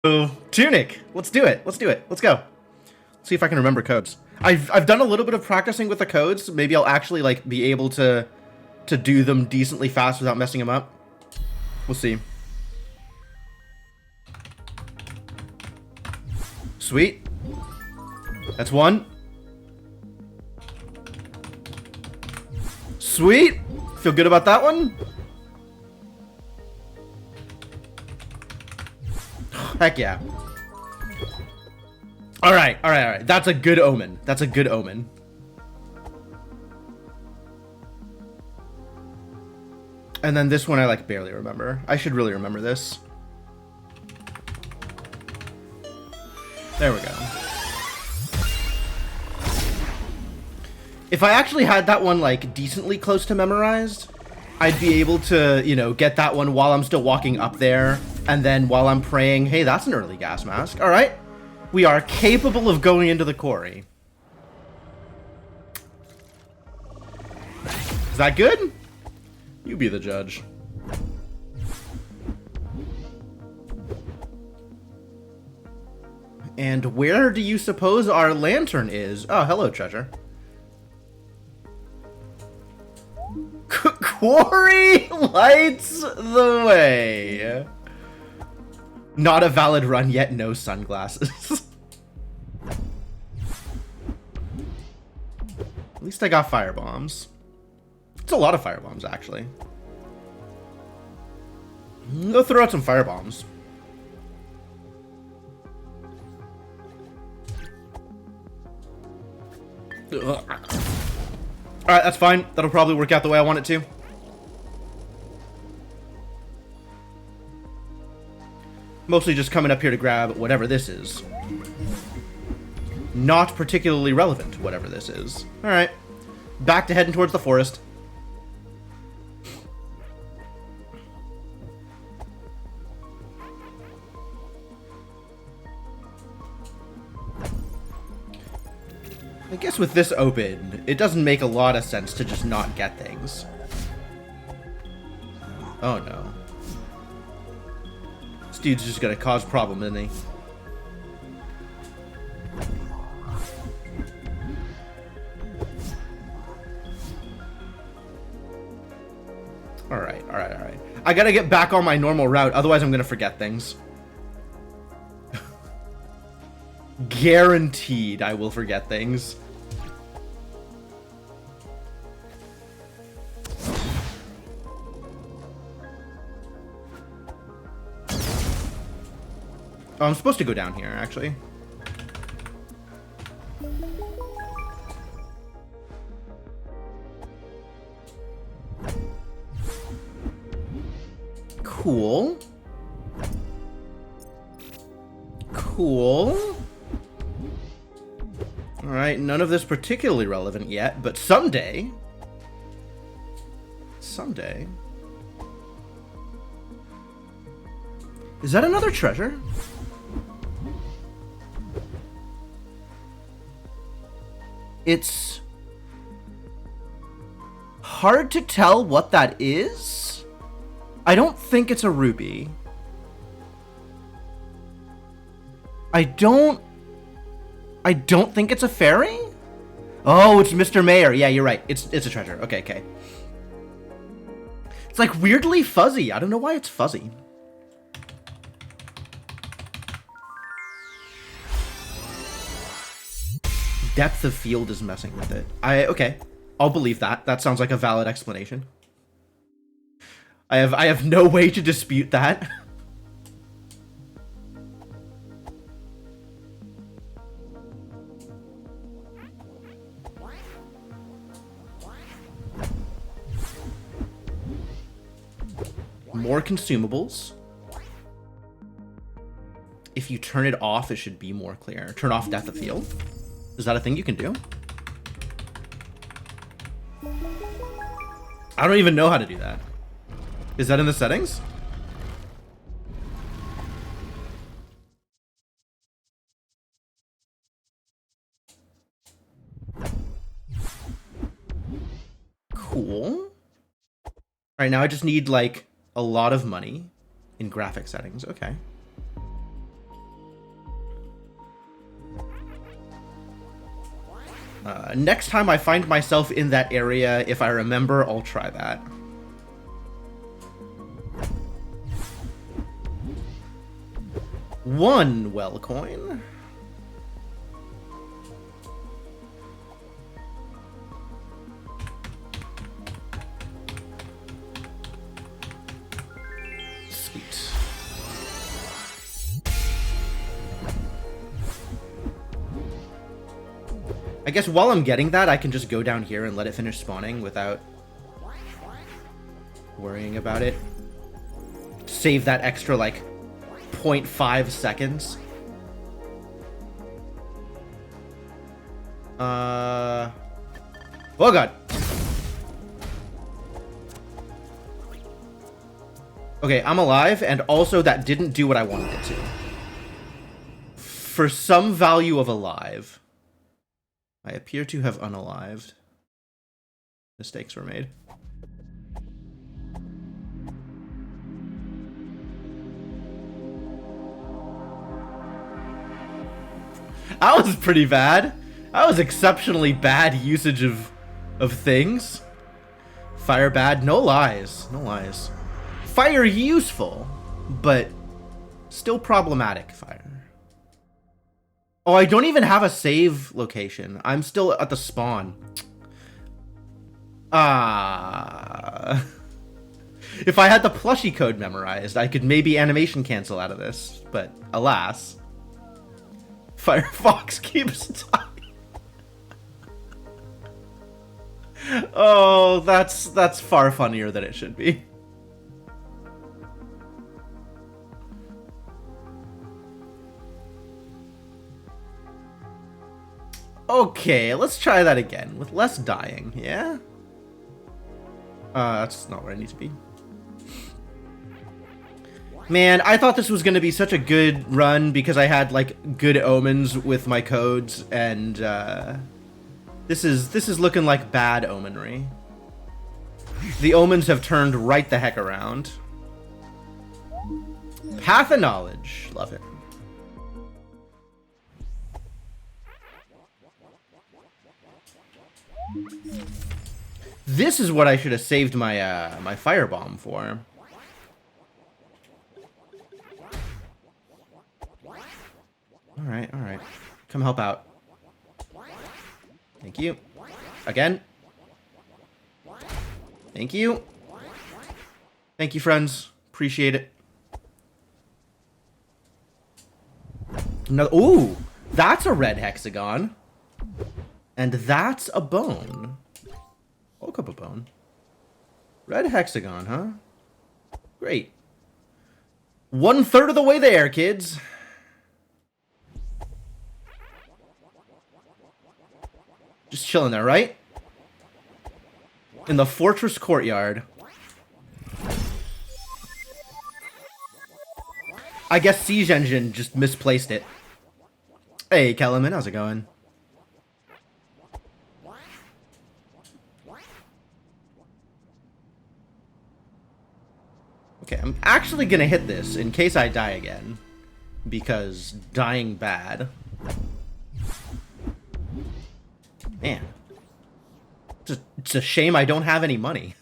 Oh, Tunic. Let's do it. Let's do it. Let's go. Let's see if I can remember codes. I've done a little bit of practicing with the codes. Maybe I'll actually like be able to do them decently fast without messing them up. We'll see. Sweet. That's one. Sweet. Feel good about that one. Heck yeah. All right, all right, all right. That's a good omen. That's a good omen. And then this one I like barely remember. I should really remember this. There we go. If I actually had that one like decently close to memorized, I'd be able to, you know, get that one while I'm still walking up there. And then while I'm praying, hey, that's an early gas mask. All right. We are capable of going into the quarry. Is that good? You be the judge. And where do you suppose our lantern is? Oh, hello, treasure. Quarry lights the way. Not a valid run yet, no sunglasses. At least I got firebombs. It's a lot of firebombs, actually. Go throw out some firebombs. Alright, that's fine. That'll probably work out the way I want it to. Mostly just coming up here to grab whatever this is. Not particularly relevant, whatever this is. Alright. Back to heading towards the forest. I guess with this open, it doesn't make a lot of sense to just not get things. Oh no. This dude's just gonna cause problem, isn't he? Alright, alright, alright. I gotta get back on my normal route, otherwise I'm gonna forget things. Guaranteed I will forget things. Oh, I'm supposed to go down here, actually. Cool. Cool. Alright, none of this particularly relevant yet, but someday... Someday... Is that another treasure? It's... hard to tell what that is. I don't think it's a ruby. I don't think it's a fairy? Oh, it's Mr. Mayor. Yeah, you're right. It's a treasure. Okay, okay. It's like weirdly fuzzy. I don't know why it's fuzzy. Depth of field is messing with it. Okay. I'll believe that. That sounds like a valid explanation. I have no way to dispute that. More consumables. If you turn it off, it should be more clear. Turn off depth of field. Is that a thing you can do? I don't even know how to do that. Is that in the settings? Cool. All right, now I just need like a lot of money in graphic settings. Okay. Next time I find myself in that area, if I remember, I'll try that. One well coin. Sweet. I guess while I'm getting that, I can just go down here and let it finish spawning without worrying about it. Save that extra, like, 0.5 seconds. Oh god. Okay, I'm alive, and also that didn't do what I wanted it to. For some value of alive, I appear to have unalived. Mistakes were made. That was pretty bad. That was exceptionally bad usage of things. Fire bad, no lies, no lies. Fire useful, but still problematic fire. Oh, I don't even have a save location. I'm still at the spawn. Ah. If I had the plushie code memorized, I could maybe animation cancel out of this, but alas. Firefox keeps dying. Oh, that's far funnier than it should be. Okay, let's try that again with less dying, yeah? That's not where I need to be. Man, I thought this was going to be such a good run because I had, like, good omens with my codes, and, this is looking like bad omenry. The omens have turned right the heck around. Path of Knowledge. Love it. This is what I should have saved my, my firebomb for. Alright, alright. Come help out. Thank you. Again. Thank you. Thank you, friends. Appreciate it. Another, ooh! That's a red hexagon. And that's a bone. Woke up a bone. Red hexagon, huh? Great. 1/3 of the way there, kids. Just chilling there, right? In the fortress courtyard. I guess Siege Engine just misplaced it. Hey, Kellerman, how's it going? Okay, I'm actually gonna hit this in case I die again. Because dying bad. Man. It's a shame I don't have any money.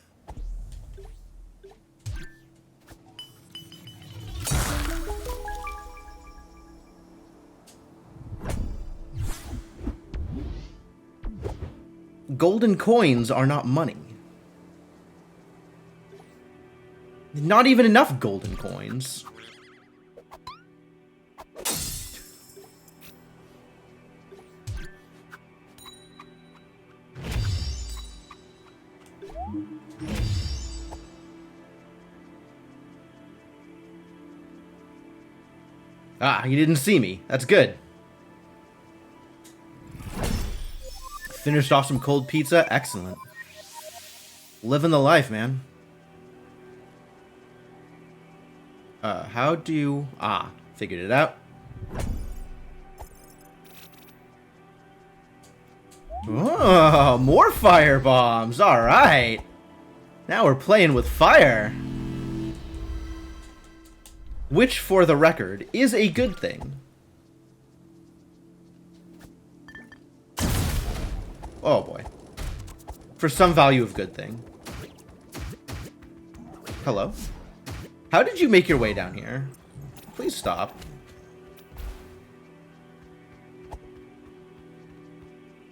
Golden coins are not money. Not even enough golden coins. Ah, he didn't see me. That's good. Finished off some cold pizza. Excellent. Living the life, man. How do you... Ah, figured it out. Oh, more fire bombs. All right. Now we're playing with fire. Which, for the record, is a good thing. Oh boy. For some value of good thing. Hello? How did you make your way down here? Please stop.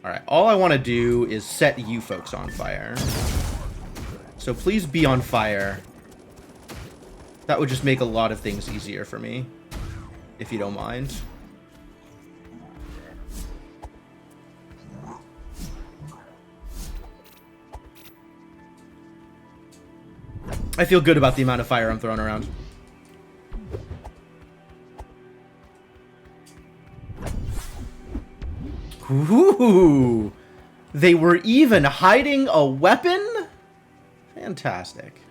Alright, all I want to do is set you folks on fire. So please be on fire. That would just make a lot of things easier for me, if you don't mind. I feel good about the amount of fire I'm throwing around. Ooh, they were even hiding a weapon? Fantastic.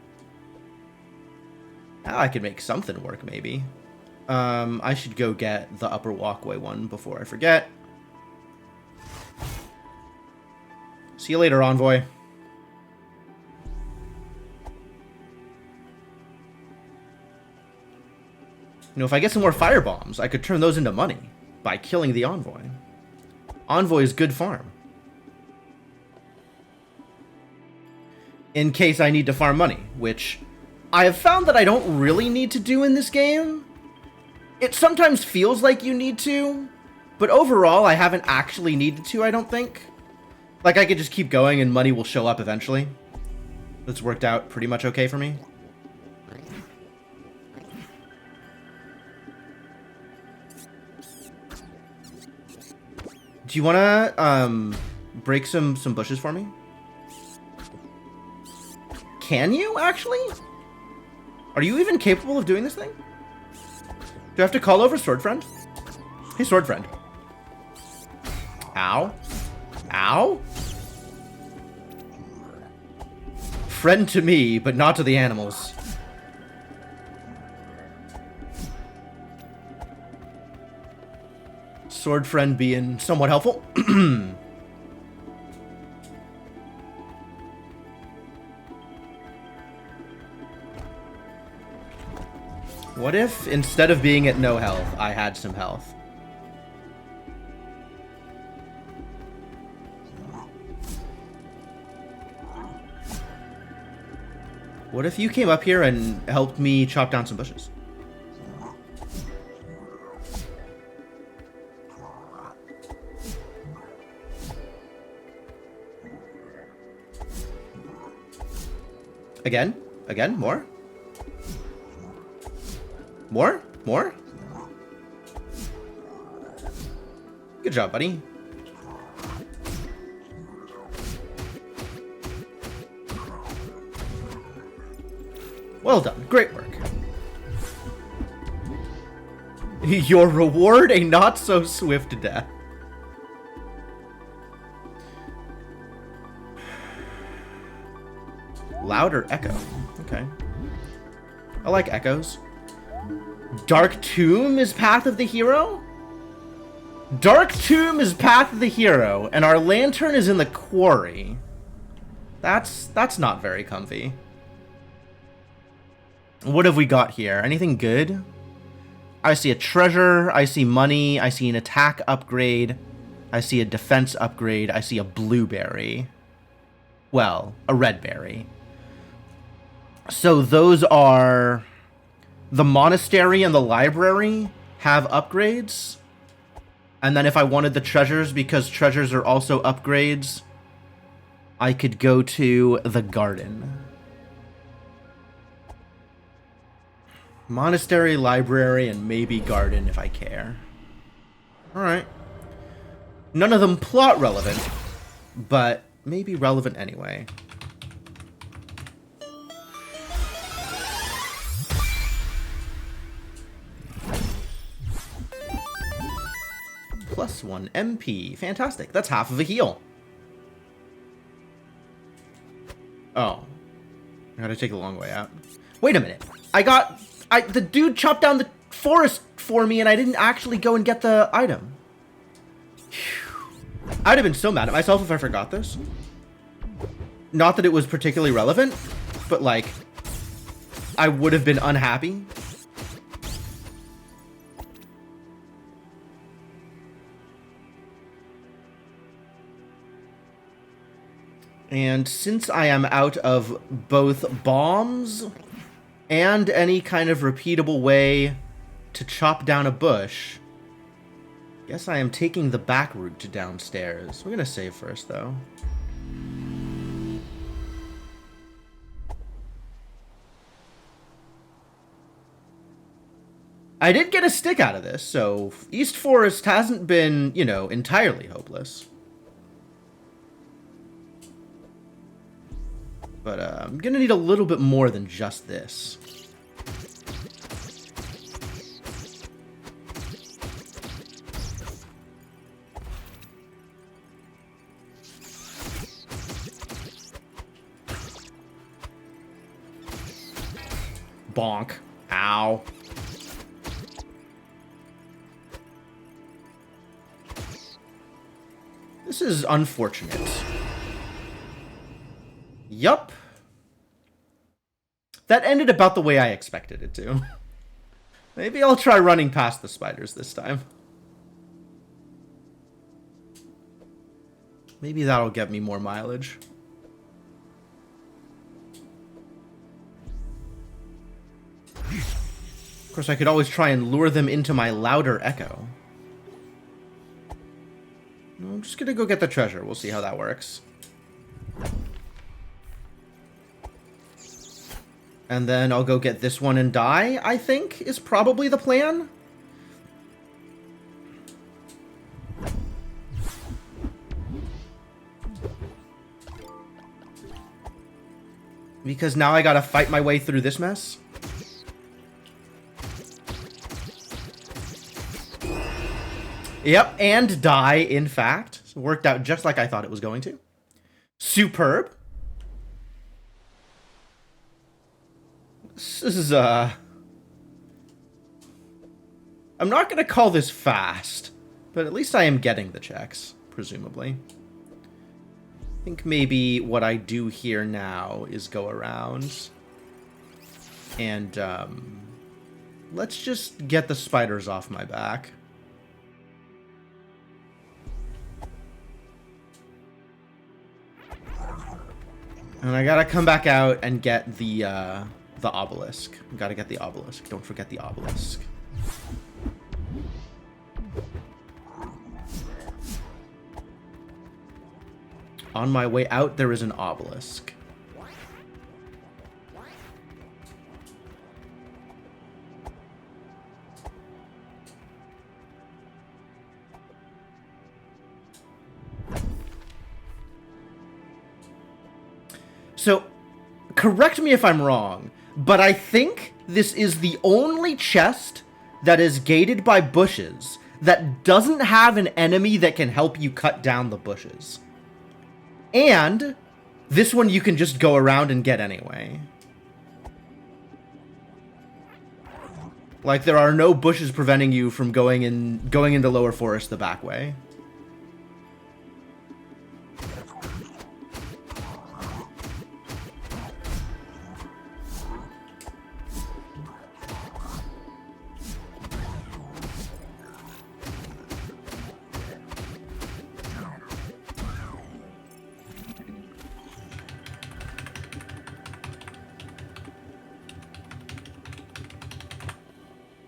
Now I could make something work, maybe. I should go get the upper walkway one before I forget. See you later, Envoy. You know, if I get some more fire bombs, I could turn those into money by killing the Envoy. Envoy is good farm. In case I need to farm money, which I have found that I don't really need to do in this game. It sometimes feels like you need to, but overall I haven't actually needed to, I don't think. Like, I could just keep going and money will show up eventually. It's worked out pretty much okay for me. Do you want to break some bushes for me? Can you, actually? Are you even capable of doing this thing? Do I have to call over Sword Friend? Hey, Sword Friend. Ow. Ow. Friend to me, but not to the animals. Sword Friend being somewhat helpful. What if, instead of being at no health, I had some health? What if you came up here and helped me chop down some bushes? Again? Again? More? More? More? Good job, buddy. Well done. Great work. Your reward, a not-so-swift death. Louder echo. Okay. I like echoes. Dark Tomb is Path of the Hero? Dark Tomb is Path of the Hero, and our lantern is in the quarry. That's not very comfy. What have we got here? Anything good? I see a treasure, I see money, I see an attack upgrade, I see a defense upgrade, I see a blueberry. Well, a red berry. So those are... The monastery and the library have upgrades. And then if I wanted the treasures, because treasures are also upgrades, I could go to the garden. Monastery, library, and maybe garden if I care. Alright. None of them plot relevant, but maybe relevant anyway. +1 MP. Fantastic. That's half of a heal. Oh. I gotta take the long way out. Wait a minute. The dude chopped down the forest for me and I didn't actually go and get the item. Whew. I'd have been so mad at myself if I forgot this. Not that it was particularly relevant, but like, I would have been unhappy. And since I am out of both bombs and any kind of repeatable way to chop down a bush, guess I am taking the back route to downstairs. We're gonna save first, though. I did get a stick out of this, so East Forest hasn't been, you know, entirely hopeless. But I'm gonna need a little bit more than just this. Bonk. Ow. This is unfortunate. Yup. That ended about the way I expected it to. Maybe I'll try running past the spiders this time. Maybe that'll get me more mileage. Of course, I could always try and lure them into my louder echo. I'm just gonna go get the treasure. We'll see how that works. And then I'll go get this one and die, I think, is probably the plan. Because now I gotta fight my way through this mess. Yep, and die, in fact. So worked out just like I thought it was going to. Superb. This is, I'm not gonna call this fast, but at least I am getting the checks, presumably. I think maybe what I do here now is go around and, let's just get the spiders off my back. And I gotta come back out and get the obelisk. Gotta get the obelisk. Don't forget the obelisk. On my way out, there is an obelisk. So, correct me if I'm wrong, but I think this is the only chest that is gated by bushes that doesn't have an enemy that can help you cut down the bushes. And this one you can just go around and get anyway. Like, there are no bushes preventing you from going into Lower Forest the back way.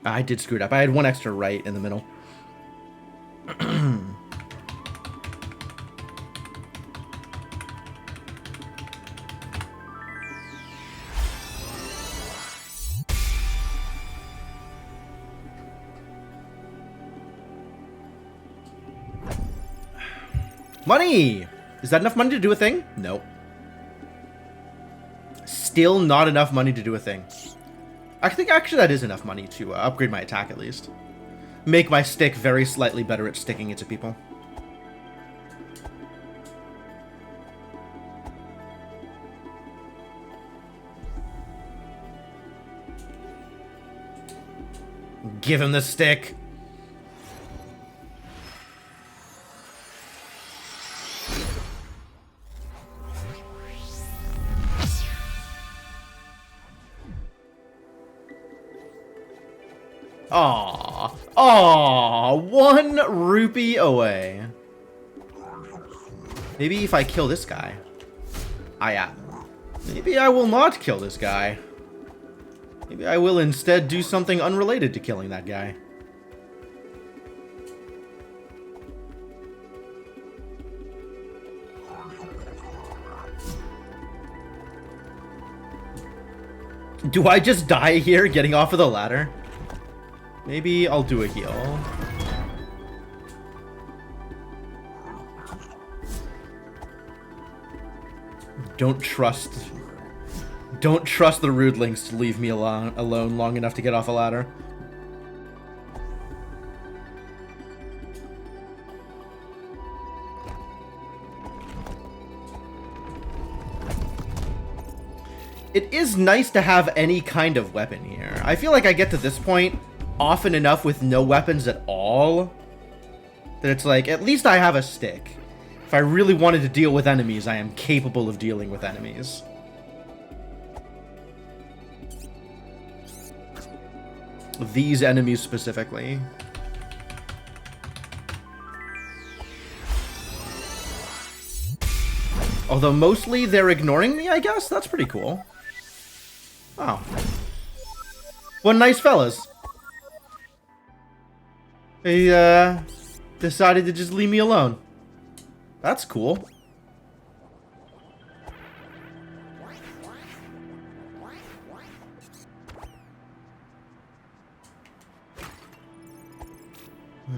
I did screw it up. I had one extra right in the middle. Money! Is that enough money to do a thing? Nope. Still not enough money to do a thing. I think actually that is enough money to upgrade my attack at least. Make my stick very slightly better at sticking it to people. Give him the stick. Aww. Aww. 1 rupee away. Maybe if I kill this guy. I am. Maybe I will not kill this guy. Maybe I will instead do something unrelated to killing that guy. Do I just die here getting off of the ladder? Maybe I'll do a heal. Don't trust the rudelings to leave me alone long enough to get off a ladder. It is nice to have any kind of weapon here. I feel like I get to this point often enough with no weapons at all that it's like, at least I have a stick. If I really wanted to deal with enemies, I am capable of dealing with enemies. These enemies specifically. Although mostly they're ignoring me, I guess? That's pretty cool. Oh. What nice fellas. They, decided to just leave me alone. That's cool.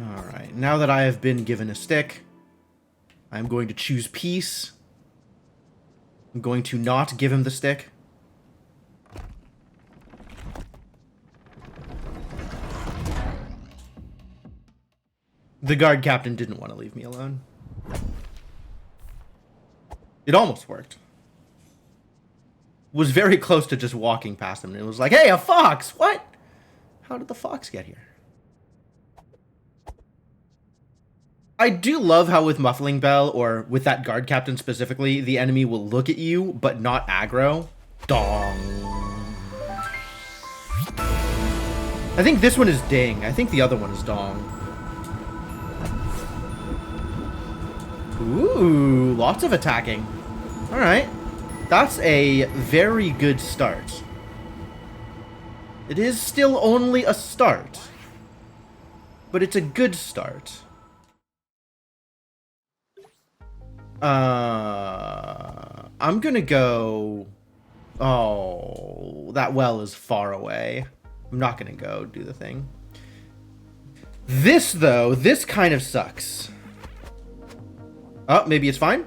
Alright, now that I have been given a stick, I'm going to choose peace. I'm going to not give him the stick. The guard captain didn't want to leave me alone. It almost worked. Was very close to just walking past him, and it was like, hey, a fox! What? How did the fox get here? I do love how with Muffling Bell, or with that guard captain specifically, the enemy will look at you, but not aggro. Dong. I think this one is ding. I think the other one is dong. Ooh, lots of attacking. Alright. That's a very good start. It is still only a start. But it's a good start. I'm gonna go... Oh, that well is far away. I'm not gonna go do the thing. This, though, this kind of sucks. Oh, maybe it's fine?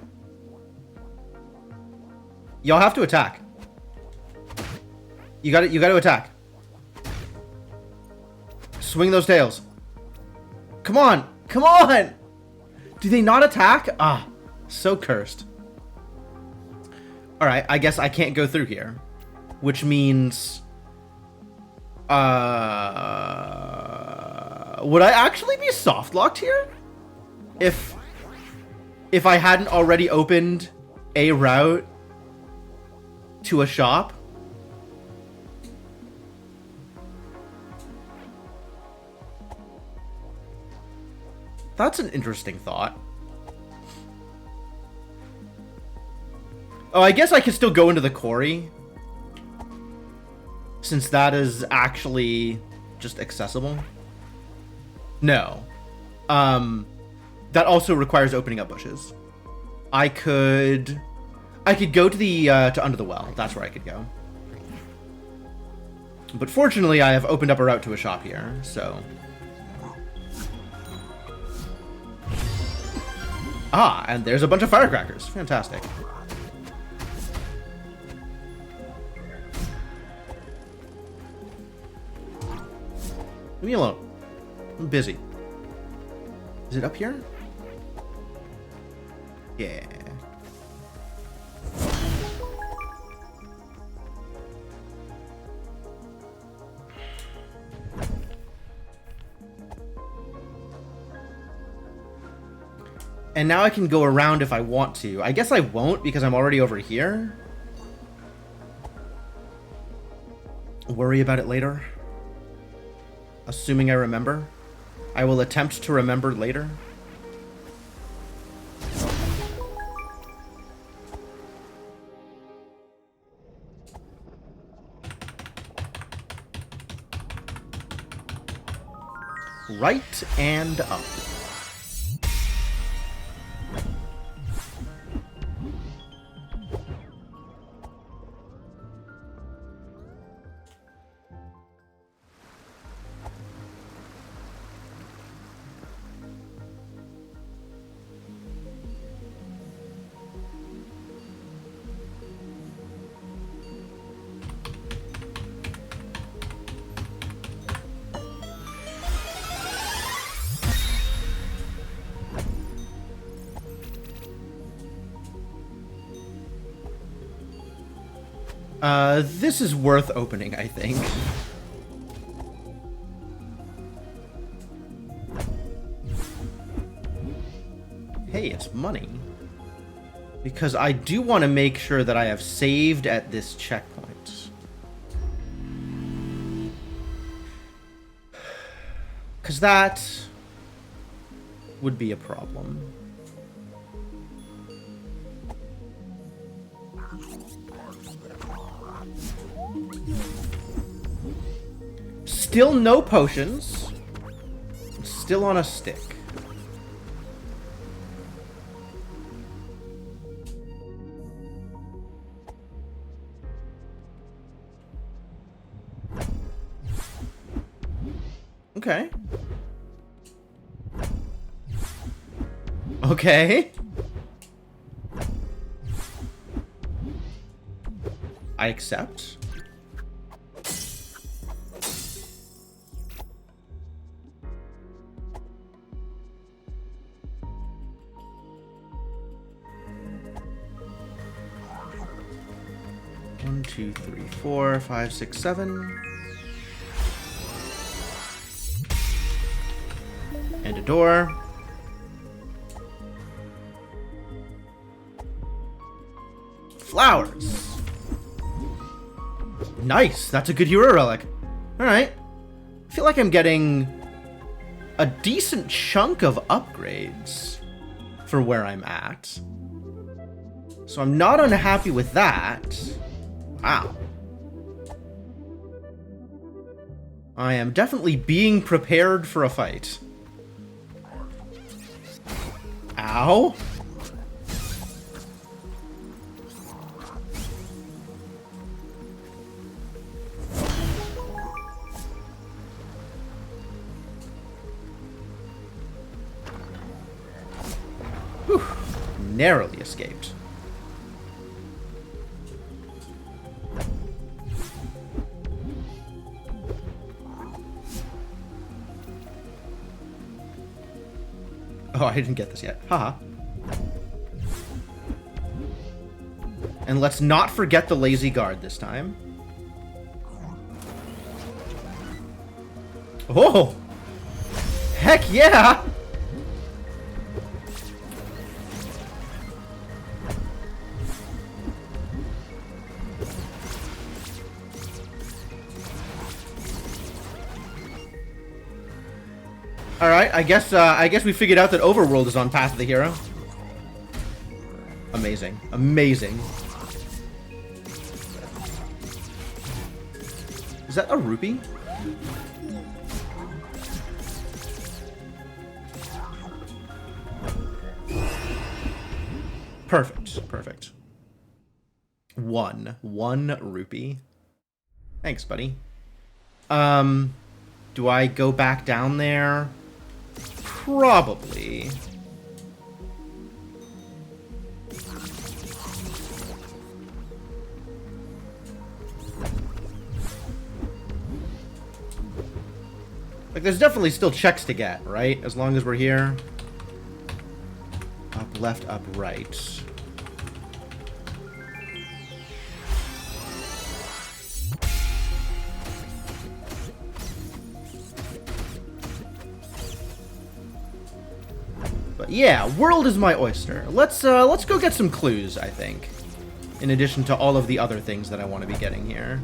Y'all have to attack. You gotta attack. Swing those tails. Come on! Come on! Do they not attack? Ah, so cursed. Alright, I guess I can't go through here. Which means... would I actually be soft-locked here? If I hadn't already opened a route to a shop? That's an interesting thought. Oh, I guess I could still go into the quarry. Since that is actually just accessible. No. That also requires opening up bushes. I could go to the to under the well. That's where I could go. But fortunately, I have opened up a route to a shop here, so. Ah, and there's a bunch of firecrackers. Fantastic. Leave me alone. I'm busy. Is it up here? Yeah. And now I can go around if I want to. I guess I won't because I'm already over here. Worry about it later. Assuming I remember. I will attempt to remember later. right and up. This is worth opening, I think. Hey, it's money. Because I do want to make sure that I have saved at this checkpoint. Because that would be a problem. Still no potions. Still on a stick. Okay. Okay. I accept. One, two, three, 4, 5, 6, 7. And a door. Flowers. Nice. That's a good hero relic. Alright. I feel like I'm getting a decent chunk of upgrades for where I'm at. So I'm not unhappy with that. Wow. I am definitely being prepared for a fight. Ow. Whew. Narrowly escaped. Oh, I didn't get this yet. Haha. And let's not forget the lazy guard this time. Oh! Heck yeah! Alright, I guess we figured out that Overworld is on Path of the Hero. Amazing. Amazing. Is that a rupee? Perfect. Perfect. One rupee. Thanks, buddy. Do I go back down there? Probably. Like, there's definitely still checks to get, right? As long as we're here. Up, left, up, right. But yeah, world is my oyster. Let's go get some clues, I think. In addition to all of the other things that I want to be getting here.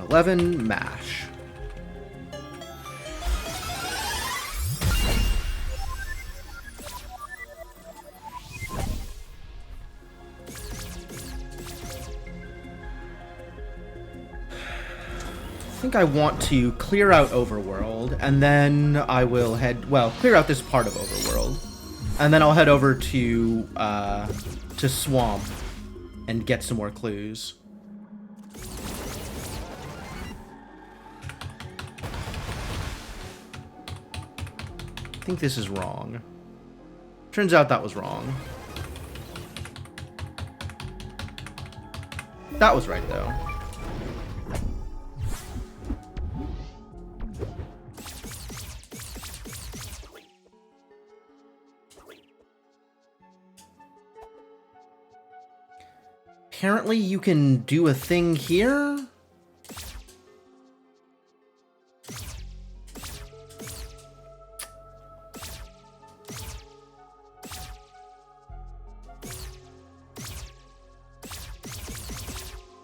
11, mash. I think I want to clear out Overworld, and then I will clear out this part of Overworld, and then I'll head over to Swamp and get some more clues. I think this is wrong. Turns out that was wrong. That was right, though. Apparently you can do a thing here?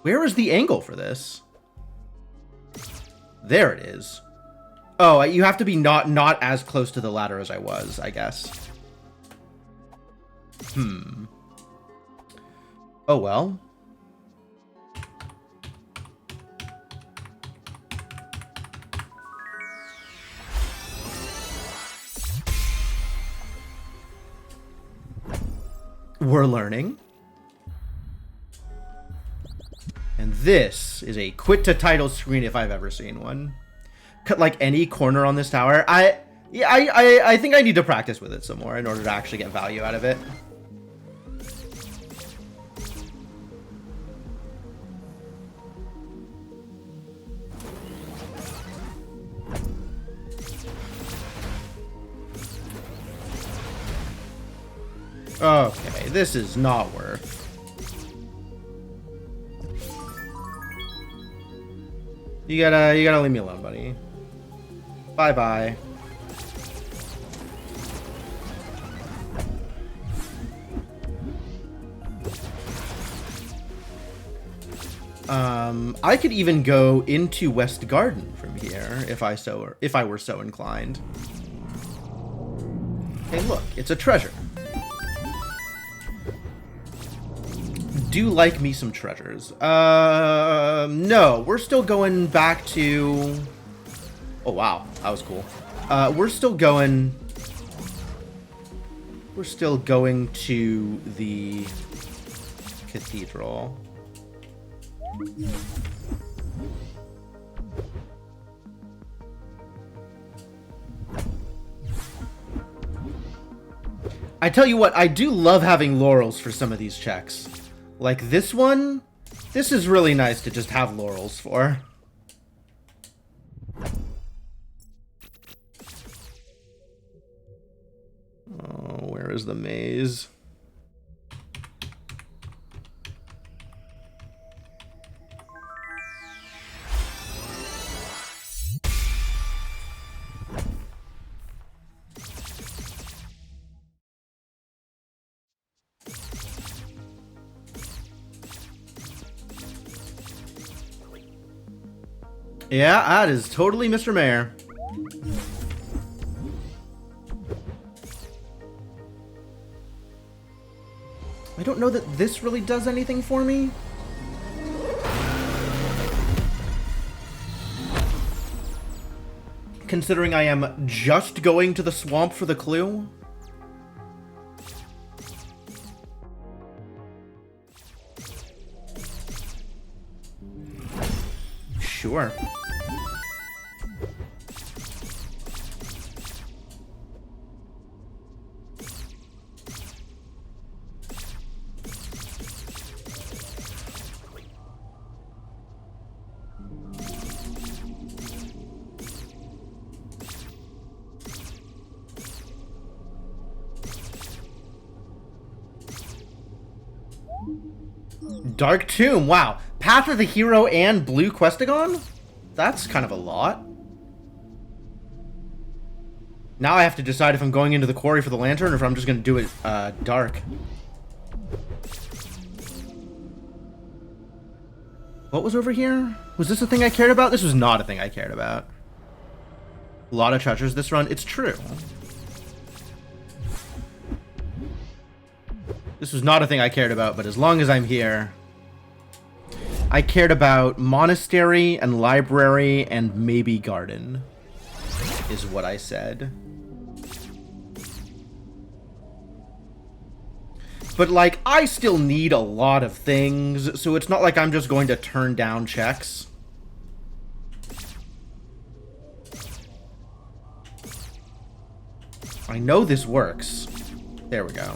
Where is the angle for this? There it is. Oh, you have to be not as close to the ladder as I was, I guess. Oh well. We're learning. And this is a quit to title screen if I've ever seen one. Cut like any corner on this tower. I think I need to practice with it some more in order to actually get value out of it. Okay, this is not worth. You gotta leave me alone, buddy. Bye-bye. I could even go into West Garden from here if I were so inclined. Hey, look, it's a treasure. Do like me some treasures. No, we're still going back to... Oh, wow. That was cool. We're still going to the cathedral. I tell you what, I do love having laurels for some of these checks. Like this one, this is really nice to just have laurels for. Oh, where is the maze? Yeah, that is totally Mr. Mayor. I don't know that this really does anything for me. Considering I am just going to the swamp for the clue. Sure. Dark Tomb, wow. Path of the Hero and Blue Questagon? That's kind of a lot. Now I have to decide if I'm going into the quarry for the lantern or if I'm just going to do it dark. What was over here? Was this a thing I cared about? This was not a thing I cared about. A lot of treasures this run. It's true. This was not a thing I cared about, but as long as I'm here... I cared about monastery and library and maybe garden, is what I said. But, like, I still need a lot of things, so it's not like I'm just going to turn down checks. I know this works. There we go.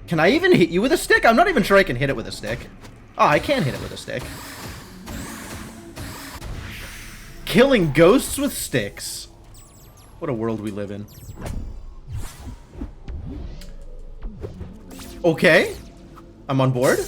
Can I even hit you with a stick? I'm not even sure I can hit it with a stick. Oh, I can hit it with a stick. Killing ghosts with sticks. What a world we live in. Okay. I'm on board.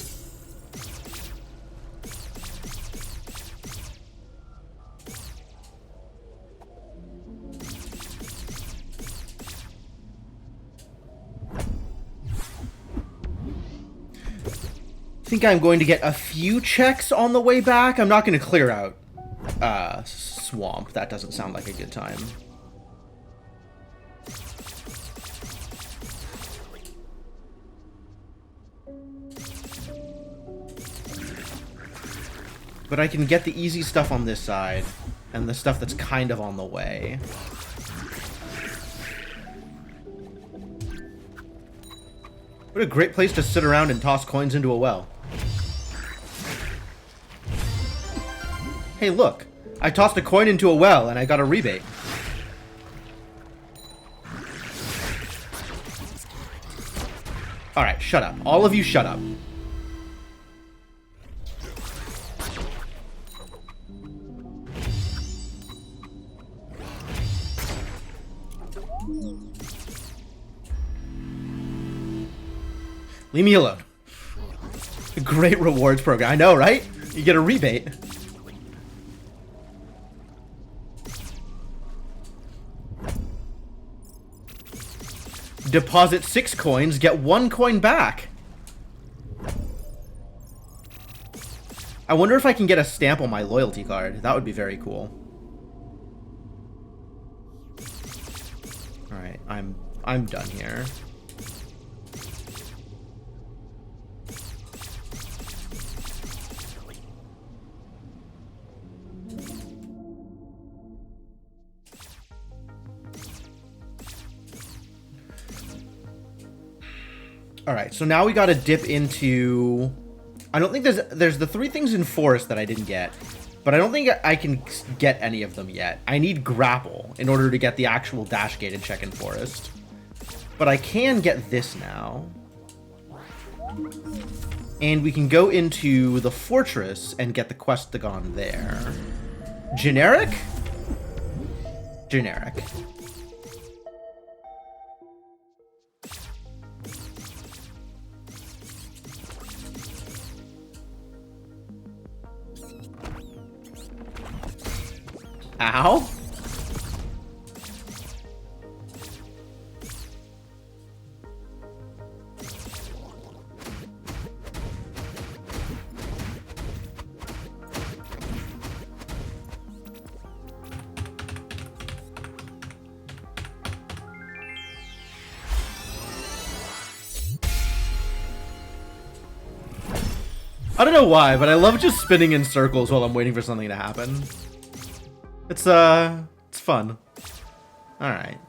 I think I'm going to get a few checks on the way back. I'm not going to clear out swamp. That doesn't sound like a good time. But I can get the easy stuff on this side and the stuff that's kind of on the way. What a great place to sit around and toss coins into a well. Hey, look. I tossed a coin into a well and I got a rebate. Alright, shut up. All of you shut up. Leave me alone. A great rewards program. I know, right? You get a rebate. Deposit 6 coins, get 1 coin back. I wonder if I can get a stamp on my loyalty card. That would be very cool. Alright, I'm done here. Alright, so now we gotta dip into... I don't think there's the 3 things in Forest that I didn't get, but I don't think I can get any of them yet. I need Grapple in order to get the actual dash gated check in Forest. But I can get this now. And we can go into the Fortress and get the Questagon there. Generic? Generic. Ow. I don't know why, but I love just spinning in circles while I'm waiting for something to happen. It's fun. Alright.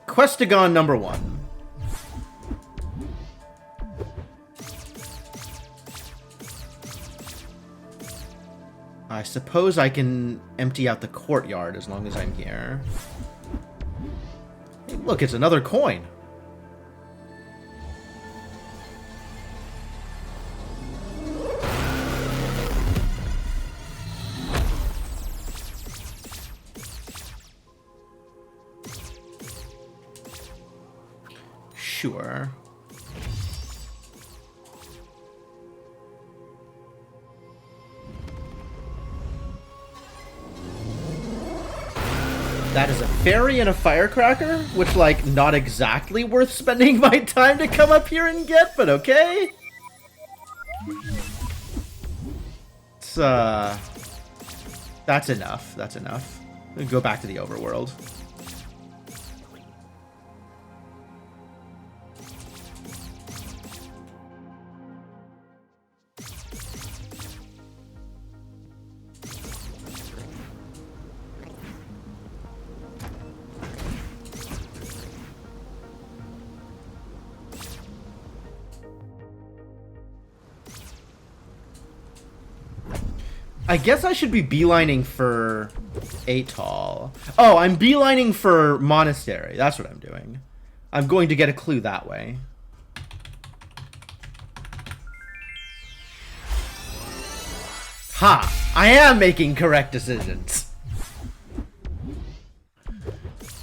Questagon number 1. I suppose I can empty out the courtyard as long as I'm here. Hey, look, it's another coin. Sure. that is a fairy and a firecracker, which, like, not exactly worth spending my time to come up here and get, but okay. It's, that's enough. That's enough. Go back to the overworld. I guess I should be beelining for Atoll. Oh, I'm beelining for Monastery. That's what I'm doing. I'm going to get a clue that way. Ha! I am making correct decisions.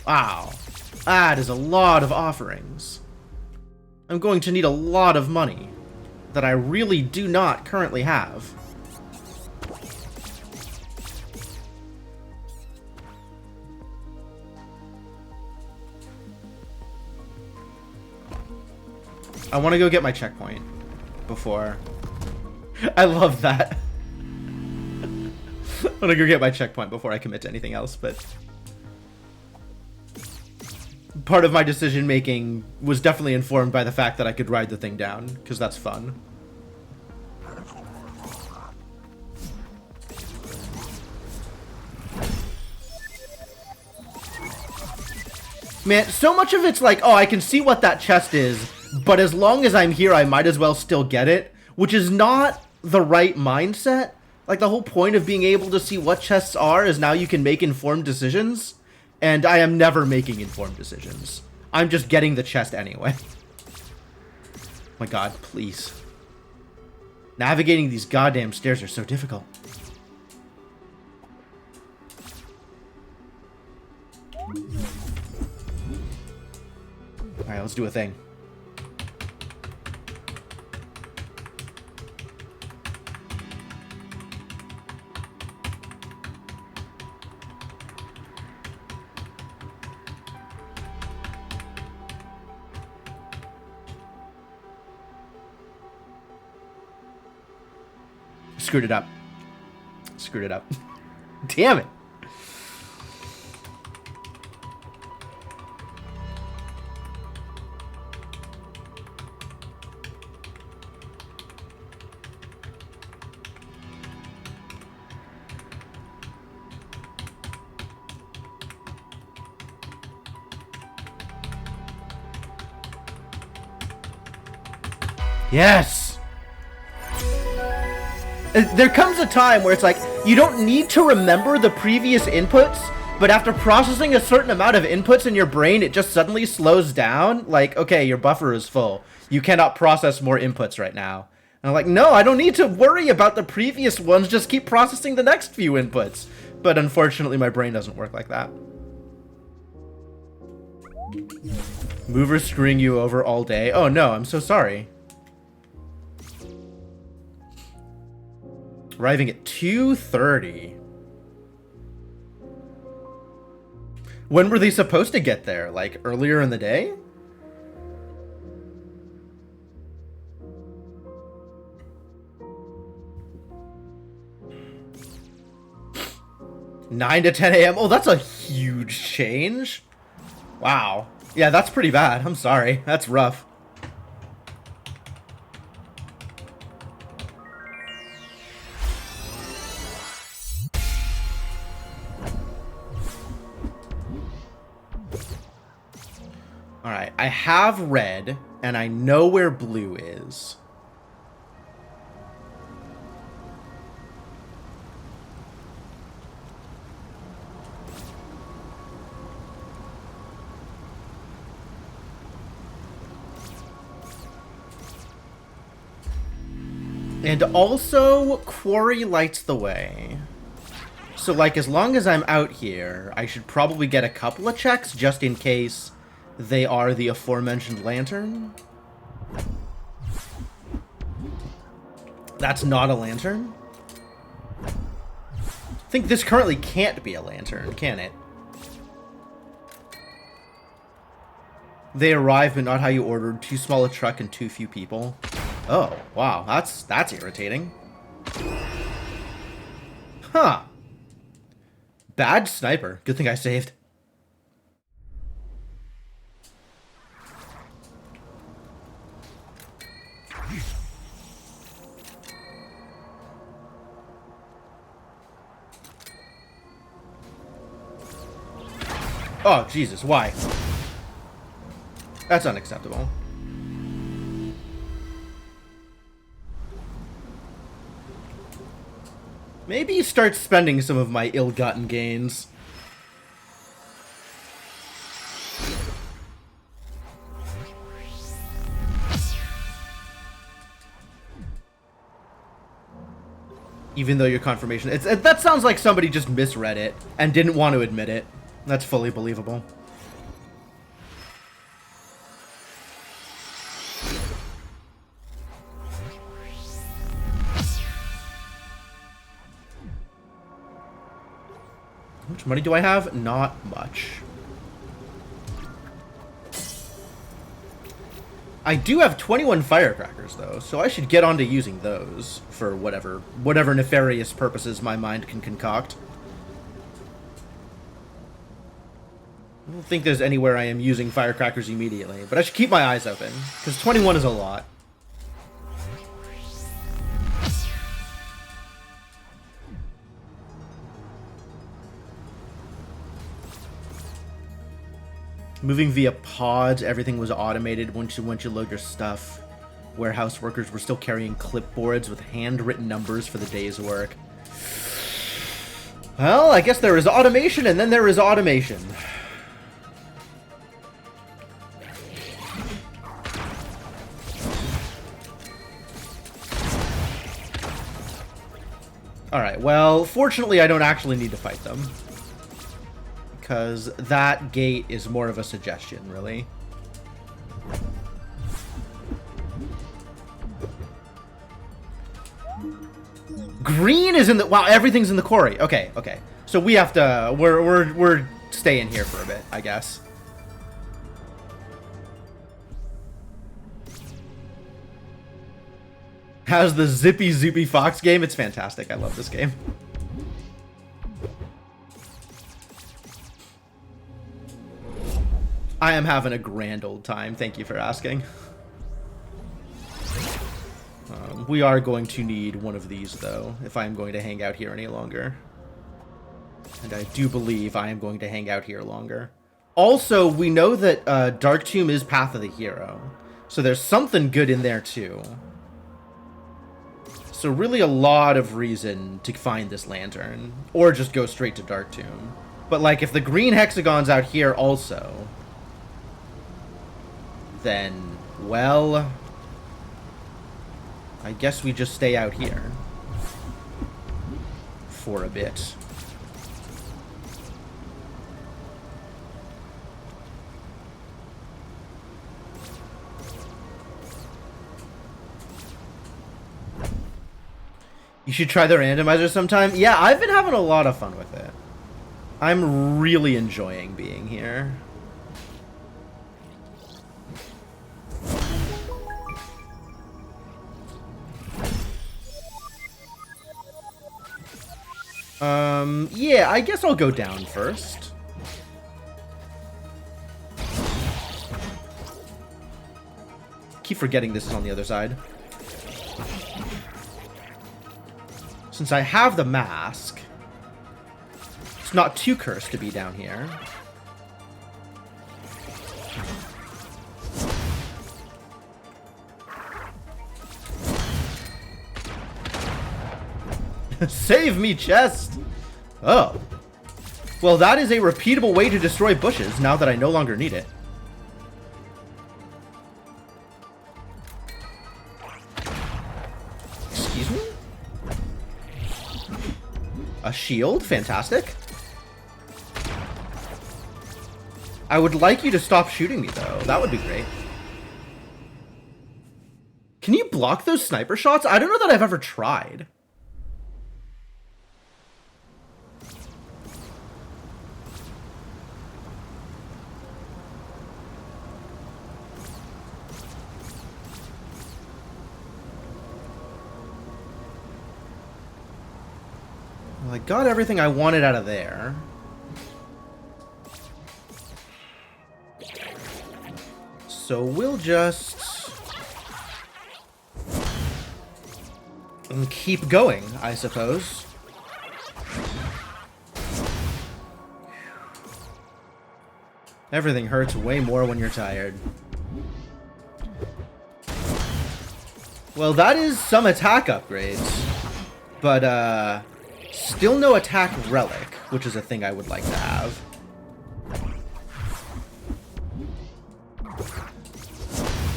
Wow. That is a lot of offerings. I'm going to need a lot of money that I really do not currently have. I want to go get my checkpoint before. I love that. I want to go get my checkpoint before I commit to anything else, but part of my decision making was definitely informed by the fact that I could ride the thing down, because that's fun. Man, so much of it's like, oh, I can see what that chest is, but as long as I'm here, I might as well still get it, which is not the right mindset. Like, the whole point of being able to see what chests are is now you can make informed decisions, and I am never making informed decisions. I'm just getting the chest anyway. My god, please. Navigating these goddamn stairs are so difficult. Alright, let's do a thing. Screwed it up. Screwed it up. Damn it. Yes! There comes a time where it's like, you don't need to remember the previous inputs, but after processing a certain amount of inputs in your brain, it just suddenly slows down. Like, okay, your buffer is full. You cannot process more inputs right now. And I'm like, no, I don't need to worry about the previous ones, just keep processing the next few inputs. But unfortunately, my brain doesn't work like that. Movers screwing you over all day. Oh no, I'm so sorry. Arriving at 2:30. When were they supposed to get there? Like, earlier in the day? Nine to 10 a.m. Oh, that's a huge change. Wow. Yeah, that's pretty bad. I'm sorry. That's rough. Alright, I have red, and I know where blue is. And also, quarry lights the way. So, like, as long as I'm out here, I should probably get a couple of checks just in case they are the aforementioned lantern. That's not a lantern? I think this currently can't be a lantern, can it? They arrive, but not how you ordered. Too small a truck and too few people. Oh, wow. That's irritating. Huh. Bad sniper. Good thing I saved. Oh, Jesus, why? That's unacceptable. Maybe start spending some of my ill-gotten gains. Even though your confirmation... that sounds like somebody just misread it and didn't want to admit it. That's fully believable. How much money do I have? Not much. I do have 21 firecrackers, though, so I should get on to using those for whatever nefarious purposes my mind can concoct. I don't think there's anywhere I am using firecrackers immediately, but I should keep my eyes open, because 21 is a lot. Moving via pods, everything was automated once you load your stuff. Warehouse workers were still carrying clipboards with handwritten numbers for the day's work. Well, I guess there is automation and then there is automation. Alright, well, fortunately I don't actually need to fight them. Because that gate is more of a suggestion, really. Green is in the... Wow, everything's in the quarry. Okay, okay. So we have to... We're staying here for a bit, I guess. How's the Zippy Zoopy Fox game? It's fantastic. I love this game. I am having a grand old time. Thank you for asking. We are going to need one of these, though, if I am going to hang out here any longer. And I do believe I am going to hang out here longer. Also, we know that Dark Tomb is Path of the Hero. So there's something good in there, too. So really a lot of reason to find this lantern. Or just go straight to Dark Tomb. But, like, if the green hexagon's out here also... then, well, I guess we just stay out here for a bit. You should try the randomizer sometime. Yeah, I've been having a lot of fun with it. I'm really enjoying being here. Yeah, I guess I'll go down first. Keep forgetting this is on the other side. Since I have the mask, it's not too cursed to be down here. Save me, chest! Oh. Well, that is a repeatable way to destroy bushes, now that I no longer need it. Excuse me? A shield? Fantastic. I would like you to stop shooting me, though. That would be great. Can you block those sniper shots? I don't know that I've ever tried. Well, I got everything I wanted out of there. So we'll just keep going, I suppose. Everything hurts way more when you're tired. Well, that is some attack upgrades. But, still no attack relic, which is a thing I would like to have.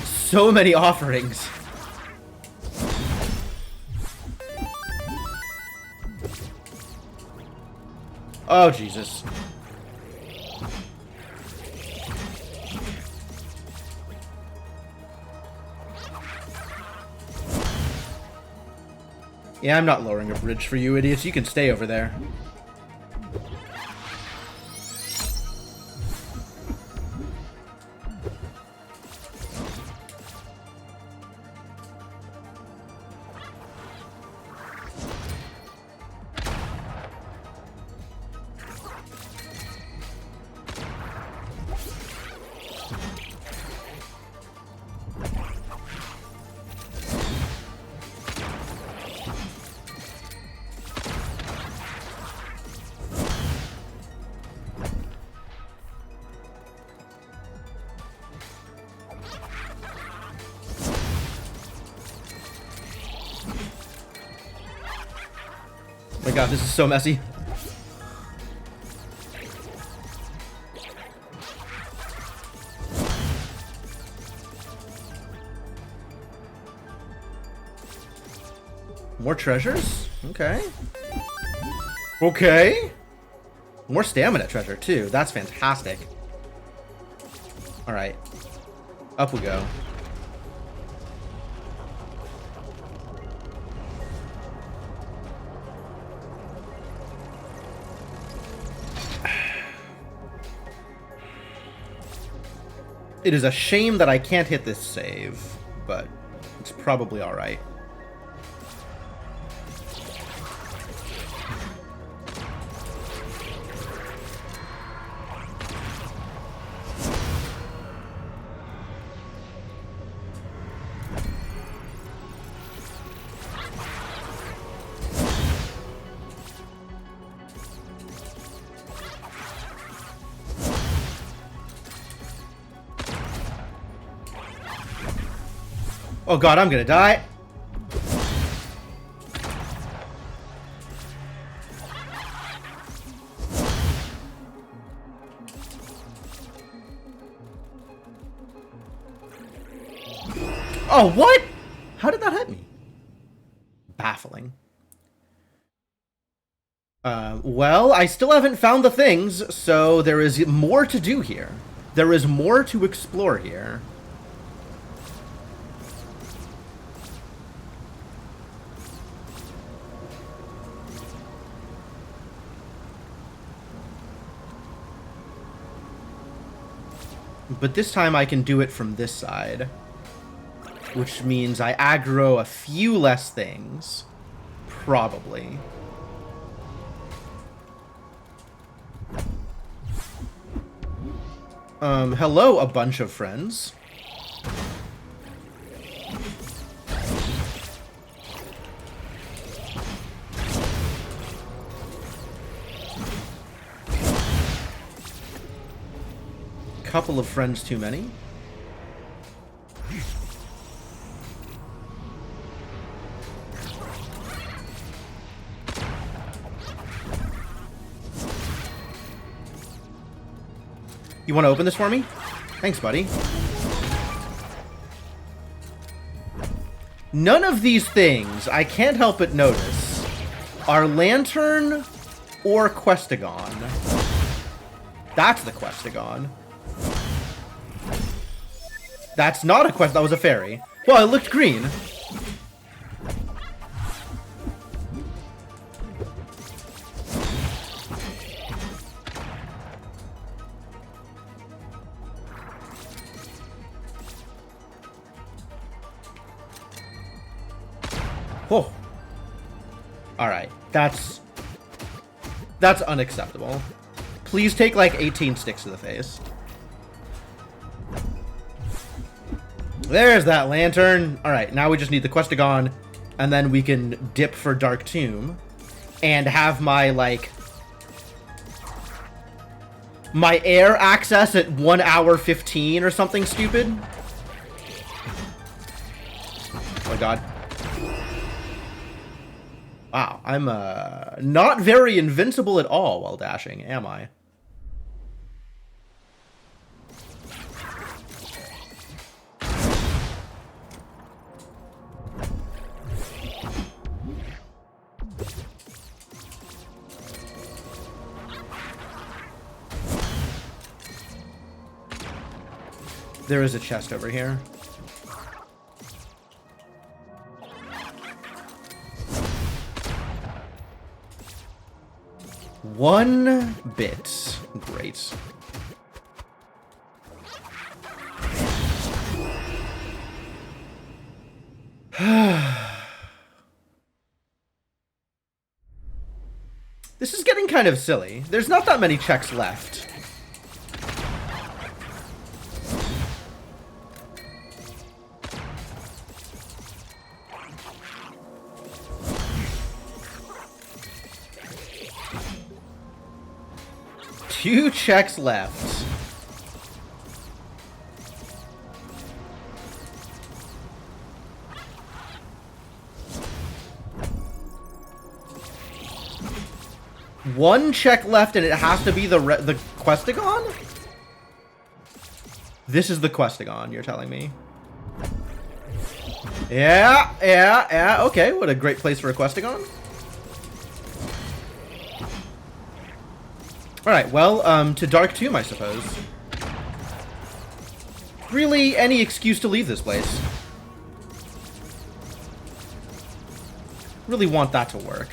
So many offerings. Oh, Jesus. Yeah, I'm not lowering a bridge for you idiots. You can stay over there. Oh my god, this is so messy. More treasures? Okay. Okay. More stamina treasure, too. That's fantastic. Alright. Up we go. It is a shame that I can't hit this save, but it's probably alright. Oh god, I'm gonna die. Oh, what? How did that hit me? Baffling. Well, I still haven't found the things, so there is more to do here. There is more to explore here. But this time I can do it from this side. Which means I aggro a few less things. Probably. Hello, a bunch of friends. Couple of friends too many. You want to open this for me? Thanks, buddy. None of these things, I can't help but notice, are Lantern or Questagon. That's the Questagon. That's not a quest. That was a fairy. Well, it looked green. Oh. All right. That's That's unacceptable. Please take like 18 sticks to the face. There's that lantern. All right, now we just need the Questagon, and then we can dip for Dark Tomb and have my, like, my air access at 1 hour 15 or something stupid. Oh my god. Wow, I'm not very invincible at all while dashing, am I? There is a chest over here. One bit. Great. This is getting kind of silly. There's not that many checks left. Two checks left. One check left, and it has to be the Questagon? This is the Questagon, you're telling me? Yeah, okay, what a great place for a Questagon. Alright, well, to Dark Tomb, I suppose. Really, any excuse to leave this place. Really want that to work.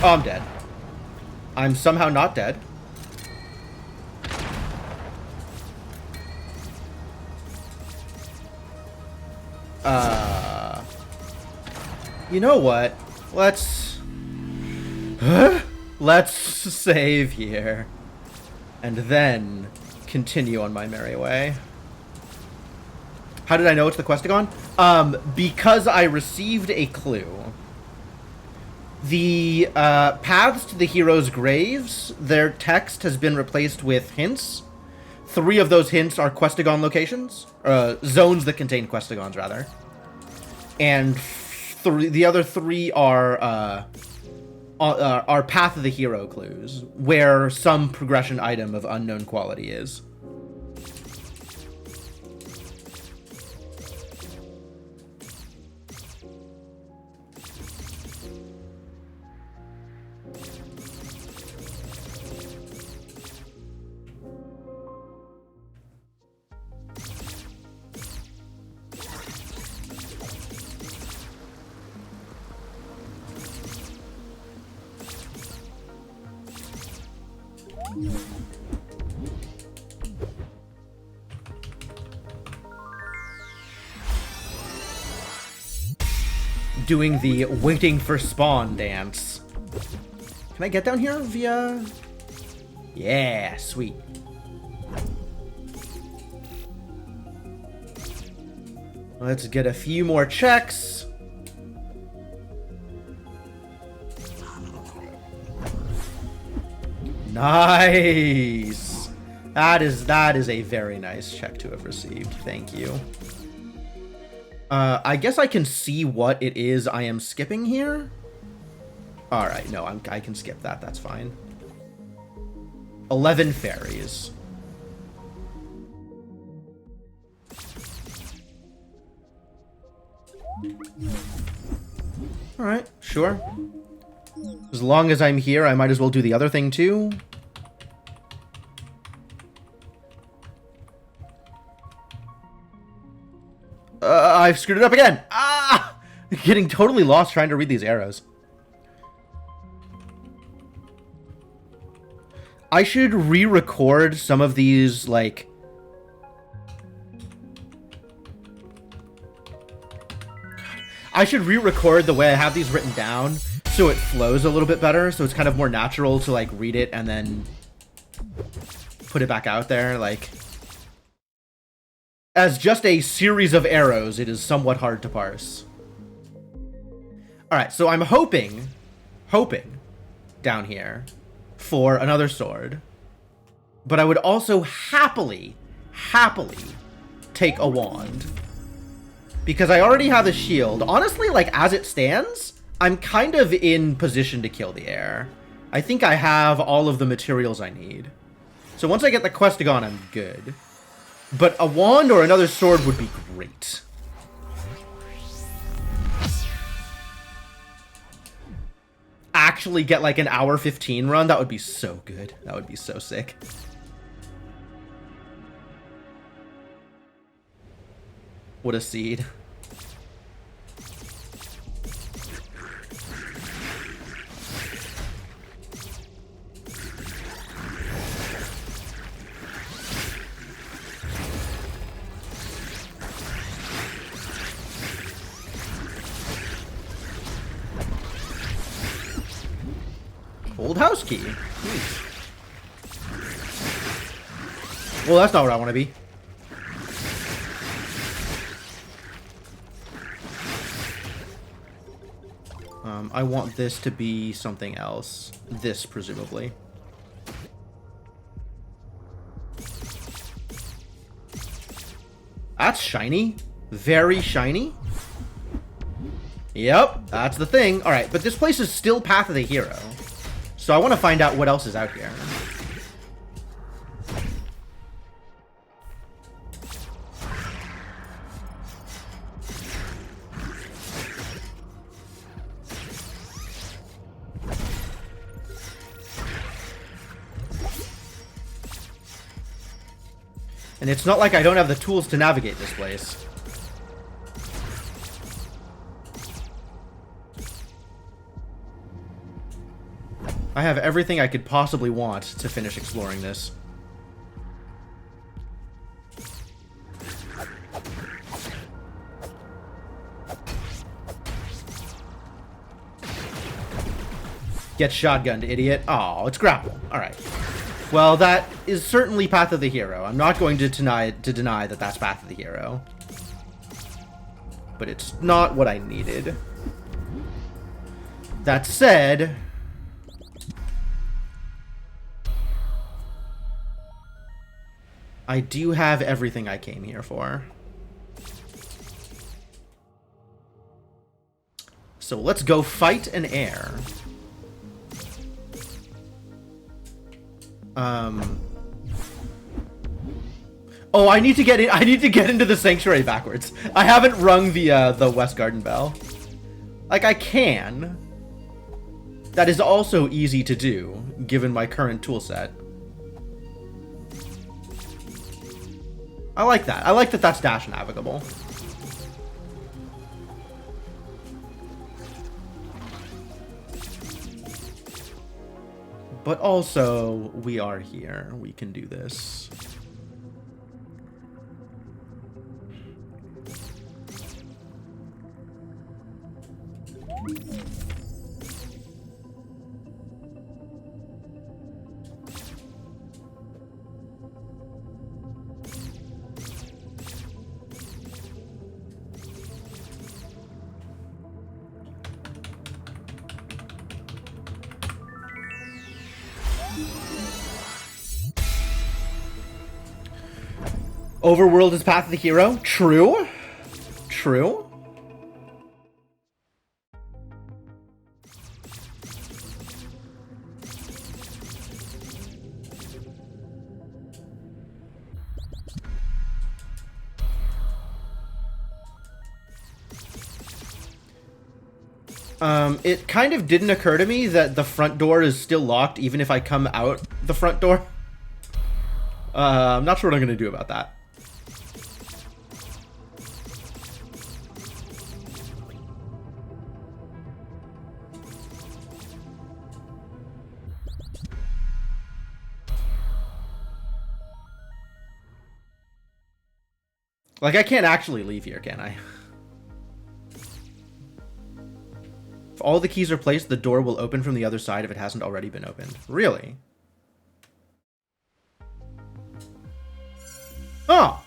Oh, I'm dead. I'm somehow not dead. You know what? Let's save here. And then continue on my merry way. How did I know it's the Questagon? Because I received a clue. The paths to the heroes' graves, their text has been replaced with hints. 3 of those hints are Questagon locations. Zones that contain Questagons, rather. And the other 3 are Path of the Hero clues, where some progression item of unknown quality is. Doing the waiting for spawn dance. Can I get down here via... Yeah, sweet. Let's get a few more checks. Nice. That is a very nice check to have received. Thank you. I guess I can see what it is I am skipping here. All right, no, I can skip that. That's fine. 11 fairies. All right, sure. As long as I'm here, I might as well do the other thing too. I've screwed it up again. Ah! Getting totally lost trying to read these arrows. I should re-record some of these, like... I should re-record the way I have these written down, so it flows a little bit better, so it's kind of more natural to like read it and then put it back out there. Like, as just a series of arrows, it is somewhat hard to parse. All right, so I'm hoping down here for another sword, but I would also happily take a wand, because I already have a shield. Honestly, like, as it stands, I'm kind of in position to kill the air. I think I have all of the materials I need. So once I get the Questagon, I'm good. But a wand or another sword would be great. Actually get like an hour 15 run, that would be so good. That would be so sick. What a seed. Old house key. Sweet. Well, that's not where I want to be. I want this to be something else. This, presumably. That's shiny. Very shiny. Yep, that's the thing. Alright, but this place is still Path of the Hero. So I want to find out what else is out here. And it's not like I don't have the tools to navigate this place. I have everything I could possibly want to finish exploring this. Get shotgunned, idiot. Oh, it's grapple. Alright. Well, that is certainly Path of the Hero. I'm not going to deny that that's Path of the Hero. But it's not what I needed. That said, I do have everything I came here for. So let's go fight an air. Oh, I need to get in. I need to get into the sanctuary backwards. I haven't rung the West Garden bell. Like, I can. That is also easy to do, given my current tool set. I like that. I like that that's dash navigable. But also, we are here. We can do this. Overworld is Path of the Hero. True. True. It kind of didn't occur to me that the front door is still locked even if I come out the front door. I'm not sure what I'm going to do about that. Like, I can't actually leave here, can I? If all the keys are placed, the door will open from the other side if it hasn't already been opened. Really? Oh!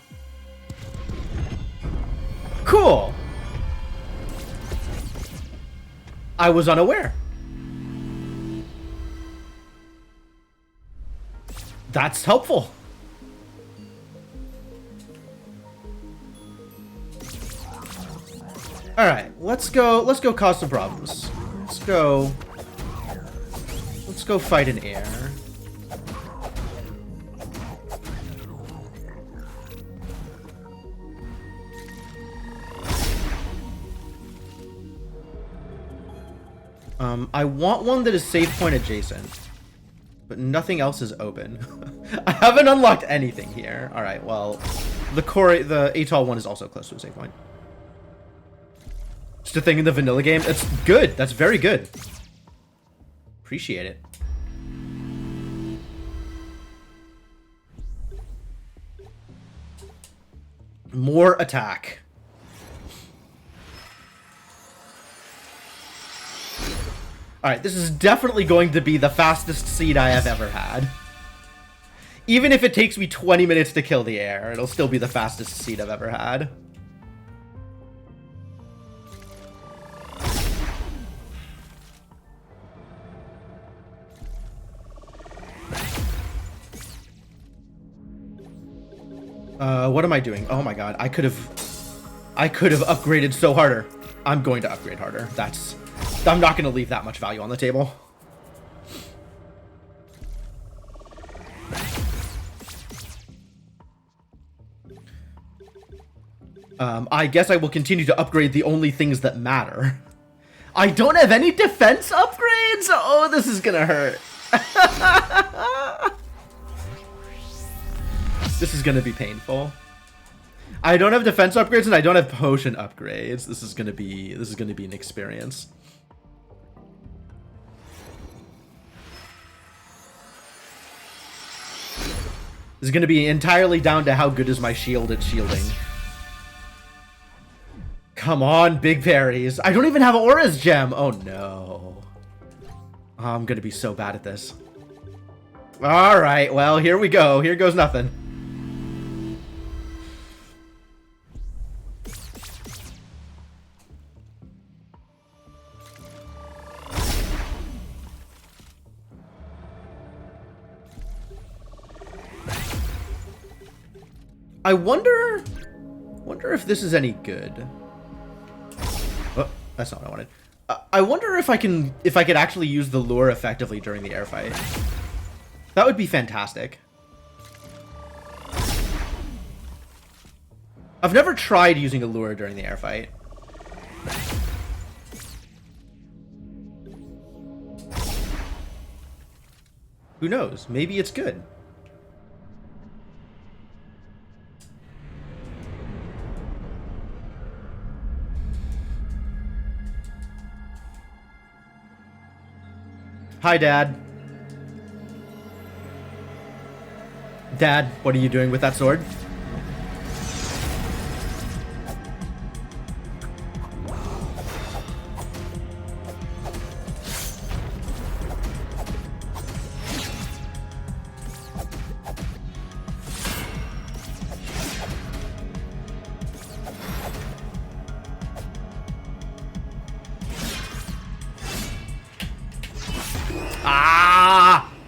Cool! I was unaware. That's helpful. All right, let's go cause some problems. Let's go fight in air. I want one that is save point adjacent, but nothing else is open. I haven't unlocked anything here. All right, well, the ATOL one is also close to a save point. Just a thing in the vanilla game. It's good. That's very good. Appreciate it. More attack. Alright, this is definitely going to be the fastest seed I have ever had. Even if it takes me 20 minutes to kill the air, it'll still be the fastest seed I've ever had. What am I doing? Oh my god, I could have upgraded so harder. I'm going to upgrade harder. I'm not going to leave that much value on the table. I guess I will continue to upgrade the only things that matter. I don't have any defense upgrades? Oh, this is going to hurt. This is going to be painful. I don't have defense upgrades and I don't have potion upgrades. This is going to be an experience. This is going to be entirely down to how good is my shield at shielding. Come on, big parries. I don't even have Aura's gem. Oh no. Oh, I'm going to be so bad at this. All right, well, here we go. Here goes nothing. I wonder if this is any good. Oh, that's not what I wanted. I wonder if I could actually use the lure effectively during the air fight. That would be fantastic. I've never tried using a lure during the air fight. Who knows? Maybe it's good. Hi, Dad. Dad, what are you doing with that sword?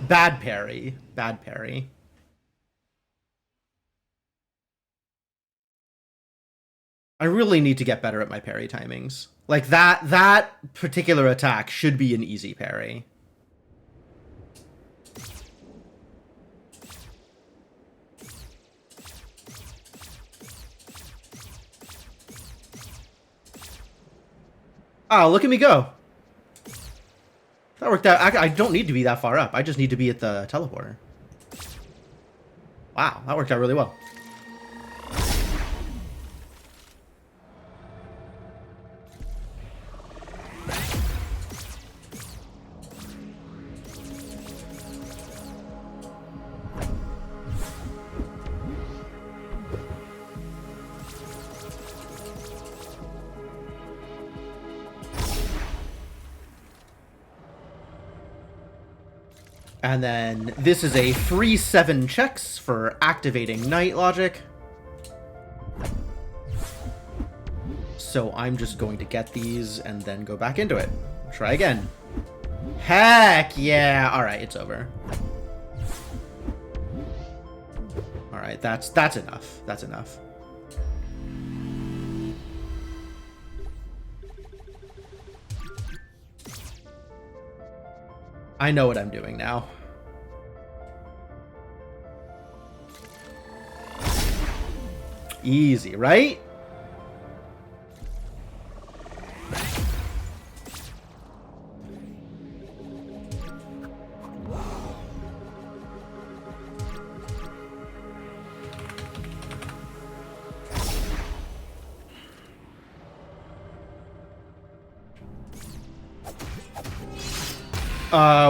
Bad parry. Bad parry. I really need to get better at my parry timings. Like, that particular attack should be an easy parry. Oh, look at me go. That worked out. I don't need to be that far up. I just need to be at the teleporter. Wow, that worked out really well. And then this is a 3-7 checks for activating Night Logic. So I'm just going to get these and then go back into it. Try again. Heck yeah! Alright, it's over. Alright, that's enough. That's enough. I know what I'm doing now. Easy, right?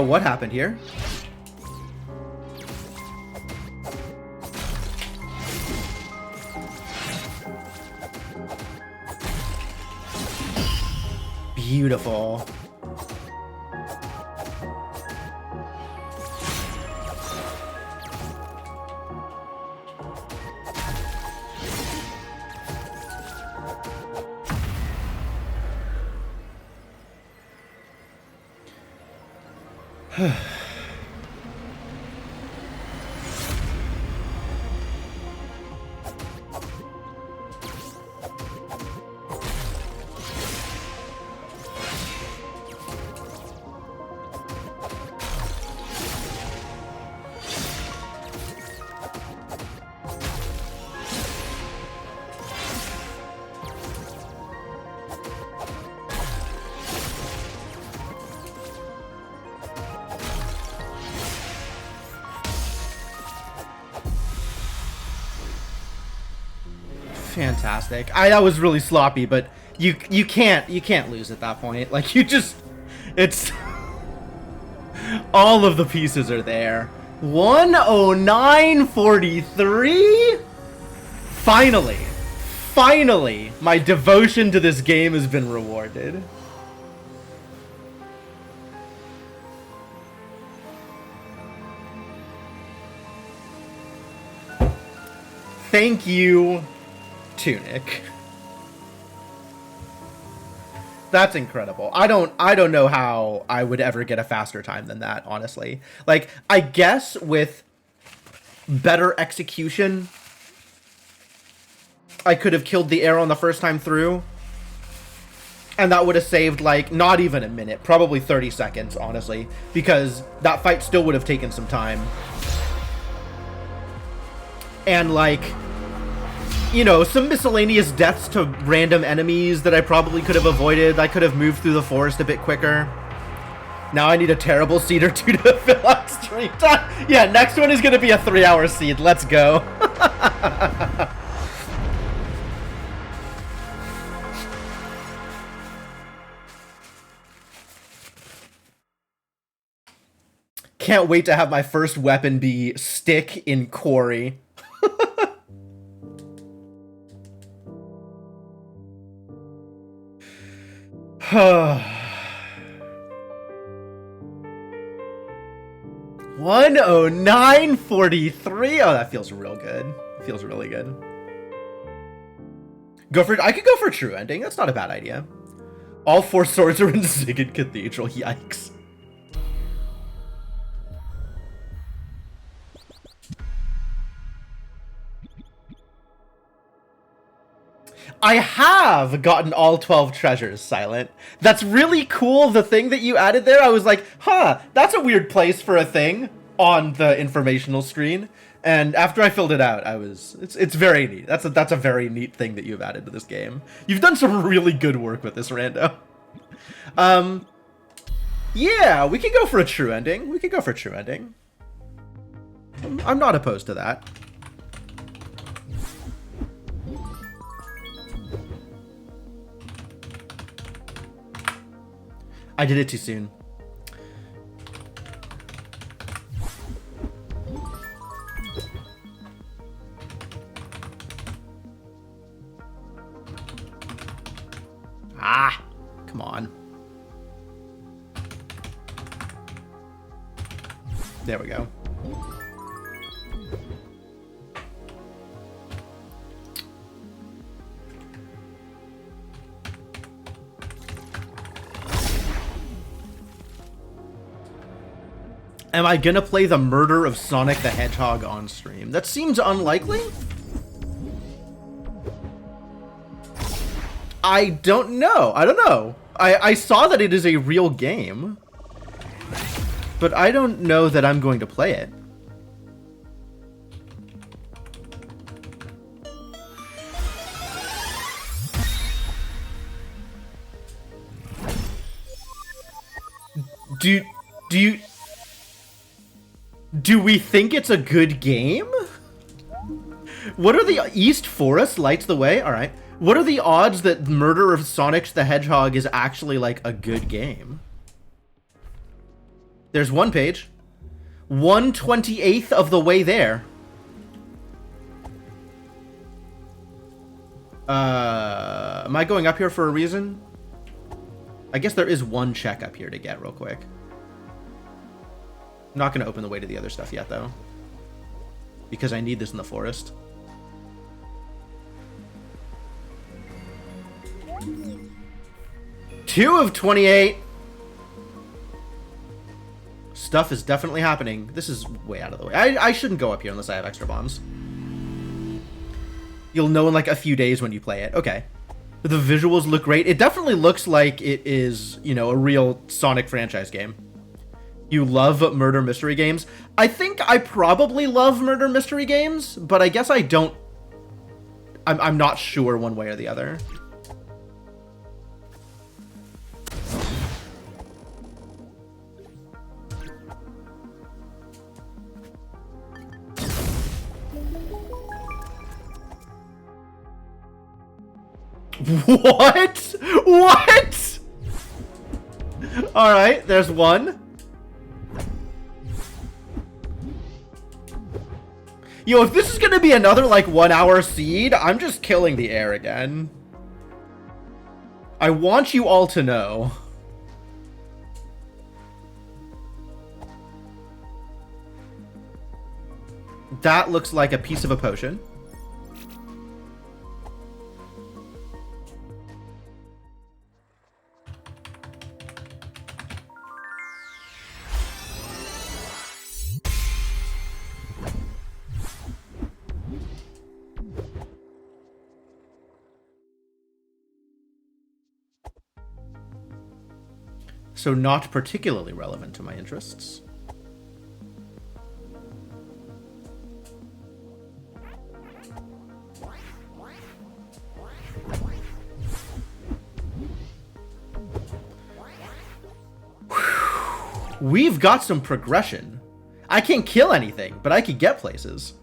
What happened here? Beautiful. Fantastic. That was really sloppy, but you can't lose at that point. Like, you just, it's all of the pieces are there. 109.43. Finally, my devotion to this game has been rewarded. Thank you, Tunic. That's incredible. I don't know how I would ever get a faster time than that, honestly. Like, I guess with better execution, I could have killed the arrow on the first time through, and that would have saved, like, not even a minute, probably 30 seconds, honestly, because that fight still would have taken some time. And, like, you know, some miscellaneous deaths to random enemies that I probably could have avoided. I could have moved through the forest a bit quicker. Now I need a terrible seed or two to fill out stream time. Yeah, next one is going to be a 3-hour seed. Let's go. Can't wait to have my first weapon be stick in quarry. 109.43. Oh, that feels real good. It feels really good. I could go for a true ending. That's not a bad idea. All 4 swords are in Ziggurat Cathedral. Yikes. I have gotten all 12 treasures, Silent. That's really cool, the thing that you added there. I was like, huh, that's a weird place for a thing on the informational screen. And after I filled it out, it's very neat. That's a very neat thing that you've added to this game. You've done some really good work with this, Rando. Yeah, we can go for a true ending. We can go for a true ending. I'm not opposed to that. I did it too soon. Ah, come on. There we go. Am I gonna play the murder of Sonic the Hedgehog on stream? That seems unlikely. I don't know. I don't know. I saw that it is a real game, but I don't know that I'm going to play it. Do we think it's a good game? What are the East Forest lights the way? All right. What are the odds that Murder of Sonic the Hedgehog is actually like a good game? There's one page. 1/28th of the way there. Am I going up here for a reason? I guess there is one check up here to get real quick. I'm not going to open the way to the other stuff yet, though, because I need this in the forest. Two of 28. Stuff is definitely happening. This is way out of the way. I shouldn't go up here unless I have extra bombs. You'll know in like a few days when you play it. Okay. The visuals look great. It definitely looks like it is, you know, a real Sonic franchise game. You love murder mystery games? I think I probably love murder mystery games, but I guess I don't... I'm not sure one way or the other. What? What? Alright, there's one. Yo, if this is gonna be another, like, 1 hour seed, I'm just killing the air again. I want you all to know. That looks like a piece of a potion. So not particularly relevant to my interests. We've got some progression. I can't kill anything, but I can get places.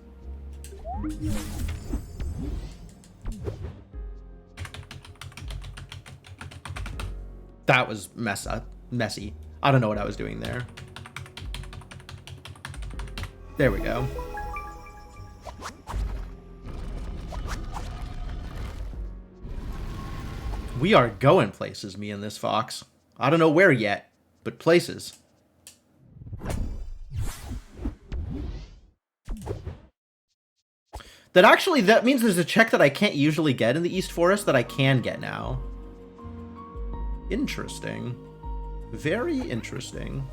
That was messy. I don't know what I was doing there. There we go. We are going places, me and this fox. I don't know where yet, but places. That means there's a check that I can't usually get in the East Forest that I can get now. Interesting. Very interesting.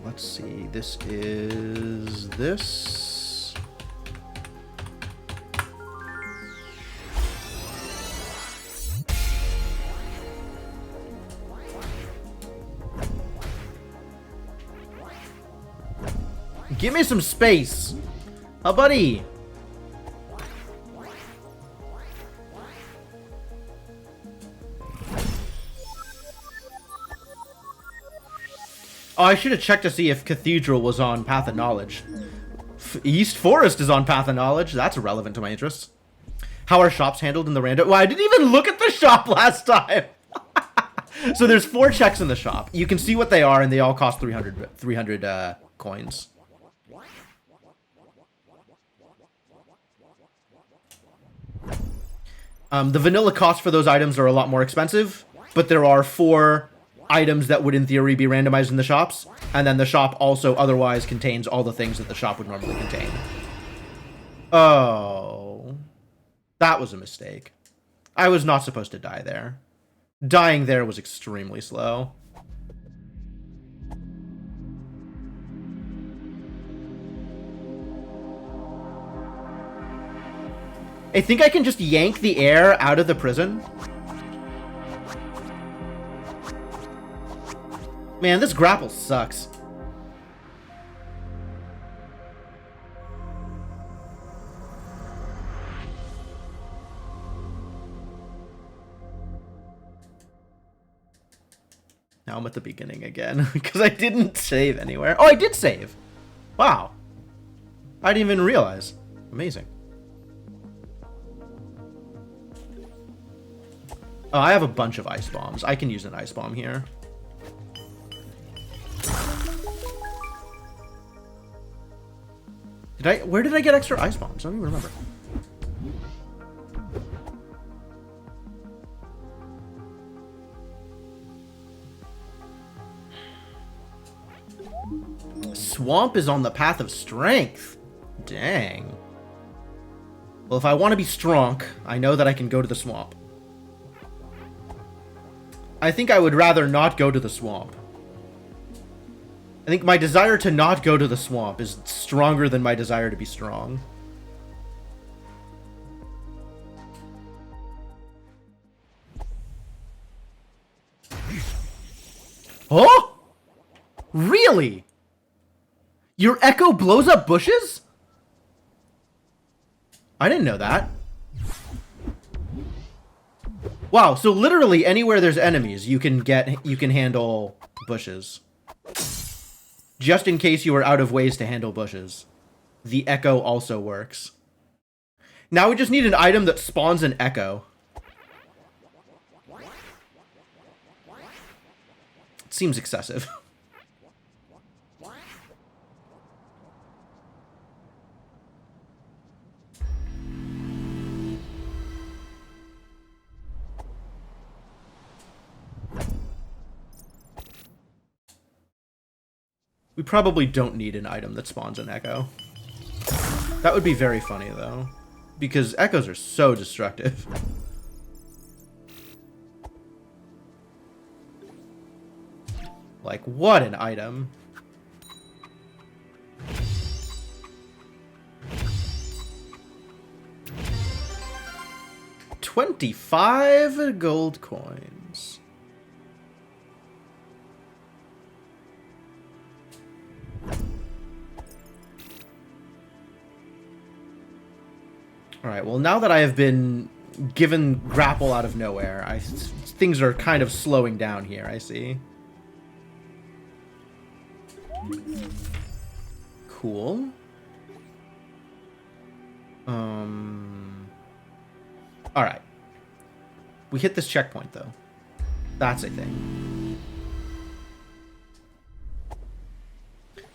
Let's see. This is this. Give me some space. Oh, buddy. Oh, I should have checked to see if Cathedral was on Path of Knowledge. East Forest is on Path of Knowledge. That's relevant to my interests. How are shops handled in the random? Well, I didn't even look at the shop last time. So there's 4 checks in the shop. You can see what they are, and they all cost 300 coins. The vanilla costs for those items are a lot more expensive, but there are 4 items that would in theory be randomized in the shops, and then the shop also otherwise contains all the things that the shop would normally contain. Oh. That was a mistake. I was not supposed to die there. Dying there was extremely slow. I think I can just yank the air out of the prison. Man, this grapple sucks. Now I'm at the beginning again, because I didn't save anywhere. Oh, I did save! Wow. I didn't even realize. Amazing. Oh, I have a bunch of ice bombs. I can use an ice bomb here. Where did I get extra ice bombs? I don't even remember. Swamp is on the path of strength. Dang. Well, if I want to be strong, I know that I can go to the swamp. I think I would rather not go to the swamp. I think my desire to not go to the swamp is stronger than my desire to be strong. Oh? Really? Your echo blows up bushes? I didn't know that. Wow, so literally anywhere there's enemies, you can handle bushes. Just in case you are out of ways to handle bushes. The echo also works. Now we just need an item that spawns an echo. It seems excessive. We probably don't need an item that spawns an echo. That would be very funny, though. Because echoes are so destructive. Like, what an item. $25 gold coins. Alright, well, now that I have been given grapple out of nowhere, things are kind of slowing down here, I see. Cool. Alright. We hit this checkpoint, though. That's a thing.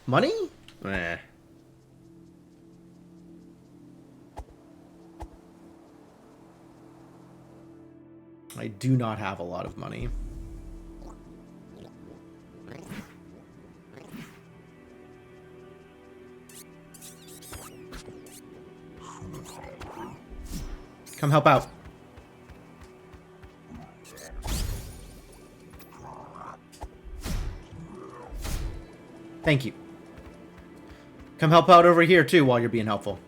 Money? Eh. I do not have a lot of money. Come help out. Thank you. Come help out over here, too, while you're being helpful.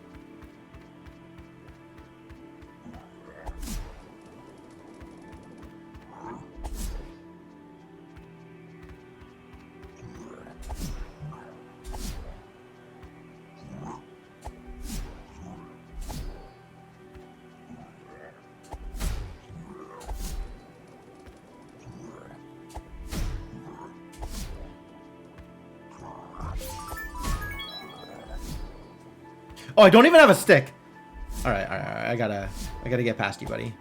Oh, I don't even have a stick. All right. I gotta get past you, buddy.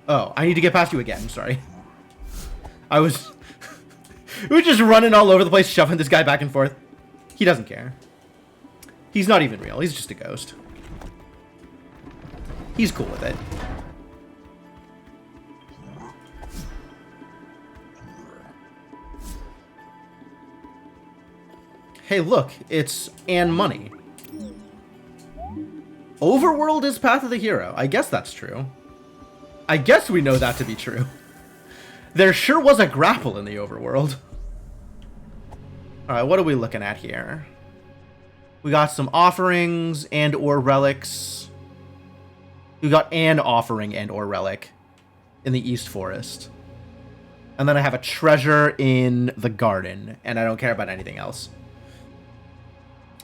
Oh, I need to get past you again. Sorry. I was... we were just running all over the place, shoving this guy back and forth. He doesn't care. He's not even real. He's just a ghost. He's cool with it. Hey, look. It's Anne Money. Overworld is Path of the Hero. I guess that's true. I guess we know that to be true. There sure was a grapple in the overworld. Alright, what are we looking at here? We got some offerings and or relics. We got an offering and or relic in the East Forest. And then I have a treasure in the garden. And I don't care about anything else.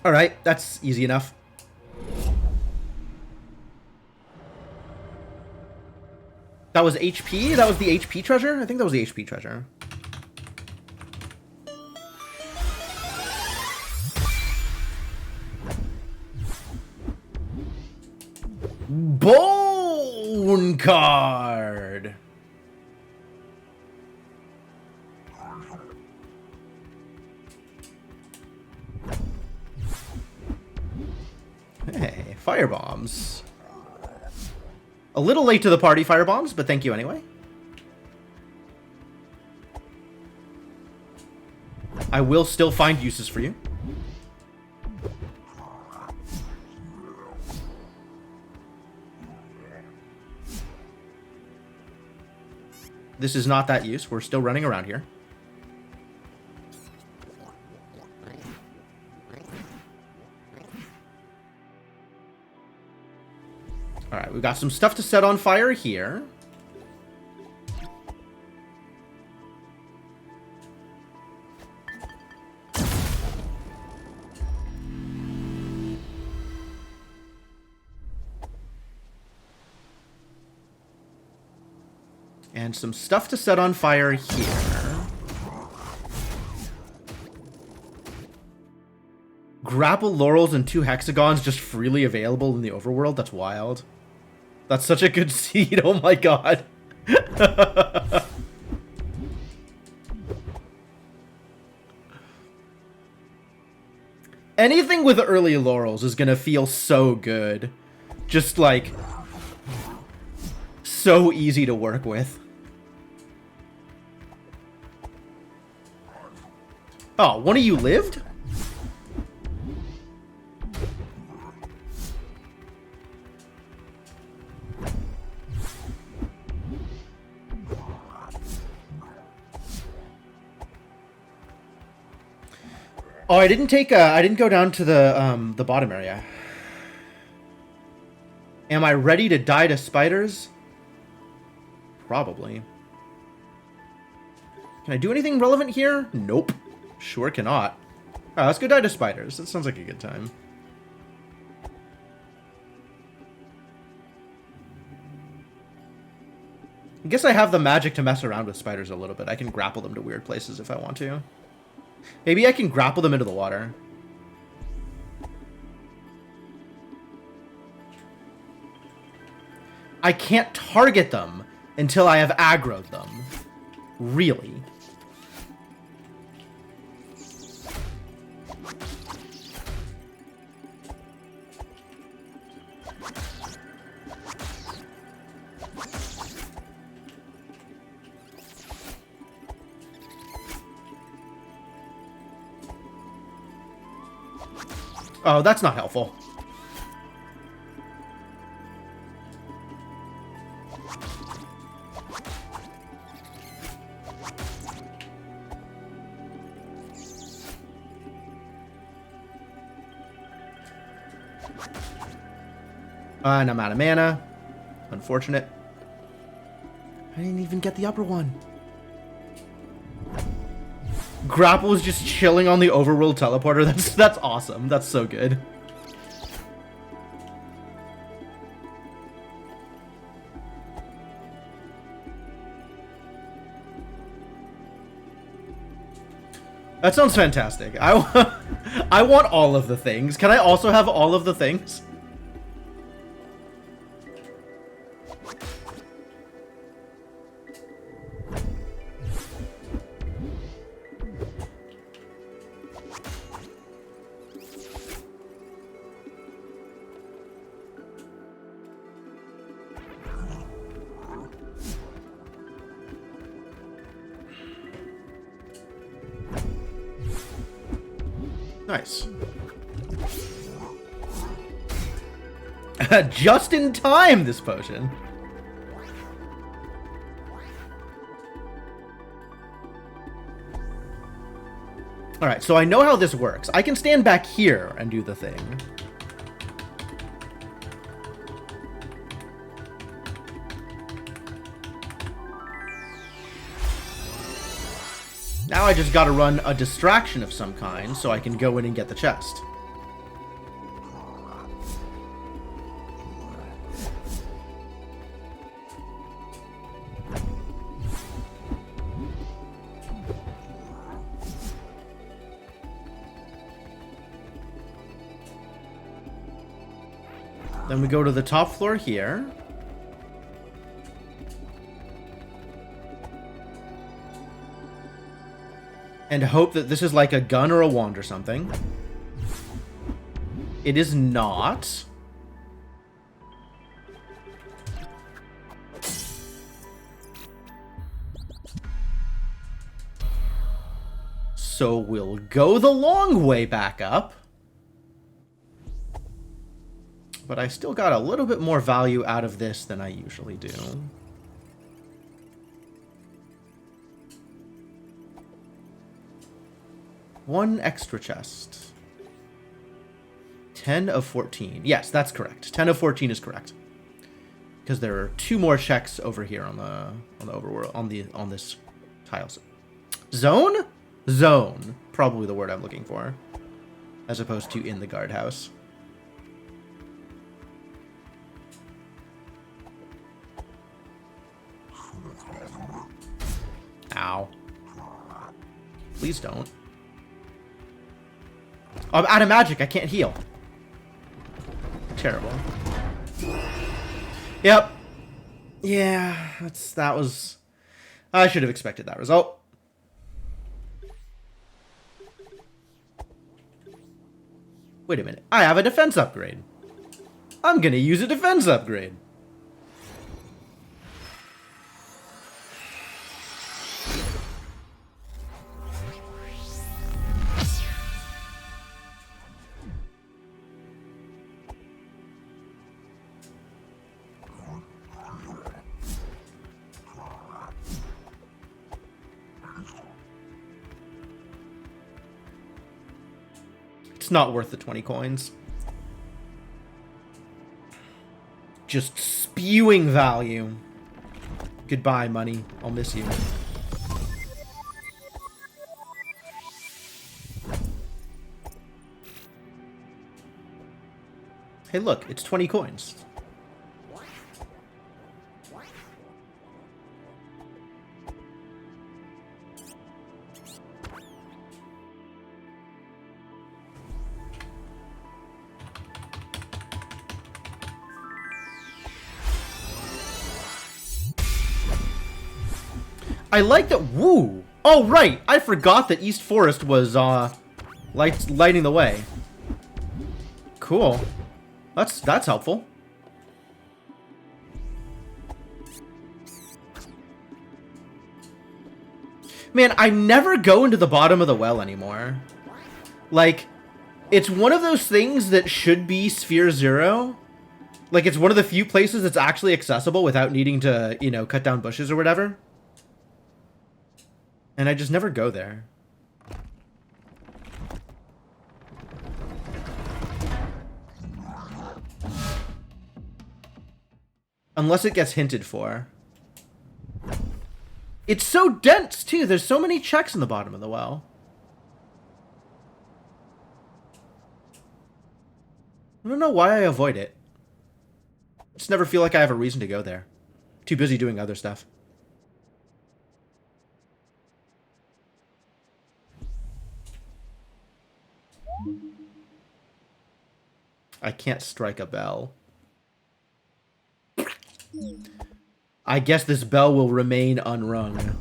Alright, that's easy enough. That was HP? That was the HP treasure? I think that was the HP treasure. Bone card! Hey, firebombs. A little late to the party, firebombs, but thank you anyway. I will still find uses for you. This is not that use. We're still running around here. Alright, we've got some stuff to set on fire here. And some stuff to set on fire here. Grapple laurels and 2 hexagons just freely available in the overworld? That's wild. That's such a good seed. Oh my god. Anything with early laurels is gonna feel so good. Just like... so easy to work with. Oh, one of you lived? Oh, I didn't go down to the bottom area. Am I ready to die to spiders? Probably. Can I do anything relevant here? Nope. Sure cannot. Alright, let's go die to spiders. That sounds like a good time. I guess I have the magic to mess around with spiders a little bit. I can grapple them to weird places if I want to. Maybe I can grapple them into the water. I can't target them until I have aggroed them. Really? Oh, that's not helpful. And I'm out of mana. Unfortunate. I didn't even get the upper one. Grapple is just chilling on the overworld teleporter. That's awesome. That's so good. That sounds fantastic. I want all of the things. Can I also have all of the things? Nice. Just in time, this potion. Alright, so I know how this works. I can stand back here and do the thing. Now I just gotta run a distraction of some kind so I can go in and get the chest. Then we go to the top floor here. And hope that this is like a gun or a wand or something. It is not. So we'll go the long way back up. But I still got a little bit more value out of this than I usually do. One extra chest. 10 of 14. Yes, that's correct. 10 of 14 is correct. Because there are 2 more checks over here on the overworld on this tile. Zone? Zone. Probably the word I'm looking for. As opposed to in the guardhouse. Ow. Please don't. Oh, I'm out of magic. I can't heal. Terrible. Yep. Yeah, that was... I should have expected that result. Wait a minute. I have a defense upgrade. I'm gonna use a defense upgrade. Not worth the 20 coins. Just spewing value. Goodbye, money. I'll miss you. Hey, look, it's 20 coins. I like that. Woo! Oh, right. I forgot that East Forest was lighting the way. Cool. That's helpful. Man, I never go into the bottom of the well anymore. Like, it's one of those things that should be Sphere Zero. Like, it's one of the few places that's actually accessible without needing to, you know, cut down bushes or whatever. And I just never go there. Unless it gets hinted for. It's so dense, too. There's so many checks in the bottom of the well. I don't know why I avoid it. I just never feel like I have a reason to go there. Too busy doing other stuff. I can't strike a bell. I guess this bell will remain unrung.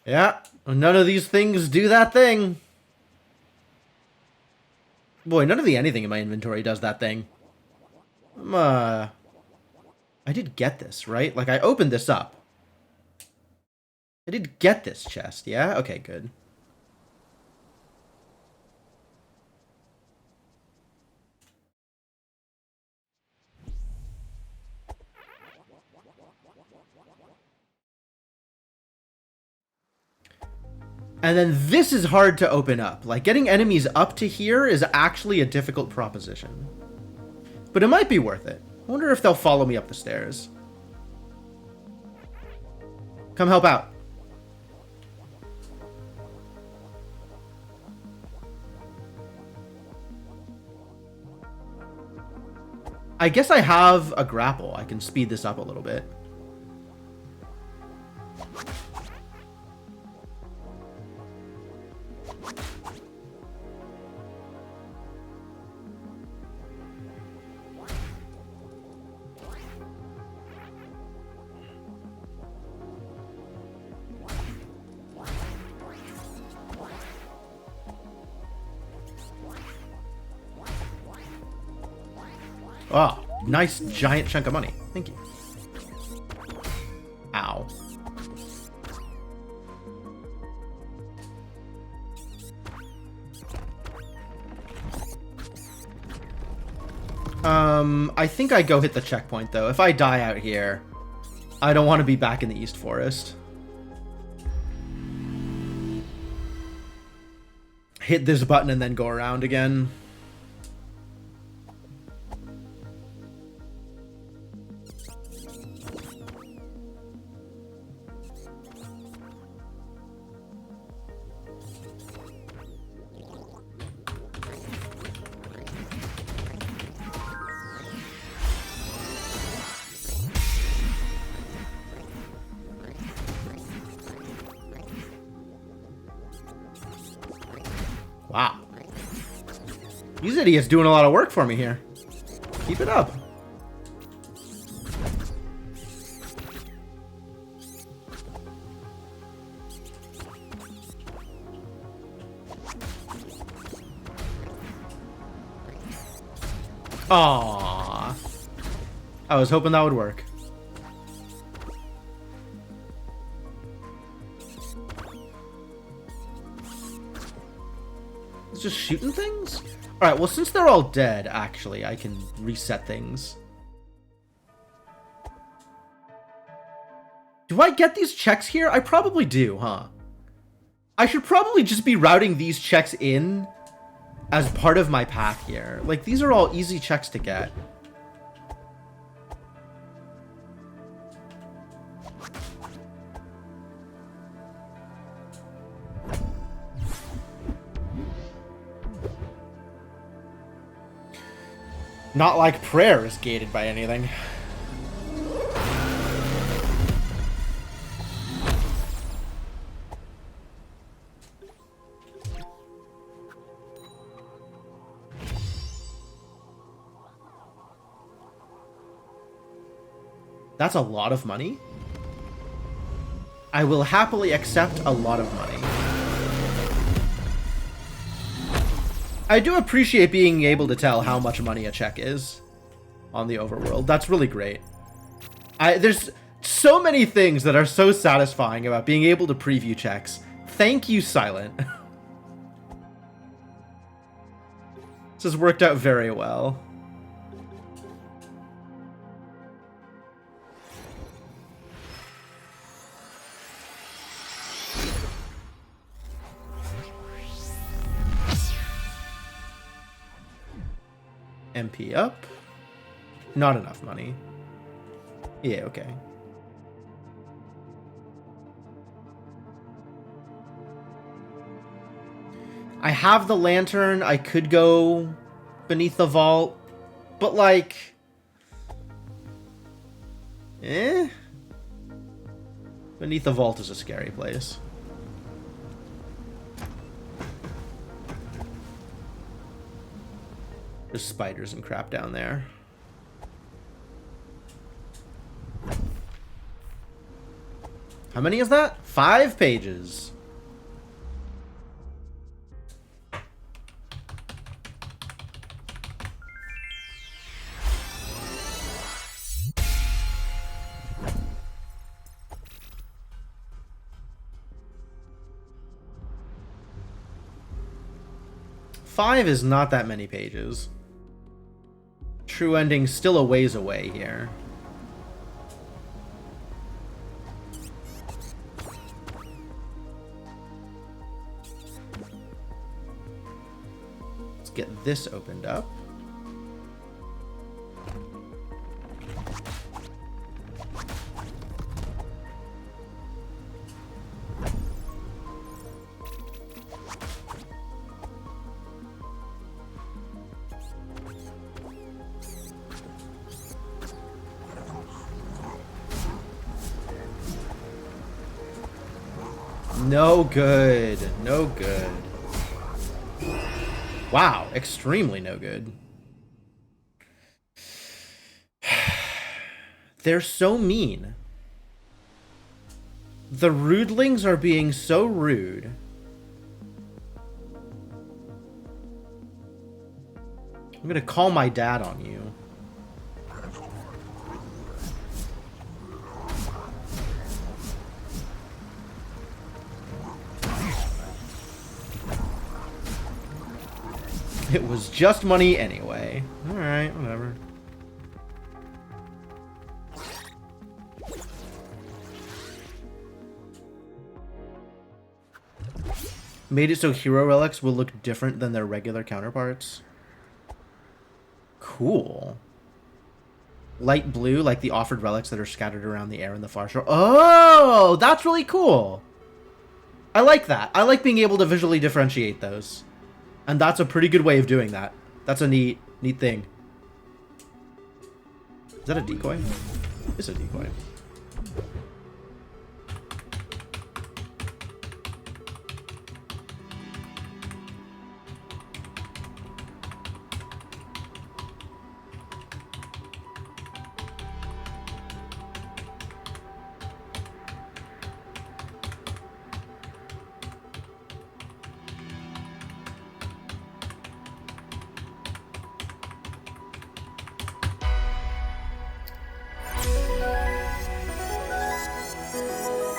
Yeah, none of these things do that thing. Boy, none of the anything in my inventory does that thing. I did get this, right? Like, I opened this up. I did get this chest, yeah? Okay, good. And then this is hard to open up. Like, getting enemies up to here is actually a difficult proposition. But it might be worth it. I wonder if they'll follow me up the stairs. Come help out. I guess I have a grapple. I can speed this up a little bit. Oh, nice giant chunk of money. Thank you. Ow. I think I go hit the checkpoint, though. If I die out here, I don't want to be back in the East Forest. Hit this button and then go around again. Wow. These idiots doing a lot of work for me here. Keep it up. Aww. I was hoping that would work. Just shooting things? Alright, well, since they're all dead, actually, I can reset things. Do I get these checks here? I probably do, huh? I should probably just be routing these checks in as part of my path here. Like, these are all easy checks to get. Not like prayer is gated by anything. That's a lot of money. I will happily accept a lot of money. I do appreciate being able to tell how much money a check is on the overworld. That's really great. There's so many things that are so satisfying about being able to preview checks. Thank you, Silent. This has worked out very well. MP up. Not enough money. Yeah, okay. I have the lantern. I could go beneath the vault. But, like... Beneath the vault is a scary place. There's spiders and crap down there. How many is that? 5 pages. 5 is not that many pages. True ending still a ways away here. Let's get this opened up. No good. No good. Wow, extremely no good. They're so mean. The rudlings are being so rude. I'm gonna call my dad on you. It was just money anyway. Alright, whatever. Made it so hero relics will look different than their regular counterparts. Cool. Light blue, like the offered relics that are scattered around the air in the far shore. Oh, that's really cool. I like that. I like being able to visually differentiate those. And that's a pretty good way of doing that. That's a neat thing. Is that a decoy? It's a decoy.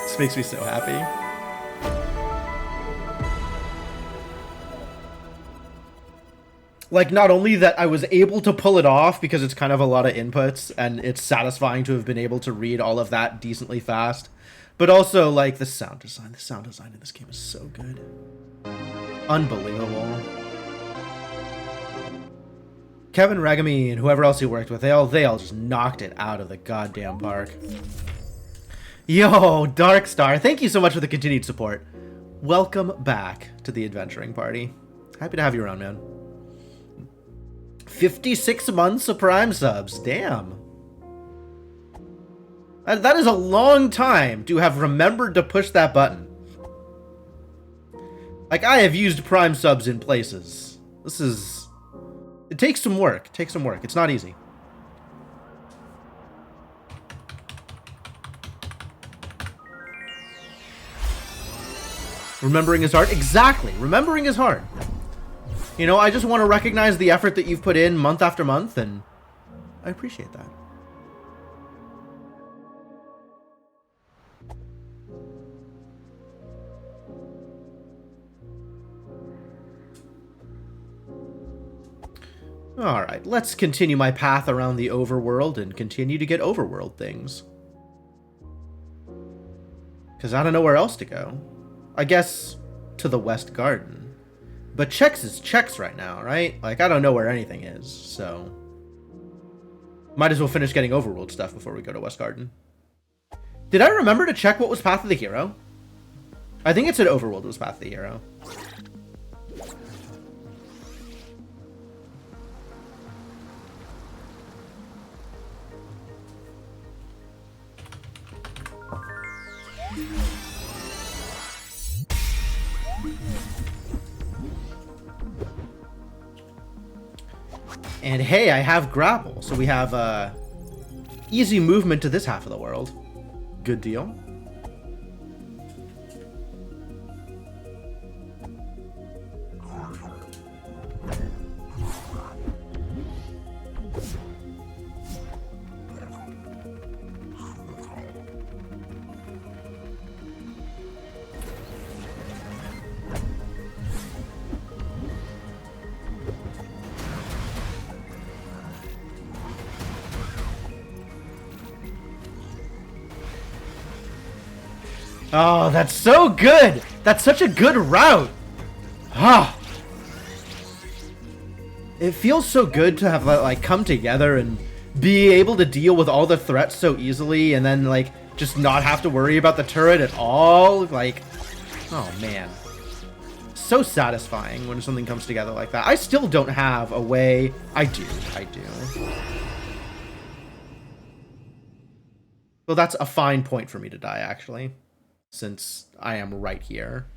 This makes me so happy. Like, not only that I was able to pull it off because it's kind of a lot of inputs and it's satisfying to have been able to read all of that decently fast, but also, like, the sound design. The sound design in this game is so good. Unbelievable. Kevin Ragami and whoever else he worked with, they all just knocked it out of the goddamn park. Yo, Darkstar, thank you so much for the continued support. Welcome back to the adventuring party. Happy to have you around, man. 56 months of Prime subs. Damn. That is a long time to have remembered to push that button. Like, I have used Prime subs in places. This is... It takes some work. It takes some work. It's not easy. Remembering is hard. Exactly. Remembering is hard. You know, I just want to recognize the effort that you've put in month after month, and I appreciate that. Alright, let's continue my path around the overworld and continue to get overworld things. Because I don't know where else to go. I guess to the West Garden. But checks is checks right now, right? Like, I don't know where anything is, so... Might as well finish getting overworld stuff before we go to West Garden. Did I remember to check what was Path of the Hero? I think it said overworld was Path of the Hero. And hey, I have grapple, so we have easy movement to this half of the world. Good deal. Oh, that's so good! That's such a good route! Ah! It feels so good to have, like, come together and be able to deal with all the threats so easily and then, like, just not have to worry about the turret at all. Like, oh, man. So satisfying when something comes together like that. I still don't have a way... I do. Well, that's a fine point for me to die, actually, since I am right here.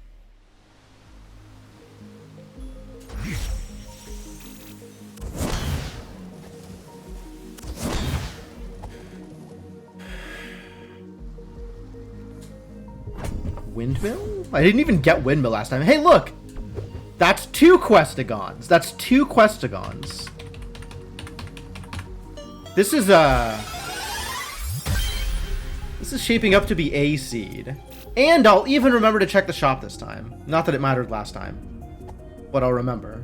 Windmill? I didn't even get Windmill last time. Hey, look! That's 2 Questigons. That's 2 Questigons. This is shaping up to be a seed. And I'll even remember to check the shop this time. Not that it mattered last time, but I'll remember.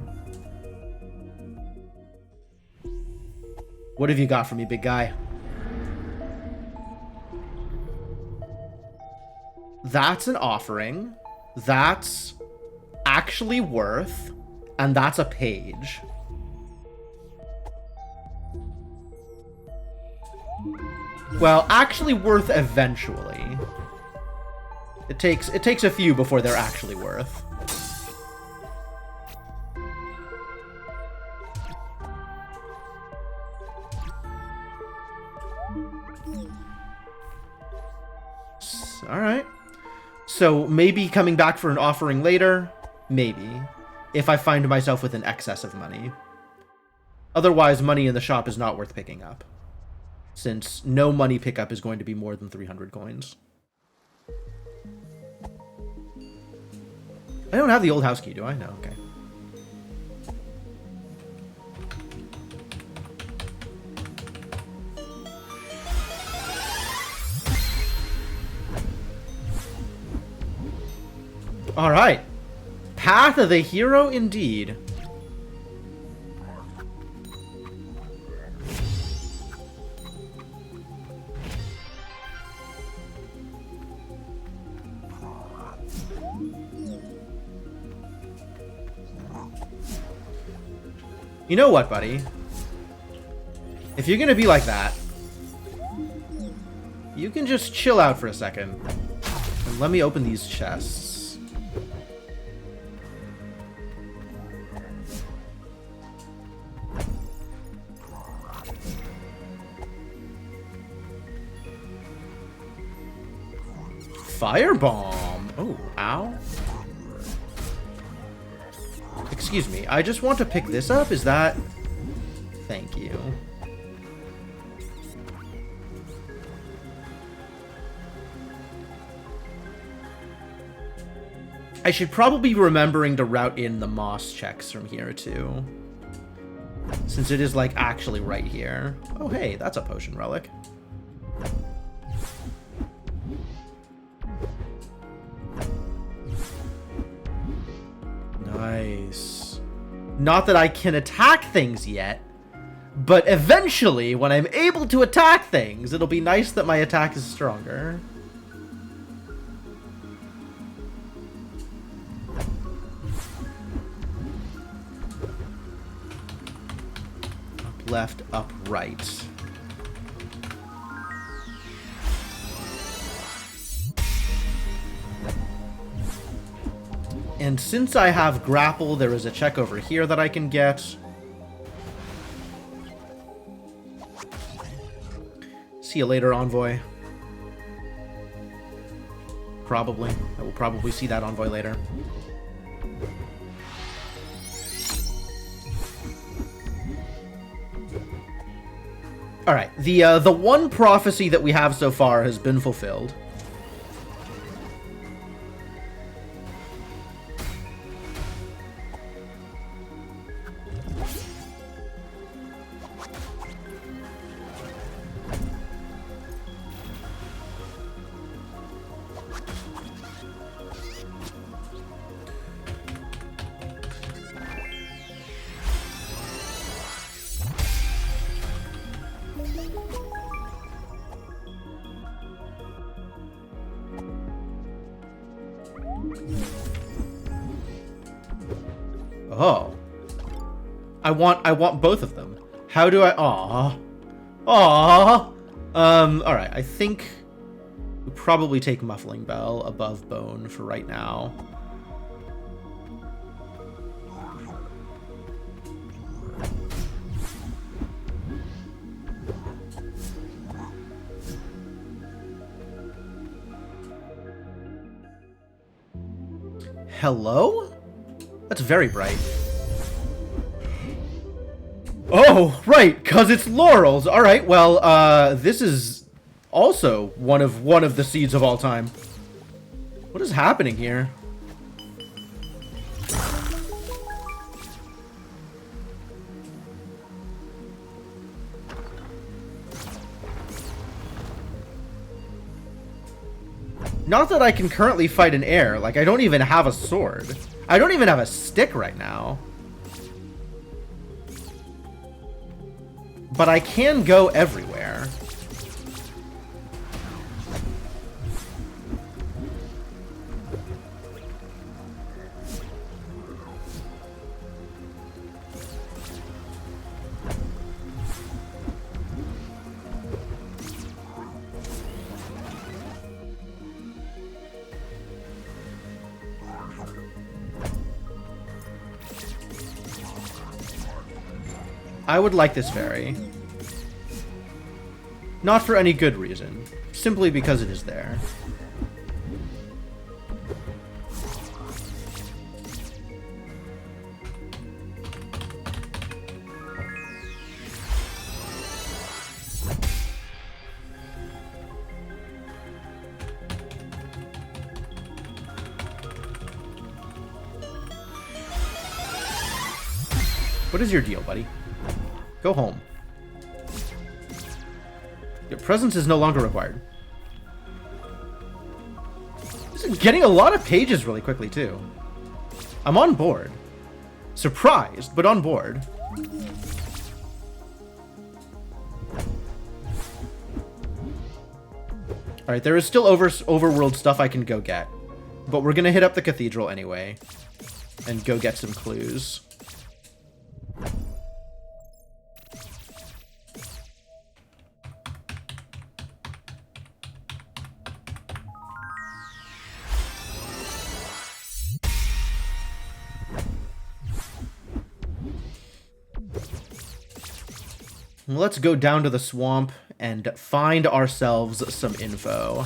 What have you got for me, big guy? That's an offering. That's actually worth. And that's a page. Well, actually worth eventually. It takes a few before they're actually worth. All right. So maybe coming back for an offering later, maybe, if I find myself with an excess of money. Otherwise, money in the shop is not worth picking up, since no money pickup is going to be more than 300 coins. I don't have the old house key, do I? No, okay. All right. Path of the Hero indeed. You know what, buddy? If you're gonna be like that, you can just chill out for a second. And let me open these chests. Firebomb! Oh, ow. Excuse me, I just want to pick this up, is that... Thank you. I should probably be remembering to route in the moss checks from here, too. Since it is, like, actually right here. Oh, hey, that's a potion relic. Nice. Not that I can attack things yet, but eventually, when I'm able to attack things, it'll be nice that my attack is stronger. Up, left, up, right. And since I have grapple, there is a check over here that I can get. See you later, envoy. Probably. I will probably see that envoy later. All right. The one prophecy that we have so far has been fulfilled. Oh. I want both of them. How do I... Aw. Aw. Alright, I think we probably take Muffling Bell above Bone for right now. Hello? That's very bright. Oh, right, because it's laurels. All right, well, this is also one of the seeds of all time. What is happening here? Not that I can currently fight in air. Like, I don't even have a sword. I don't even have a stick right now. But I can go everywhere. I would like this fairy. Not for any good reason. Simply because it is there. What is your deal, buddy? Go home. Your presence is no longer required. This is getting a lot of pages really quickly, too. I'm on board. Surprised, but on board. Alright, there is still overworld stuff I can go get. But we're gonna hit up the cathedral anyway. And go get some clues. Let's go down to the swamp and find ourselves some info.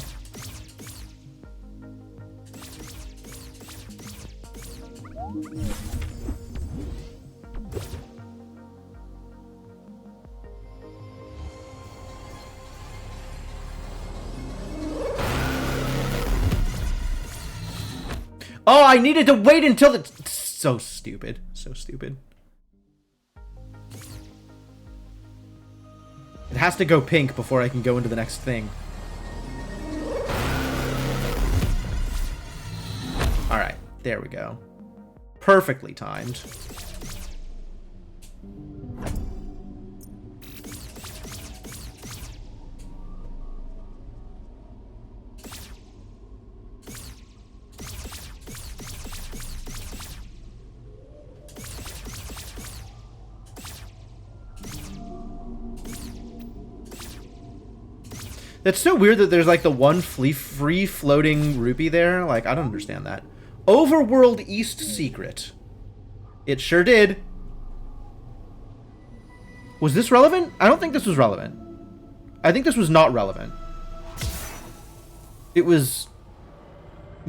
Oh, I needed to wait until the... So stupid. So stupid. It has to go pink before I can go into the next thing. Alright, there we go. Perfectly timed. That's so weird that there's like the one free floating rupee there. Like, I don't understand that. Overworld East Secret. It sure did. Was this relevant? I don't think this was relevant. I think this was not relevant. It was...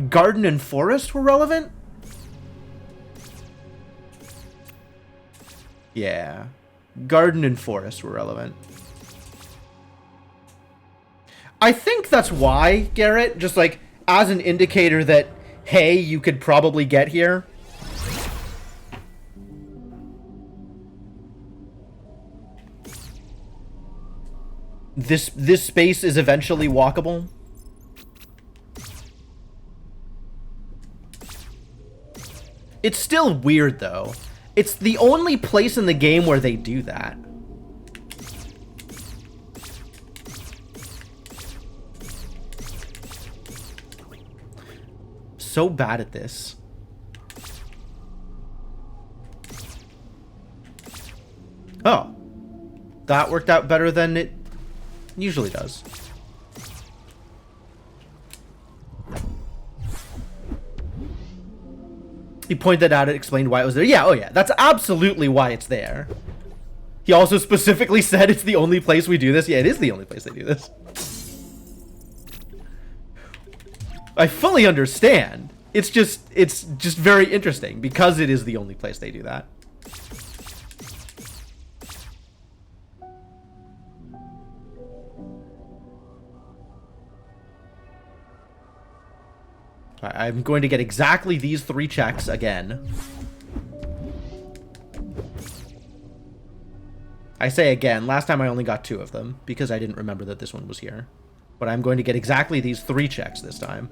Garden and Forest were relevant? Yeah. Garden and Forest were relevant. I think that's why, Garrett, just like as an indicator that, hey, you could probably get here. This space is eventually walkable. It's still weird, though. It's the only place in the game where they do that. so bad at this. Oh. That worked out better than it usually does. He pointed out it, explained why it was there. Yeah, oh yeah, that's absolutely why it's there. He also specifically said it's the only place we do this. Yeah, it is the only place they do this. I fully understand. It's just very interesting because it is the only place they do that. I'm going to get exactly these 3 checks again. I say again, last time I only got 2 of them because I didn't remember that this one was here. But I'm going to get exactly these 3 checks this time.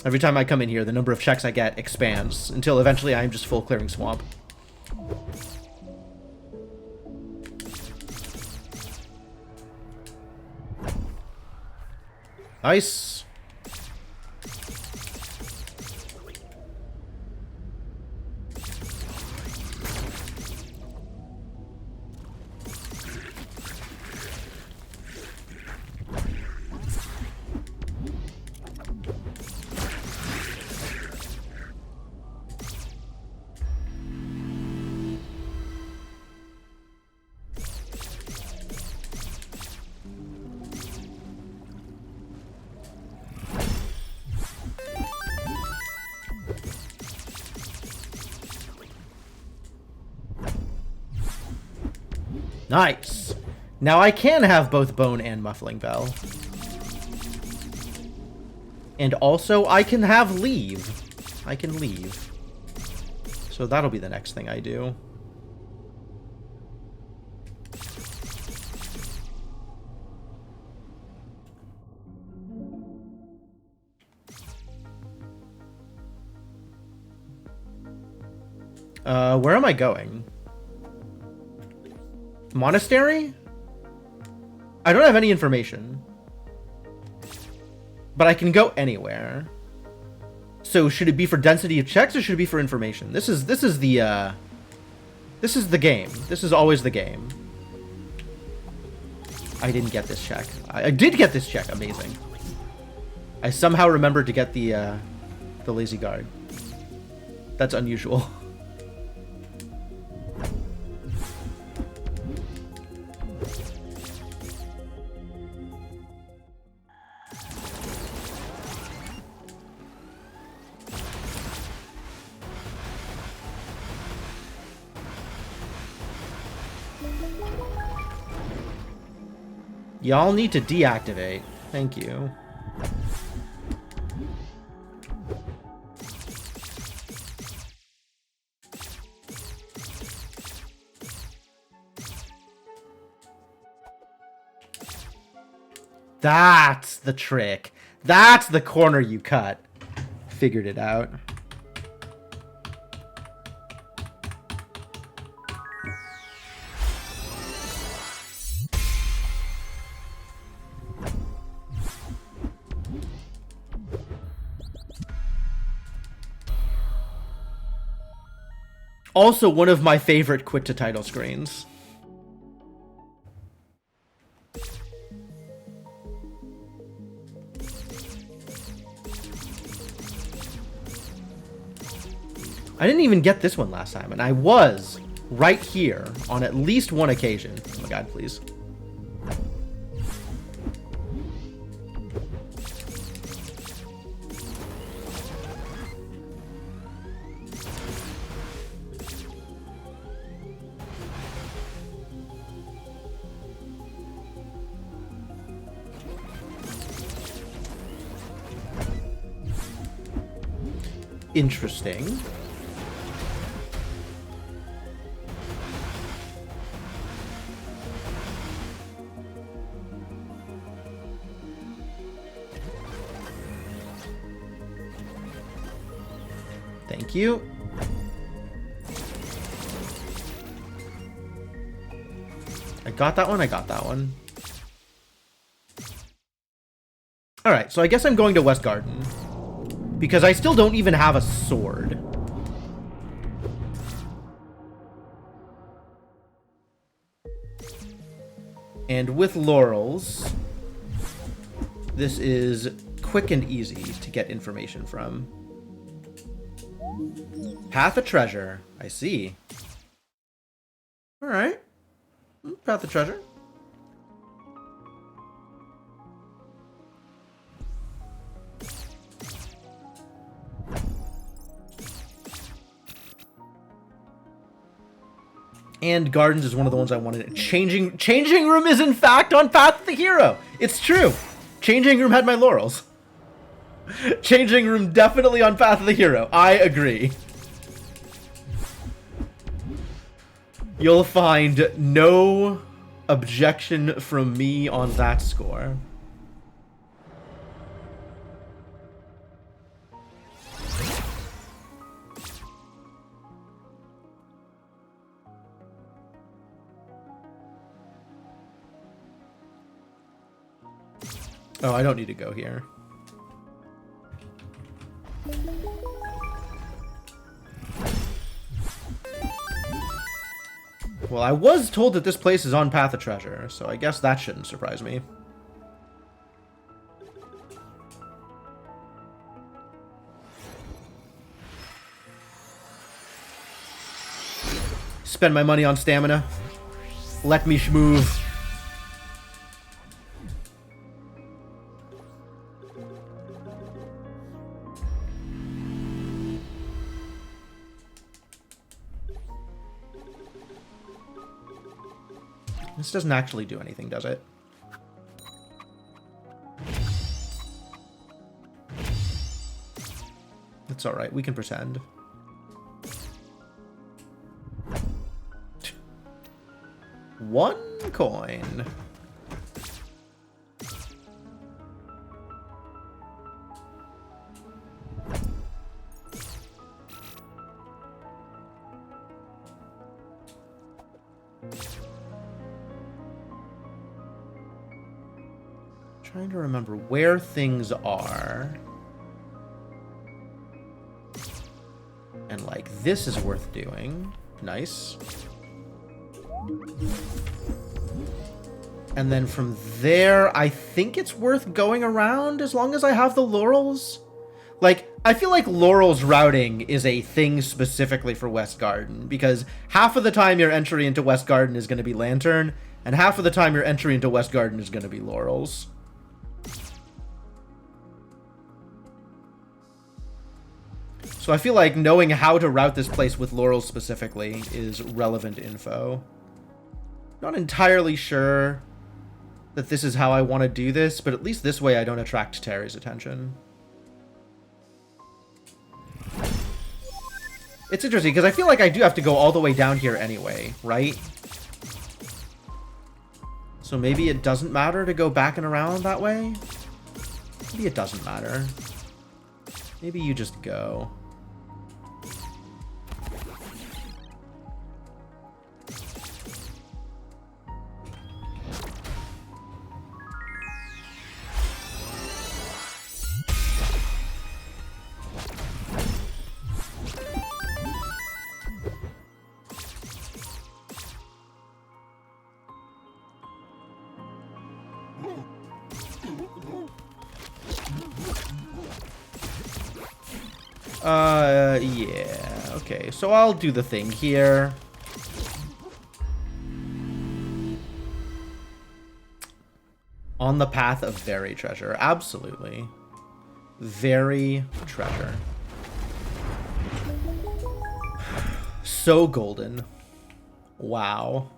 Every time I come in here, the number of checks I get expands until eventually I am just full clearing swamp. Nice. Nice. Now I can have both Bone and Muffling Bell. And also I can have Leave. I can leave. So that'll be the next thing I do. Where am I going? Monastery? I don't have any information. But I can go anywhere. So should it be for density of checks or should it be for information? This is the game. This is always the game. I didn't get this check. I did get this check. Amazing. I somehow remembered to get the lazy guard. That's unusual. Y'all need to deactivate. Thank you. That's the trick. That's the corner you cut. Figured it out. Also one of my favorite quit to title screens. I didn't even get this one last time, and I was right here on at least one occasion. Oh my god, please. Interesting. Thank you. I got that one. I got that one. Alright, so I guess I'm going to West Garden. Because I still don't even have a sword. And with laurels, this is quick and easy to get information from. Path of Treasure. I see. Alright. Path of Treasure. And Gardens is one of the ones I wanted. Changing Room is in fact on Path of the Hero. It's true. Changing Room had my laurels. Changing Room definitely on Path of the Hero. I agree. You'll find no objection from me on that score. Oh, I don't need to go here. Well, I was told that this place is on Path of Treasure, so I guess that shouldn't surprise me. Spend my money on stamina. Let me schmoove. This doesn't actually do anything, does it? It's alright, we can pretend. One coin. Trying to remember where things are. And like, this is worth doing. Nice. And then from there, I think it's worth going around as long as I have the laurels. Like, I feel like laurels routing is a thing specifically for West Garden, because half of the time your entry into West Garden is going to be Lantern, and half of the time your entry into West Garden is going to be laurels. So I feel like knowing how to route this place with laurels specifically is relevant info. Not entirely sure that this is how I want to do this, but at least this way I don't attract Terry's attention. It's interesting, because I feel like I do have to go all the way down here anyway, right? So maybe it doesn't matter to go back and around that way? Maybe it doesn't matter. Maybe you just go. Yeah, okay, so I'll do the thing here. On the path of Very Treasure, absolutely. Very Treasure. So golden. Wow.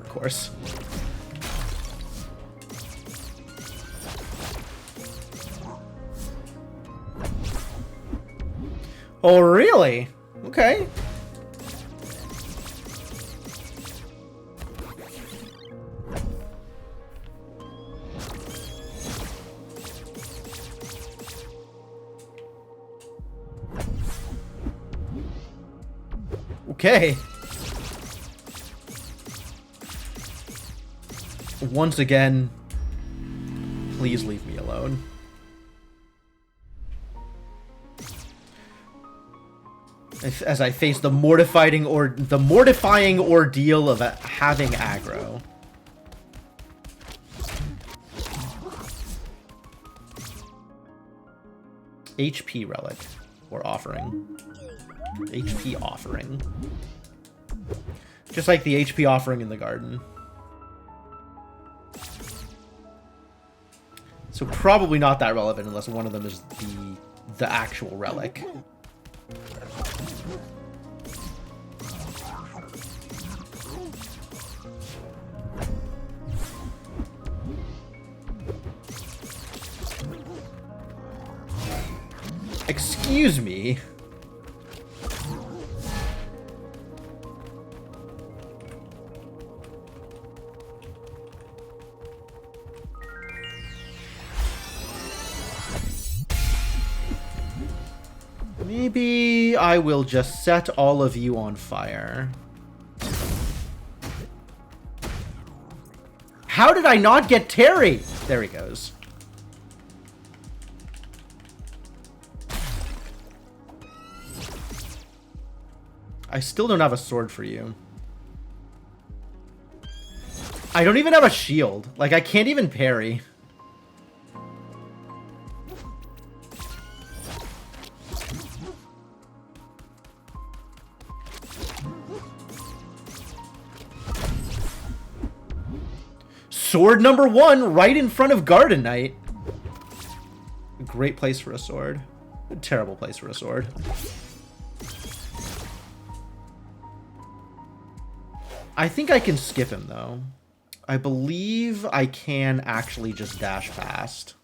Course. Oh, really? Okay. Okay. Once again, please leave me alone. As I face the mortifying ordeal of having aggro. HP relic or offering. HP offering. Just like the HP offering in the garden. So probably not that relevant unless one of them is the actual relic. Excuse me. Maybe I will just set all of you on fire. How did I not get Terry? There he goes. I still don't have a sword for you. I don't even have a shield. Like, I can't even parry. Sword number 1 right in front of Garden Knight. A great place for a sword. A terrible place for a sword. I think I can skip him, though. I believe I can actually just dash past.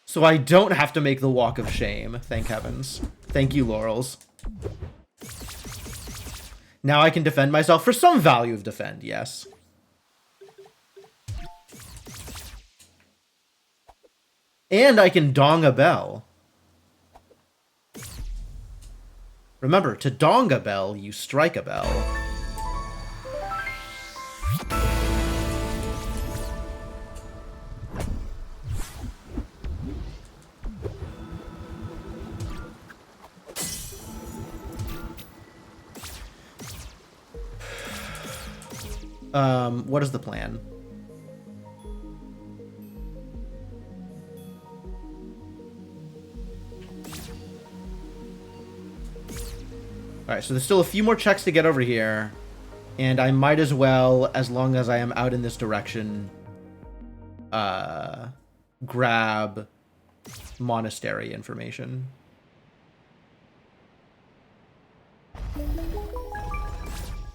So I don't have to make the walk of shame, thank heavens. Thank you, Laurels. Now I can defend myself for some value of defend, yes. And I can dong a bell. Remember, to dong a bell, you strike a bell. What is the plan? Alright, so there's still a few more checks to get over here. And I might as well, as long as I am out in this direction, grab monastery information.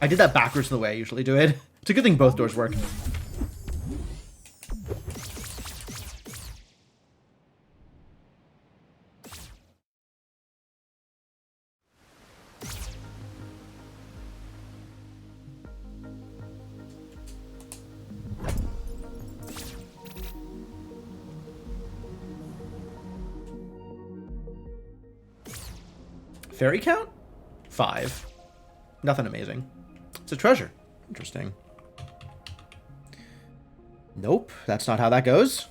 I did that backwards the way I usually do it. It's a good thing both doors work. Fairy count? 5. Nothing amazing. It's a treasure. Interesting. Nope, that's not how that goes.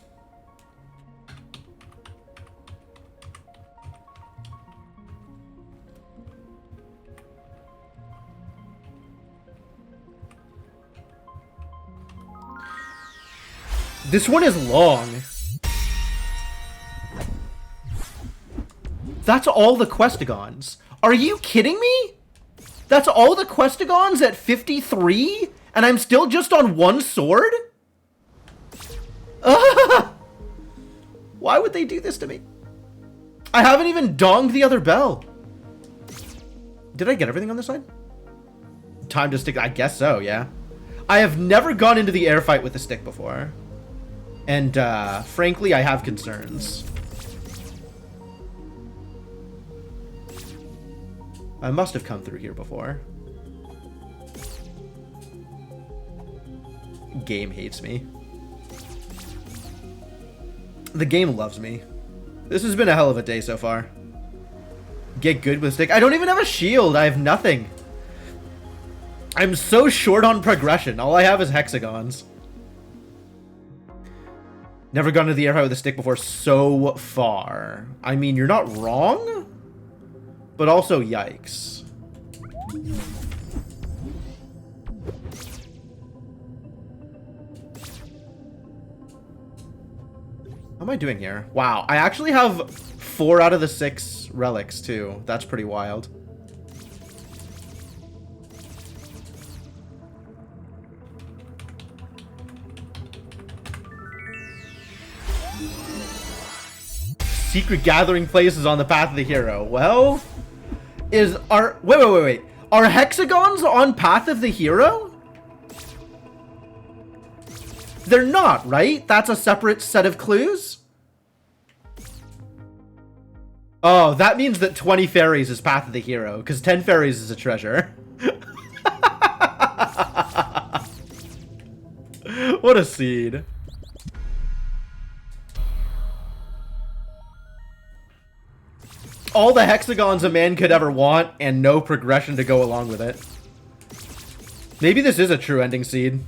This one is long. That's all the Questigons. Are you kidding me? That's all the Questigons at 53? And I'm still just on one sword? Why would they do this to me? I haven't even donged the other bell. Did I get everything on this side? Time to stick. I guess so, yeah. I have never gone into the air fight with a stick before. And, frankly, I have concerns. I must have come through here before. Game hates me. The game loves me. This has been a hell of a day so far. Get good with stick. I don't even have a shield. I have nothing. I'm so short on progression. All I have is hexagons. Never gone to the air fight with a stick before so far. I mean, you're not wrong, but also yikes. How am I doing here? Wow, I actually have 4 out of the 6 relics too. That's pretty wild. Secret gathering places on the path of the hero. Well, wait. Are hexagons on path of the hero? They're not, right? That's a separate set of clues? Oh, that means that 20 fairies is path of the hero, because 10 fairies is a treasure. What a seed. All the hexagons a man could ever want, and no progression to go along with it. Maybe this is a true ending seed.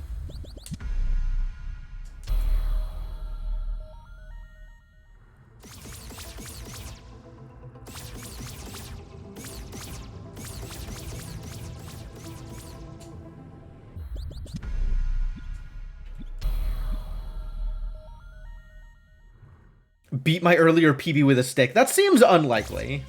Beat my earlier PB with a stick. That seems unlikely.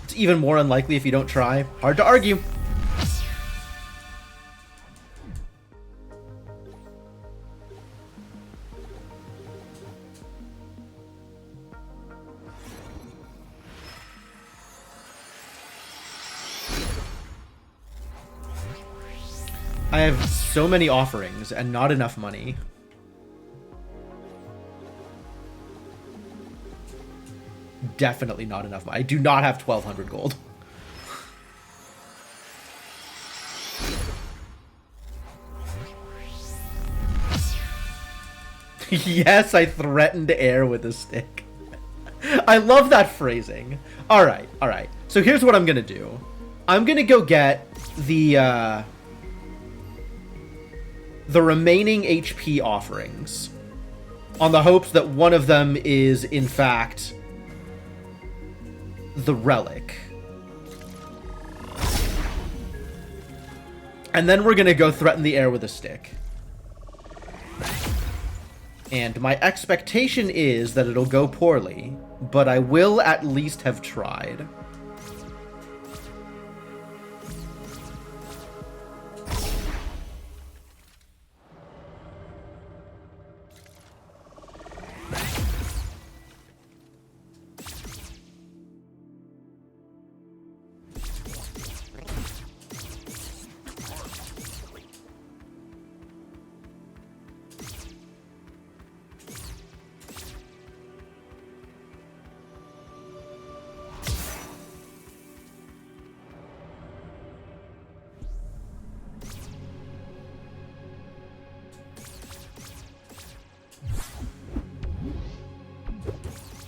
It's even more unlikely if you don't try. Hard to argue. I have so many offerings and not enough money. Definitely not enough money. I do not have 1,200 gold. Yes, I threatened air with a stick. I love that phrasing. All right. So here's what I'm going to do. I'm going to go get the remaining HP offerings on the hopes that one of them is, in fact, the relic. And then we're going to go threaten the air with a stick. And my expectation is that it'll go poorly, but I will at least have tried.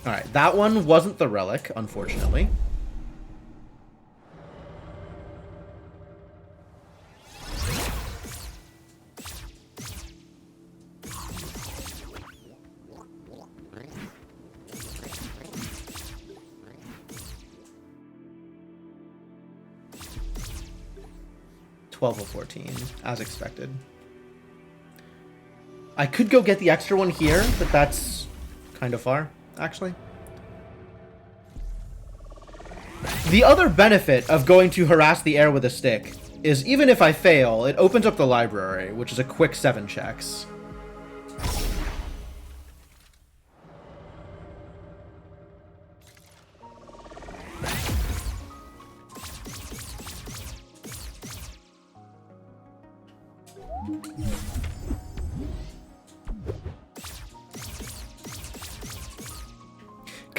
Alright, that one wasn't the relic, unfortunately. $12 of 14, as expected. I could go get the extra one here, but that's kind of far, actually. The other benefit of going to harass the air with a stick is even if I fail, it opens up the library, which is a quick 7 checks.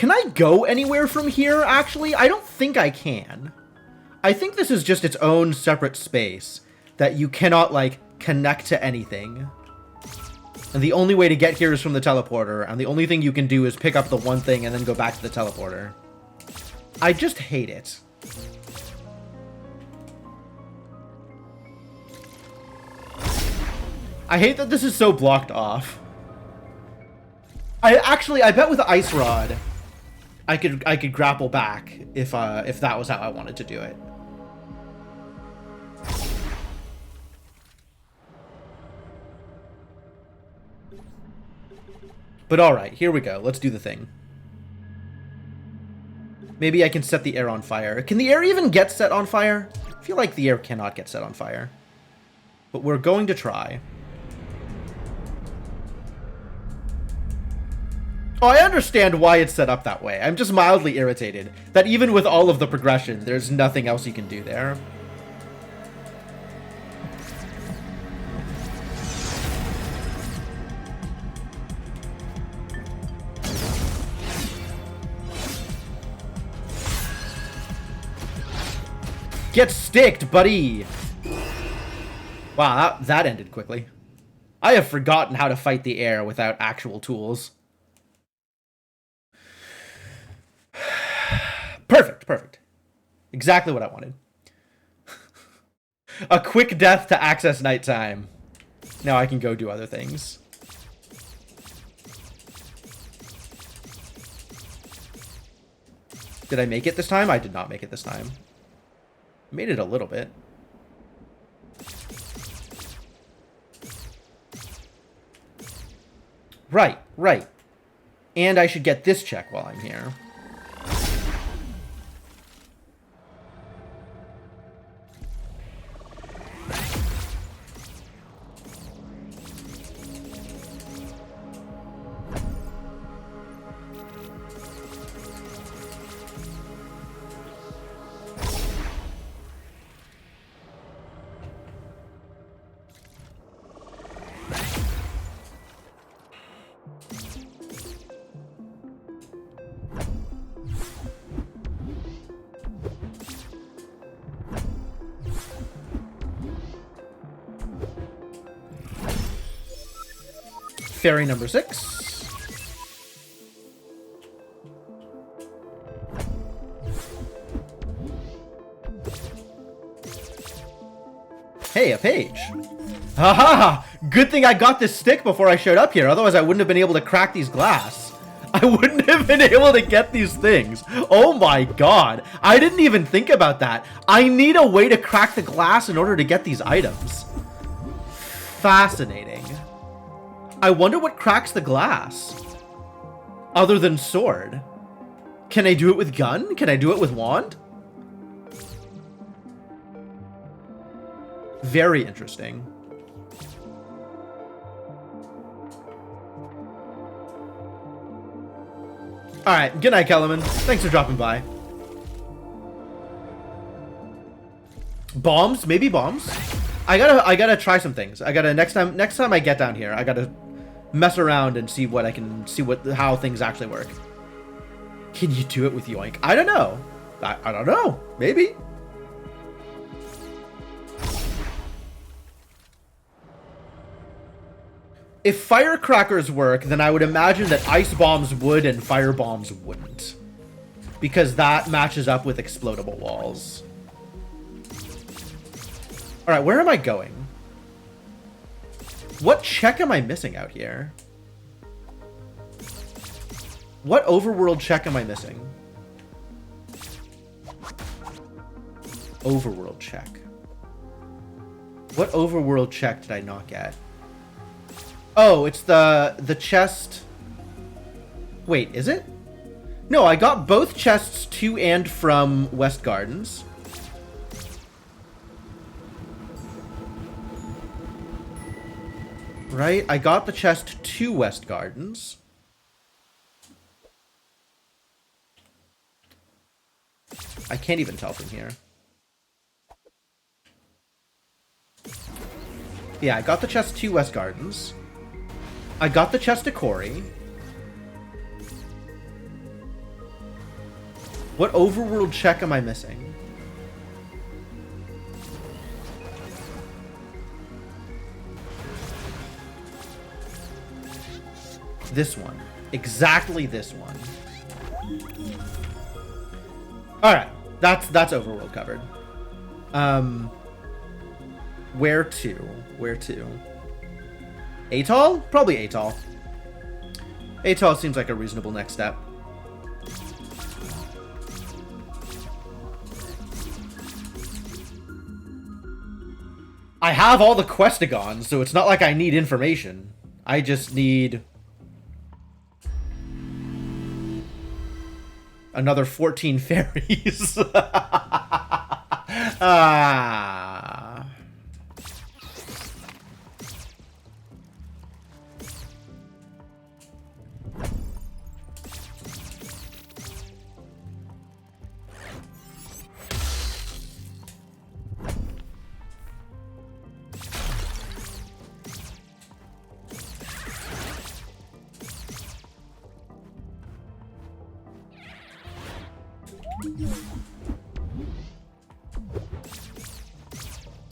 Can I go anywhere from here, actually? I don't think I can. I think this is just its own separate space that you cannot, like, connect to anything. And the only way to get here is from the teleporter, and the only thing you can do is pick up the one thing and then go back to the teleporter. I just hate it. I hate that this is so blocked off. I bet with Ice Rod, I could grapple back if that was how I wanted to do it. But alright, here we go. Let's do the thing. Maybe I can set the air on fire. Can the air even get set on fire? I feel like the air cannot get set on fire. But we're going to try. Oh, I understand why it's set up that way. I'm just mildly irritated that even with all of the progression, there's nothing else you can do there. Get sticked, buddy! Wow, that ended quickly. I have forgotten how to fight the air without actual tools. Perfect, perfect. Exactly what I wanted. A quick death to access nighttime. Now I can go do other things. Did I make it this time? I did not make it this time. Made it a little bit. Right, right. And I should get this check while I'm here. Fairy number 6. Hey, a page. Haha! Good thing I got this stick before I showed up here, otherwise I wouldn't have been able to crack these glass. I wouldn't have been able to get these things. Oh my god. I didn't even think about that. I need a way to crack the glass in order to get these items. Fascinating. I wonder what cracks the glass. Other than sword. Can I do it with gun? Can I do it with wand? Very interesting. Alright, good night, Kellerman. Thanks for dropping by. Bombs? Maybe bombs? I gotta try some things. I gotta next time I get down here, I gotta mess around and see what I can how things actually work. Can you do it with yoink? I don't know. I don't know. Maybe. If firecrackers work, then I would imagine that ice bombs would and fire bombs wouldn't. Because that matches up with explodable walls. Alright, where am I going? What check am I missing out here? What overworld check am I missing? Overworld check. What overworld check did I not get? Oh, it's the chest. Wait, is it? No, I got both chests to and from West Gardens. Right? I got the chest to West Gardens. I can't even tell from here. Yeah, I got the chest to West Gardens. I got the chest to Corey. What overworld check am I missing? This one. Exactly this one. Alright. That's overworld covered. Where to? Where to? Atoll? Probably Atoll. Atoll seems like a reasonable next step. I have all the Questigons, so it's not like I need information. I just need another 14 fairies. Ah.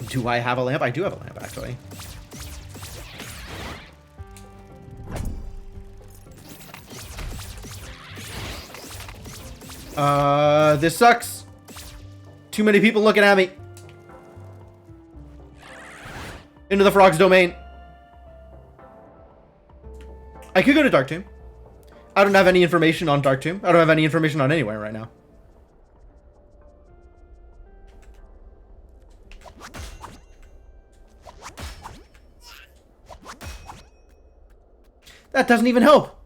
Do I have a lamp? I do have a lamp, actually. This sucks. Too many people looking at me. Into the frog's domain. I could go to Dark Tomb. I don't have any information on Dark Tomb. I don't have any information on anywhere right now. That doesn't even help.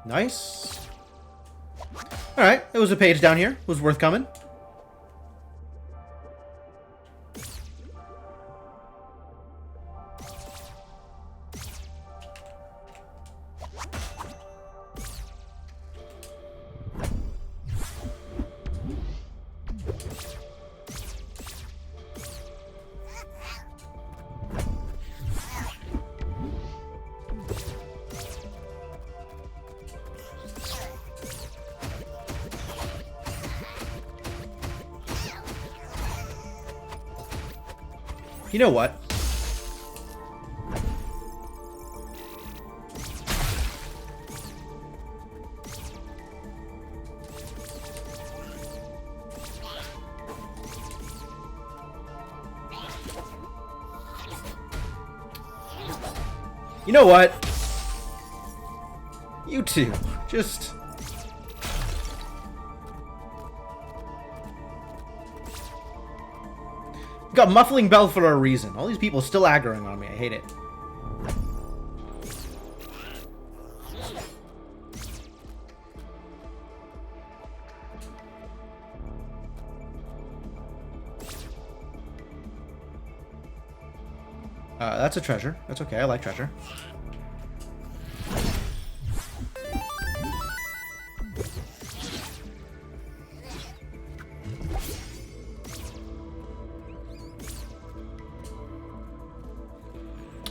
Nice. Alright, it was a page down here. It was worth coming. You know what? You know what? You two, just... Got Muffling Bell for a reason. All these people still aggroing on me. I hate it. That's a treasure. That's okay. I like treasure.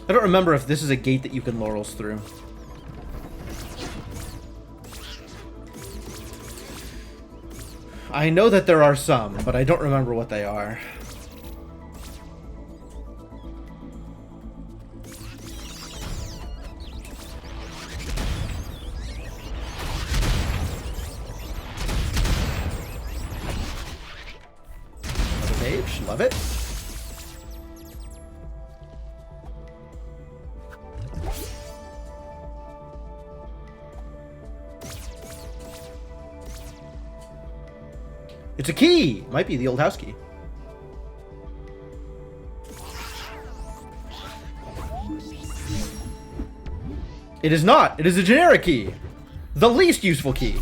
I don't remember if this is a gate that you can laurels through. I know that there are some, but I don't remember what they are. Another page, love it. It's a key! Might be the old house key. It is not. It is a generic key. The least useful key.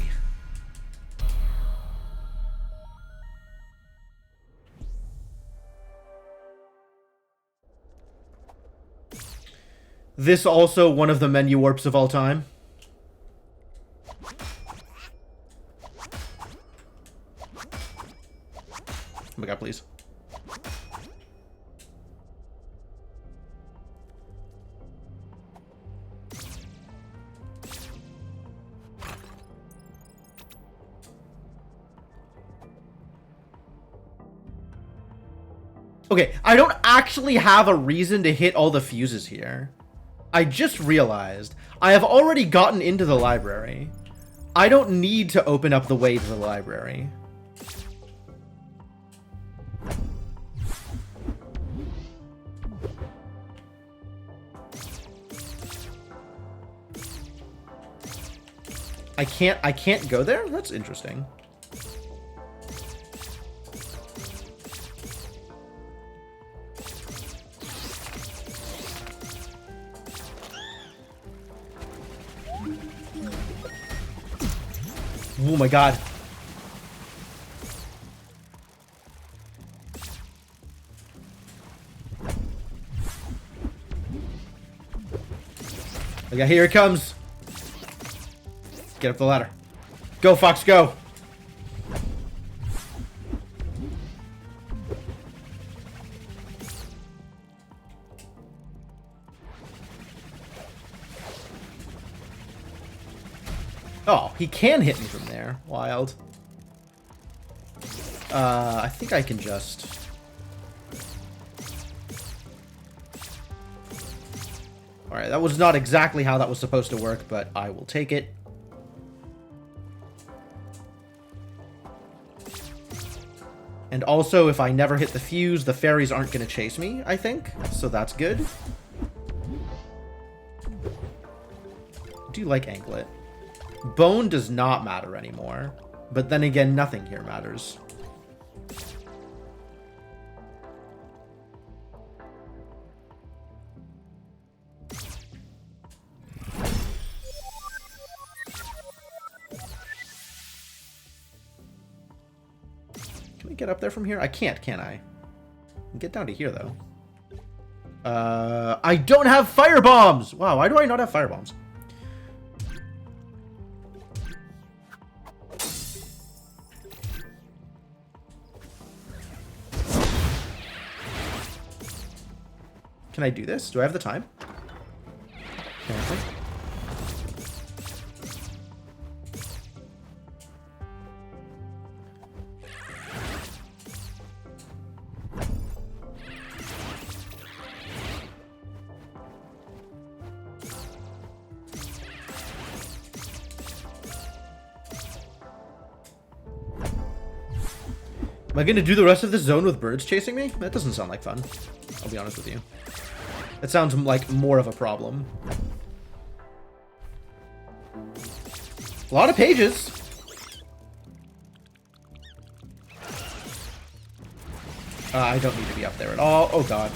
This also one of the menu warps of all time. Oh my god, please. Okay, I don't actually have a reason to hit all the fuses here. I just realized I have already gotten into the library. I don't need to open up the way to the library. I can't go there? That's interesting. Oh my god. Okay, here it comes. Get up the ladder. Go, Fox, go. Oh, he can hit me from there. Wild. I think I can just... Alright, that was not exactly how that was supposed to work, but I will take it. And also, if I never hit the fuse, the fairies aren't going to chase me, I think. So that's good. I do like Anklet. Bone does not matter anymore. But then again, nothing here matters. Can we get up there from here? I can't, can I? Get down to here, though. I don't have fire bombs! Wow, why do I not have fire bombs? Can I do this? Do I have the time? Apparently. Am I going to do the rest of this zone with birds chasing me? That doesn't sound like fun. I'll be honest with you. That sounds like more of a problem. A lot of pages. I don't need to be up there at all. Oh, God.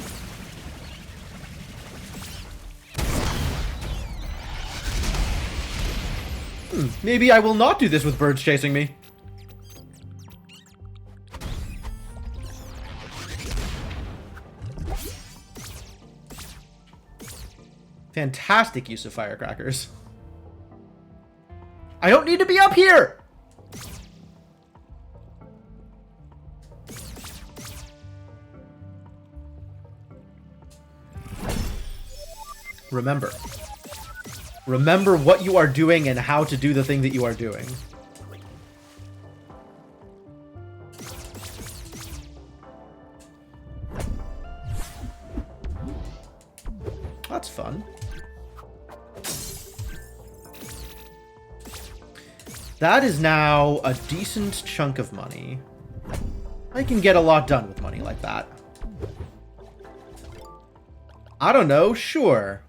Maybe I will not do this with birds chasing me. Fantastic use of firecrackers. I don't need to be up here! Remember. Remember what you are doing and how to do the thing that you are doing. That's fun. That is now a decent chunk of money. I can get a lot done with money like that. I don't know, sure.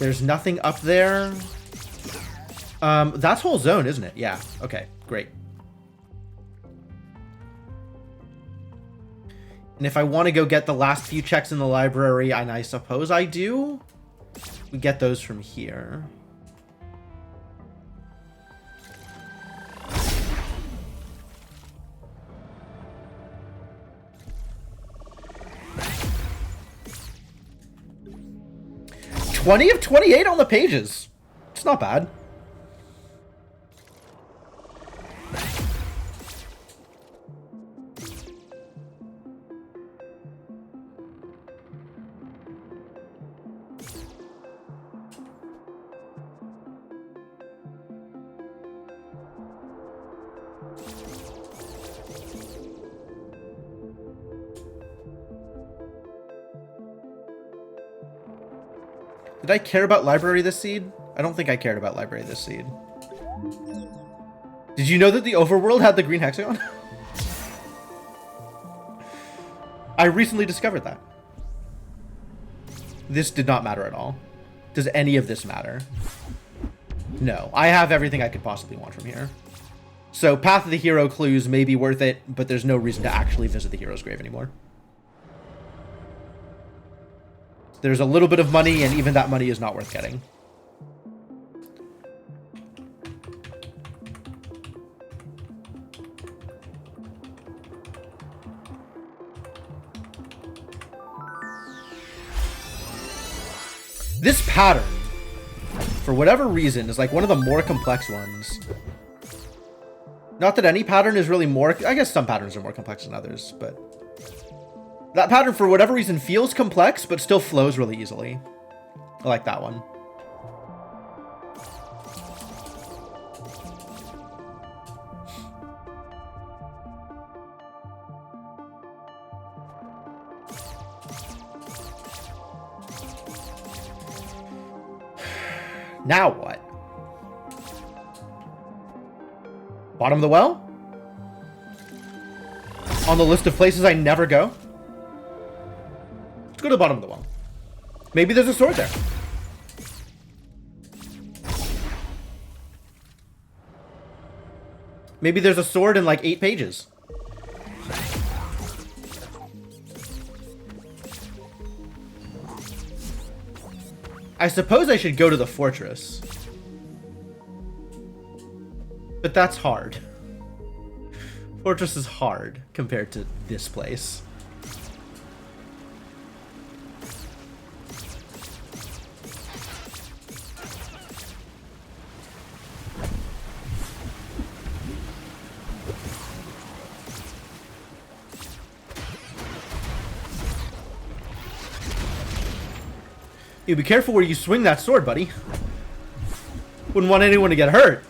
There's nothing up there. That's whole zone, isn't it? Yeah. Okay, great. And if I want to go get the last few checks in the library, and I suppose I do, we get those from here. $20 of 28 on the pages. It's not bad. Did I care about library this seed? I don't think I cared about library this seed. Did you know that the overworld had the green hexagon? I recently discovered that. This did not matter at all. Does any of this matter? No. I have everything I could possibly want from here. So Path of the Hero clues may be worth it, but there's no reason to actually visit the hero's grave anymore. There's a little bit of money, and even that money is not worth getting. This pattern, for whatever reason, is like one of the more complex ones. Not that any pattern is really more... I guess some patterns are more complex than others, but... that pattern, for whatever reason, feels complex, but still flows really easily. I like that one. Now what? Bottom of the well? On the list of places I never go? Let's go to the bottom of the well. Maybe there's a sword there. Maybe there's a sword in like 8 pages. I suppose I should go to the fortress. But that's hard. Fortress is hard compared to this place. You be careful where you swing that sword, buddy. Wouldn't want anyone to get hurt.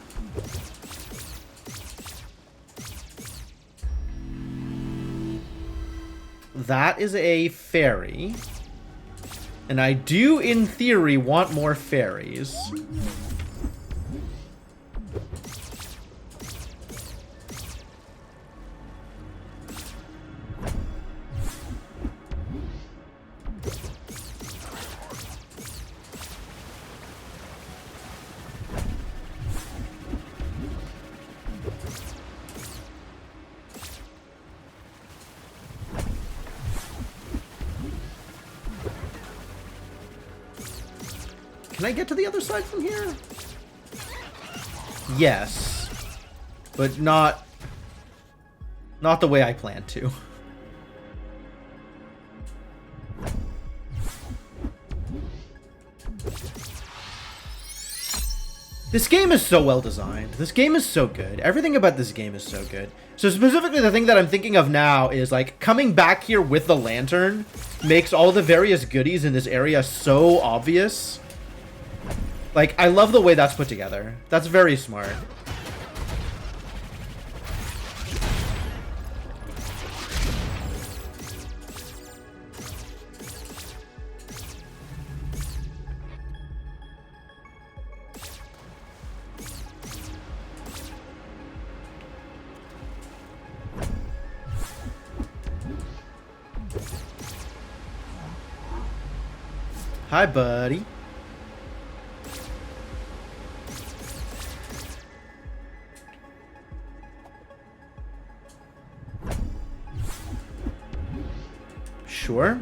That is a fairy. And I do, in theory, want more fairies. Can I get to the other side from here? Yes. But not the way I planned to. This game is so well designed. This game is so good. Everything about this game is so good. So specifically the thing that I'm thinking of now is like coming back here with the lantern makes all the various goodies in this area so obvious. Like, I love the way that's put together. That's very smart. Hi, buddy. Sure.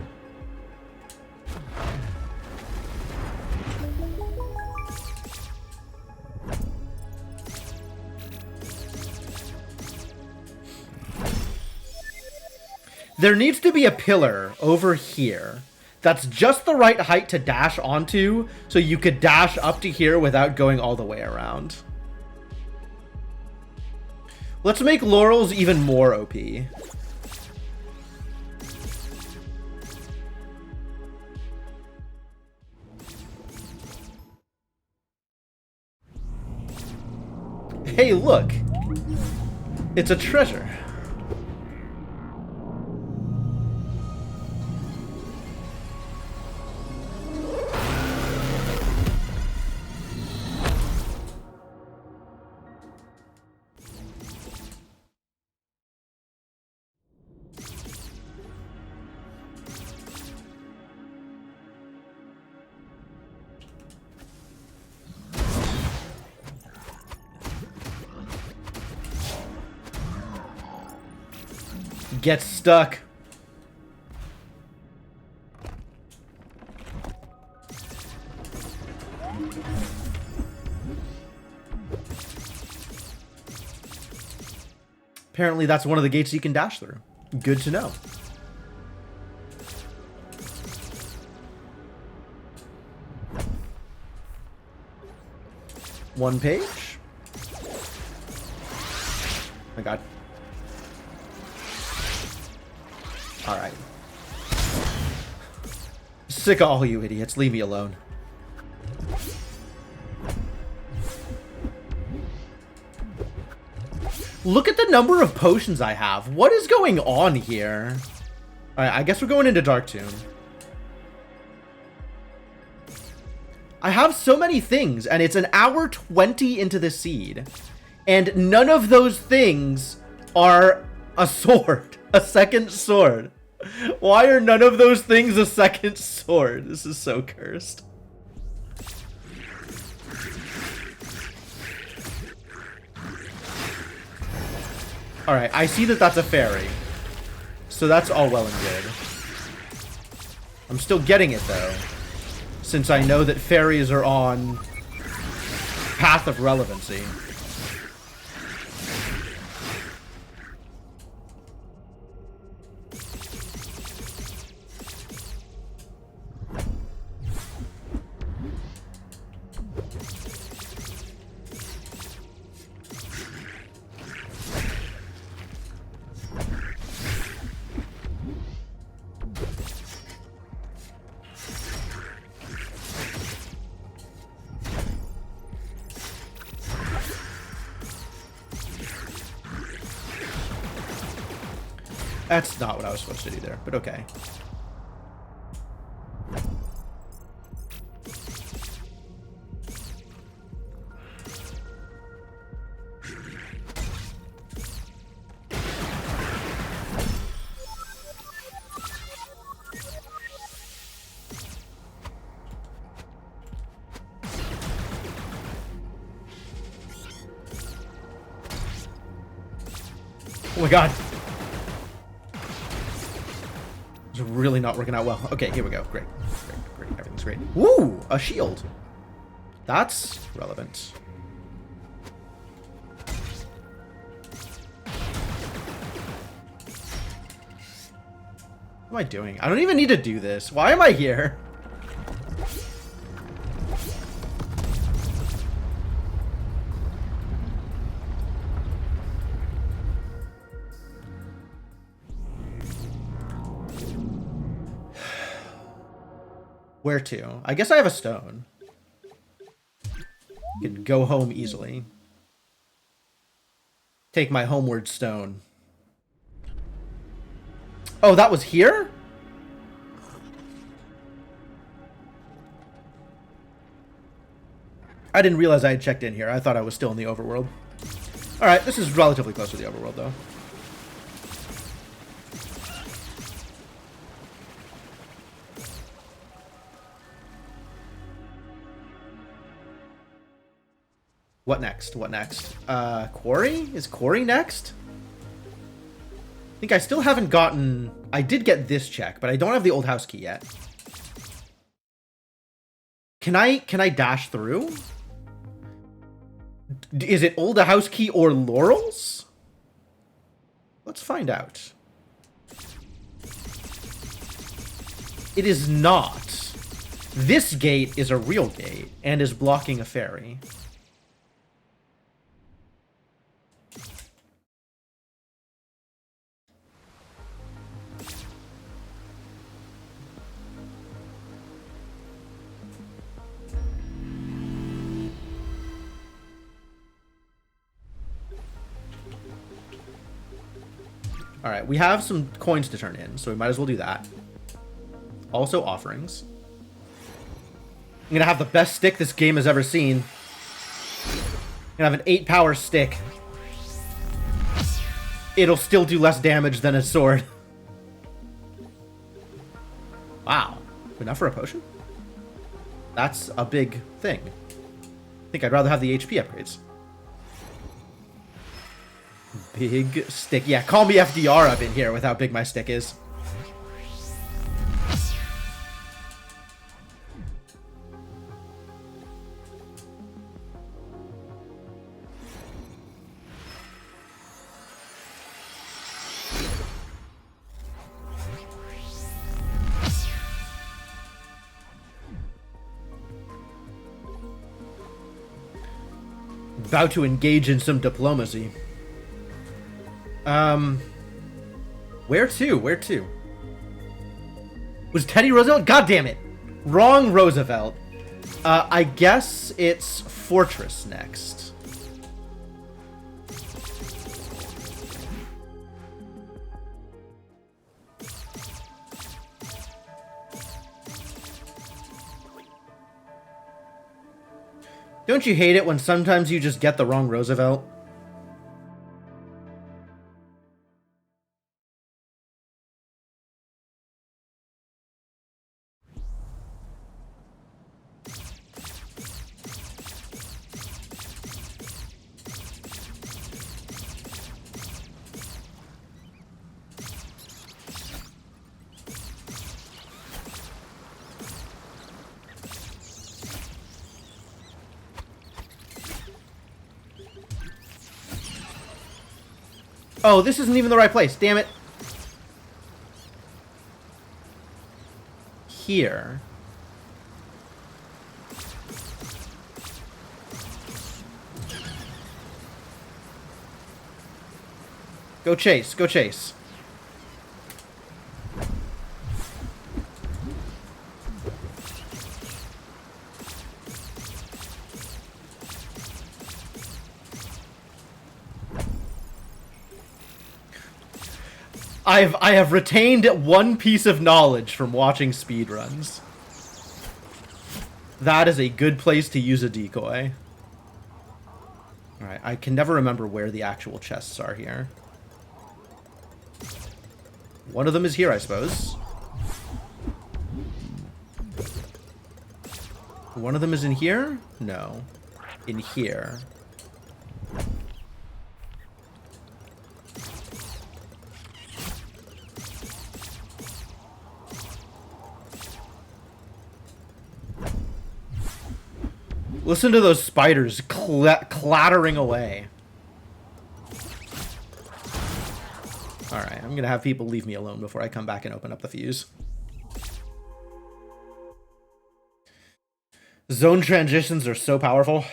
There needs to be a pillar over here that's just the right height to dash onto, so you could dash up to here without going all the way around. Let's make Laurel's even more OP. Hey, look! It's a treasure. Get stuck. Apparently that's one of the gates you can dash through. Good to know. One page. Oh my god. Alright. Sick of all you idiots. Leave me alone. Look at the number of potions I have. What is going on here? Alright, I guess we're going into Dark Tomb. I have so many things, and it's an hour 20 into the seed. And none of those things are a sword. A second sword. Why are none of those things a second sword? This is so cursed. Alright, I see that that's a fairy. So that's all well and good. I'm still getting it, though. Since I know that fairies are on Path of Relevancy. That's not what I was supposed to do there, but okay. Oh my god. It's really not working out well. Okay, here we go. Great. Great, great. Everything's great. Woo! A shield. That's relevant. What am I doing? I don't even need to do this. Why am I here? Where to? I guess I have a stone. Can go home easily. Take my homeward stone. Oh, that was here? I didn't realize I had checked in here. I thought I was still in the overworld. Alright, this is relatively close to the overworld, though. What next? What next? Quarry? Is Quarry next? think I still haven't gotten... I did get this check, but I don't have the old house key yet. Can I dash through? Is it old house key or laurels? Let's find out. It is not. This gate is a real gate and is blocking a ferry. All right, we have some coins to turn in, so we might as well do that. Also offerings. I'm gonna have the best stick this game has ever seen. I'm gonna have an 8-power stick. It'll still do less damage than a sword. Wow. Enough for a potion? That's a big thing. I think I'd rather have the HP upgrades. Big stick. Yeah, call me FDR up in here with how big my stick is. About to engage in some diplomacy. Where to? Where to? Was Teddy Roosevelt? God damn it! Wrong Roosevelt. I guess it's Fortress next. Don't you hate it when sometimes you just get the wrong Roosevelt? Oh, this isn't even the right place. Damn it. Here. Go chase. Go chase. I have retained one piece of knowledge from watching speedruns. That is a good place to use a decoy. Alright, I can never remember where the actual chests are here. One of them is here, I suppose. One of them is in here? No. In here. Listen to those spiders clattering away. Alright, I'm gonna have people leave me alone before I come back and open up the fuse. Zone transitions are so powerful.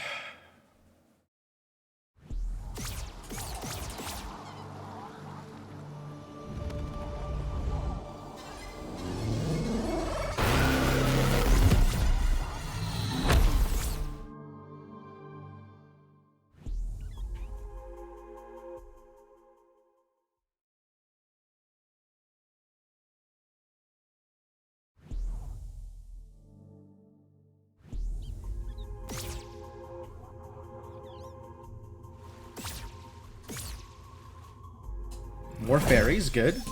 More fairies, good.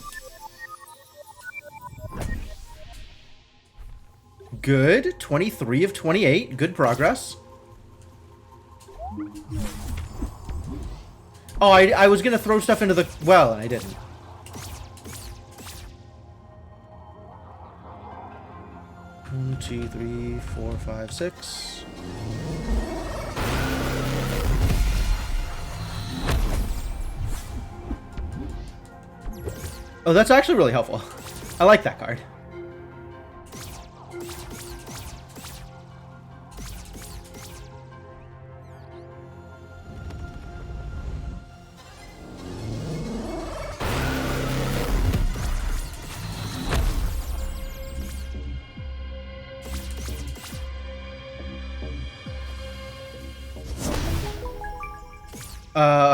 Good, 23 of 28, good progress. Oh, I was gonna throw stuff into the well, and I didn't. 1, 2, 3, 4, 5, 6. Oh, that's actually really helpful. I like that card.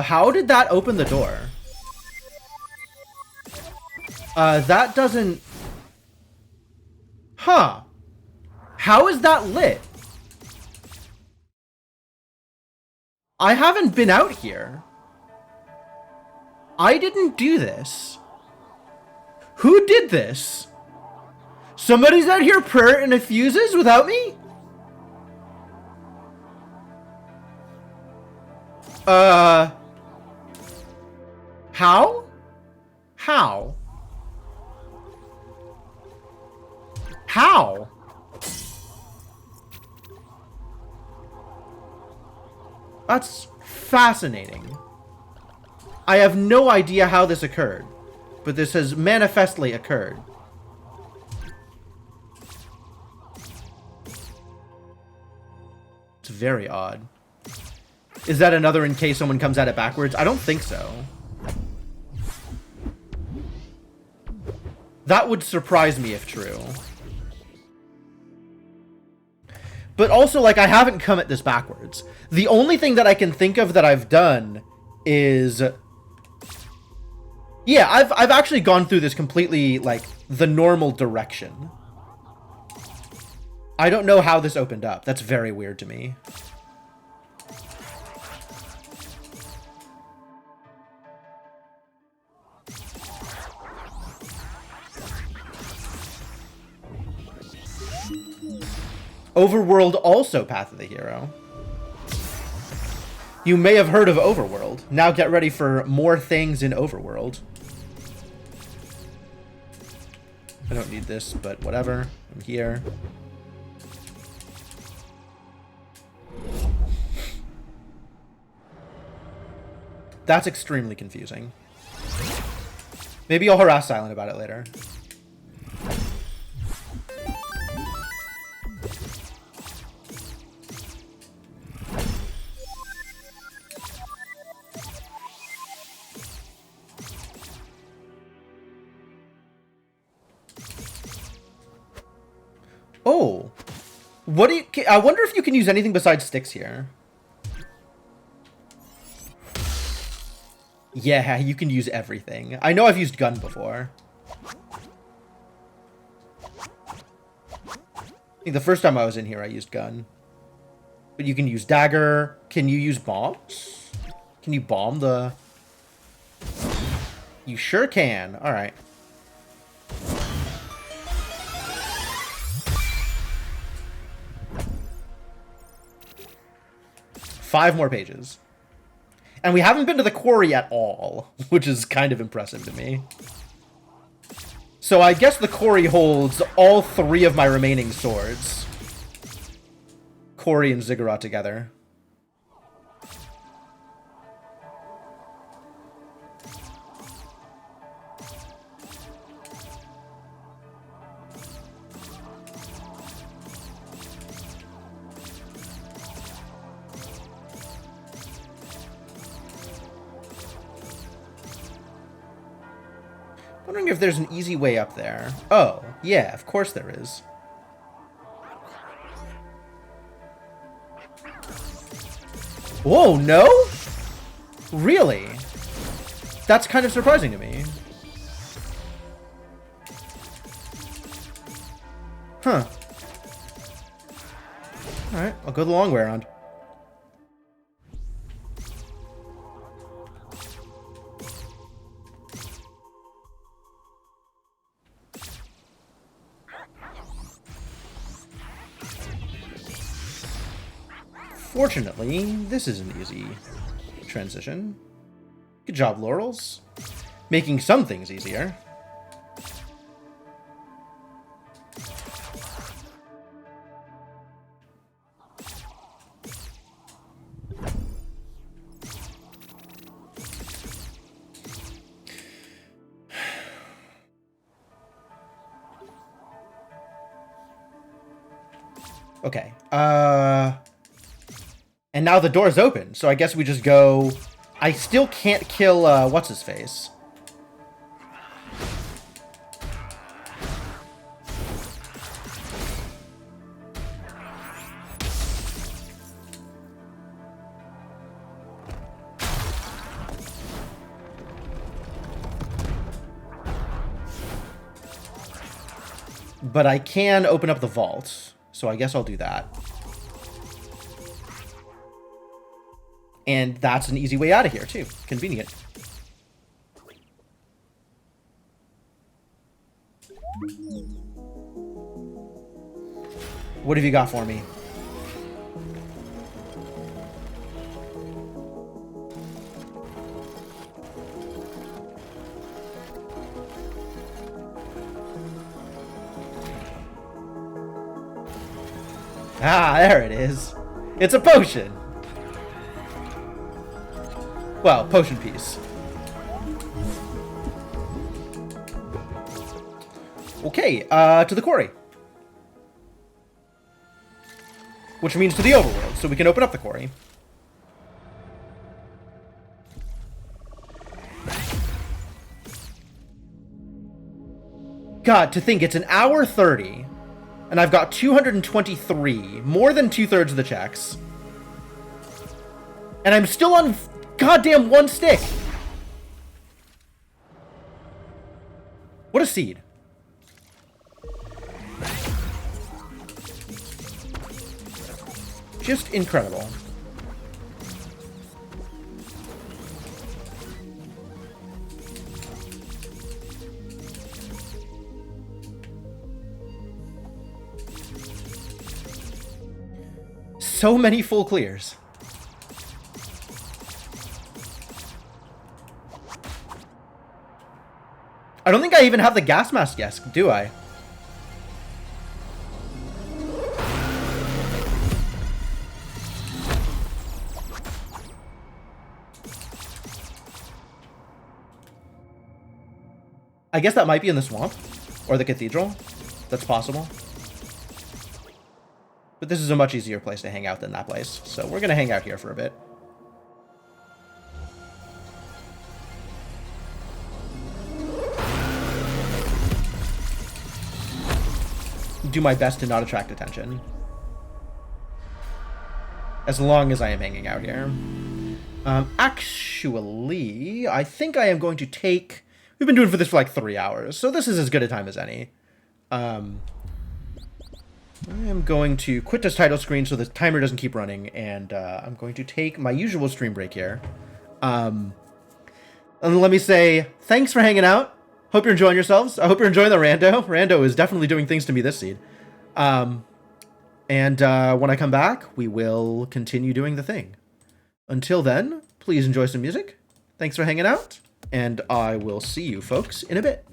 How did that open the door? That doesn't... Huh. How is that lit? I haven't been out here. I didn't do this. Who did this? Somebody's out here prayer and fuses without me? How? How? How? That's fascinating. I have no idea how this occurred, but this has manifestly occurred. It's very odd. Is that another in case someone comes at it backwards? I don't think so. That would surprise me if true. But also, like, I haven't come at this backwards. The only thing that I can think of that I've done is... Yeah, I've actually gone through this completely, like, the normal direction. I don't know how this opened up. That's very weird to me. Overworld also Path of the Hero. You may have heard of Overworld. Now get ready for more things in Overworld. I don't need this, but whatever. I'm here. That's extremely confusing. Maybe I'll harass Silent about it later. Oh, what do you? I wonder if you can use anything besides sticks here. Yeah, you can use everything. I know I've used gun before. I think the first time I was in here, I used gun. But you can use dagger. Can you use bombs? Can you bomb the... You sure can. All right. Five more pages. And we haven't been to the quarry at all, which is kind of impressive to me. So I guess the quarry holds all three of my remaining swords. Quarry and Ziggurat together. Wondering if there's an easy way up there. Oh, yeah, of course there is. Whoa, no? Really? That's kind of surprising to me. Huh. Alright, I'll go the long way around. Fortunately, this is an easy transition. Good job, Laurels. Making some things easier. Okay. And now the door's open, so I guess we just go... I still can't kill, what's-his-face. But I can open up the vault, so I guess I'll do that. And that's an easy way out of here, too. Convenient. What have you got for me? Ah, there it is. It's a potion. Well, potion piece. Okay, to the quarry. Which means to the overworld, so we can open up the quarry. God, to think it's an hour 30, and I've got 223, more than 2/3 of the checks. And I'm still on goddamn one stick. What a seed. Just incredible. So many full clears. I don't think I even have the gas mask yes, do I? I guess that might be in the swamp or the cathedral. That's possible. But this is a much easier place to hang out than that place. So we're going to hang out here for a bit. Do my best to not attract attention. As long as I am hanging out here. Actually, I think I am going to take... We've been doing for this for like 3 hours, so this is as good a time as any. I am going to quit this title screen so the timer doesn't keep running, and I'm going to take my usual stream break here. And let me say, thanks for hanging out. Hope you're enjoying yourselves. I hope you're enjoying the rando. Rando is definitely doing things to me this seed. And when I come back, we will continue doing the thing. Until then, please enjoy some music. Thanks for hanging out, and I will see you folks in a bit.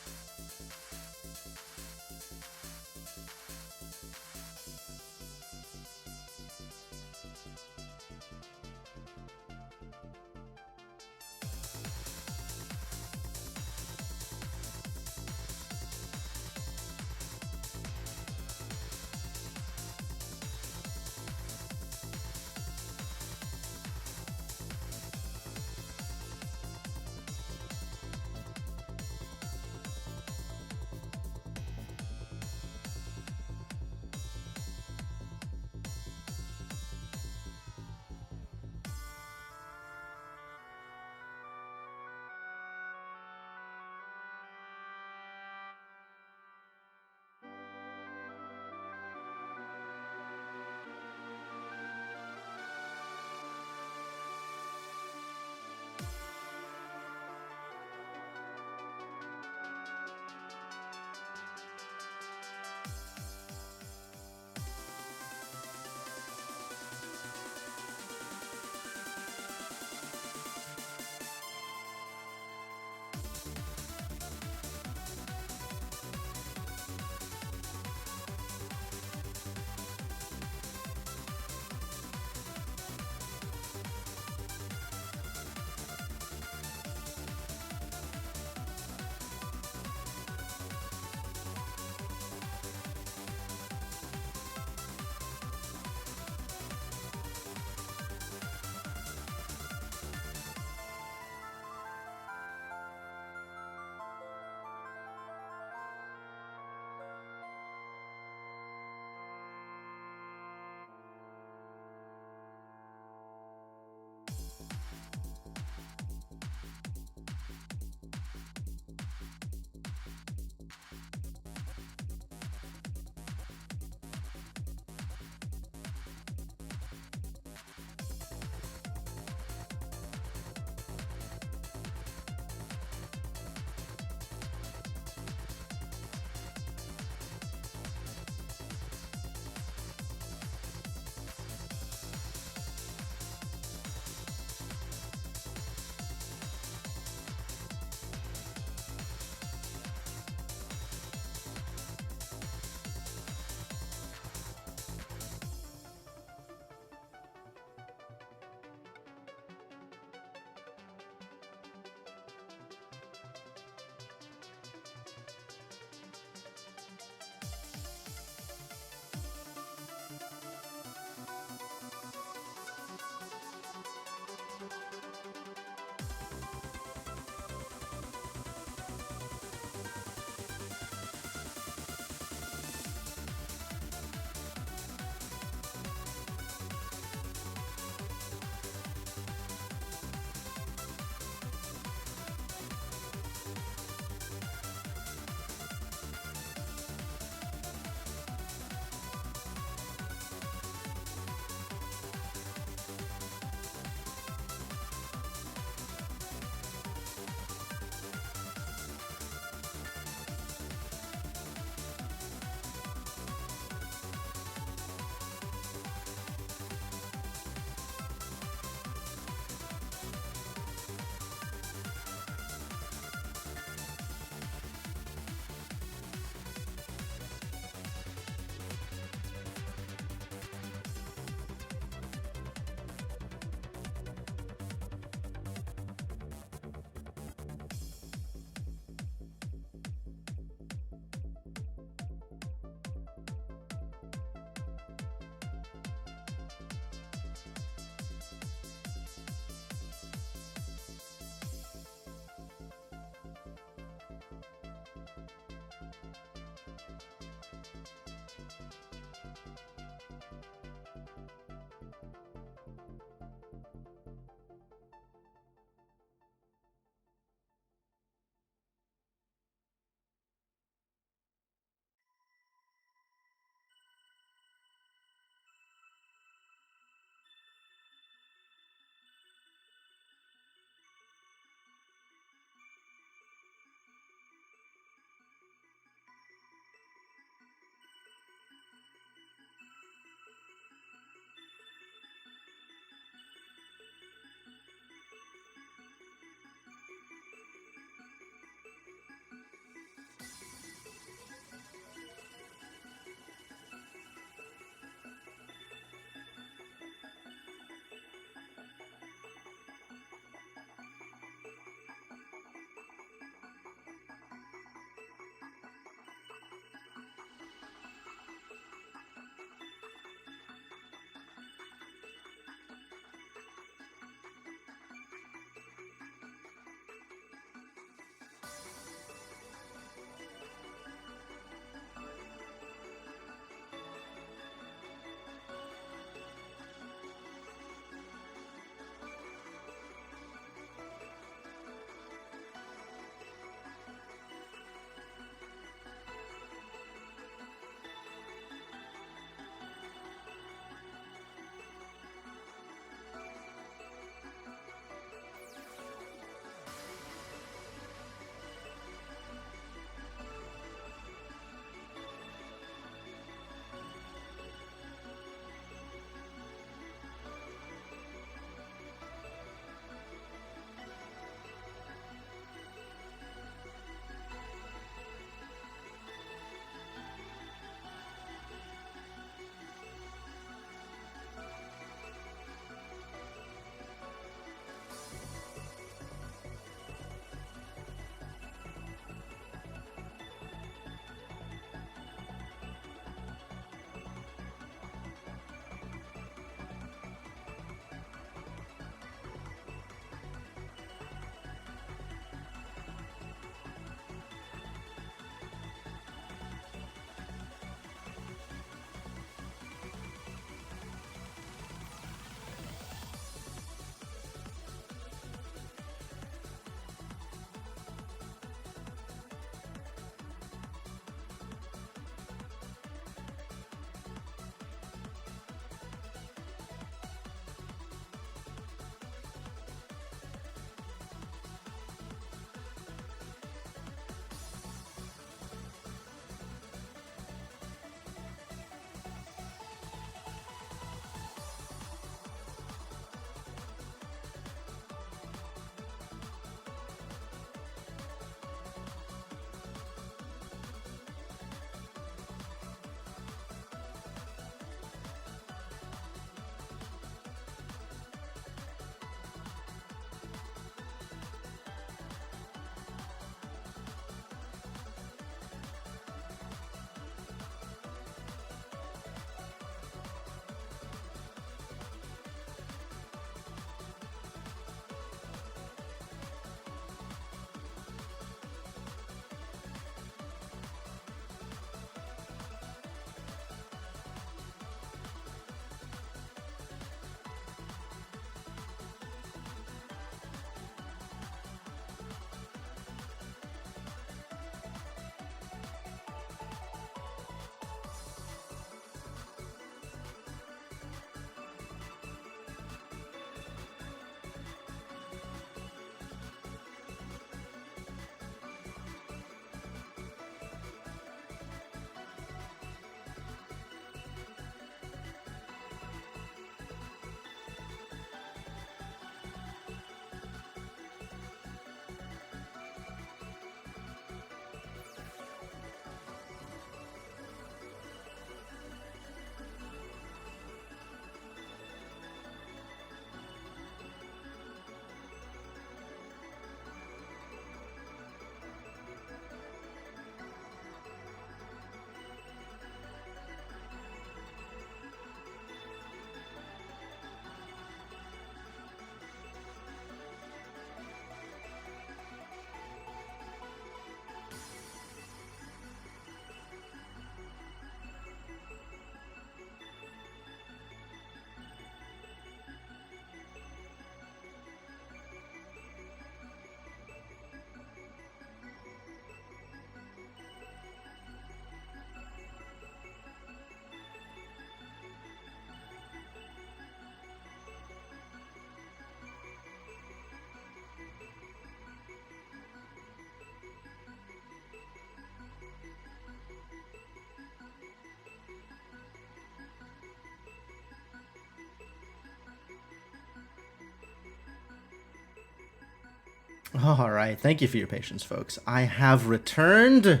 All right, thank you for your patience, folks. I have returned.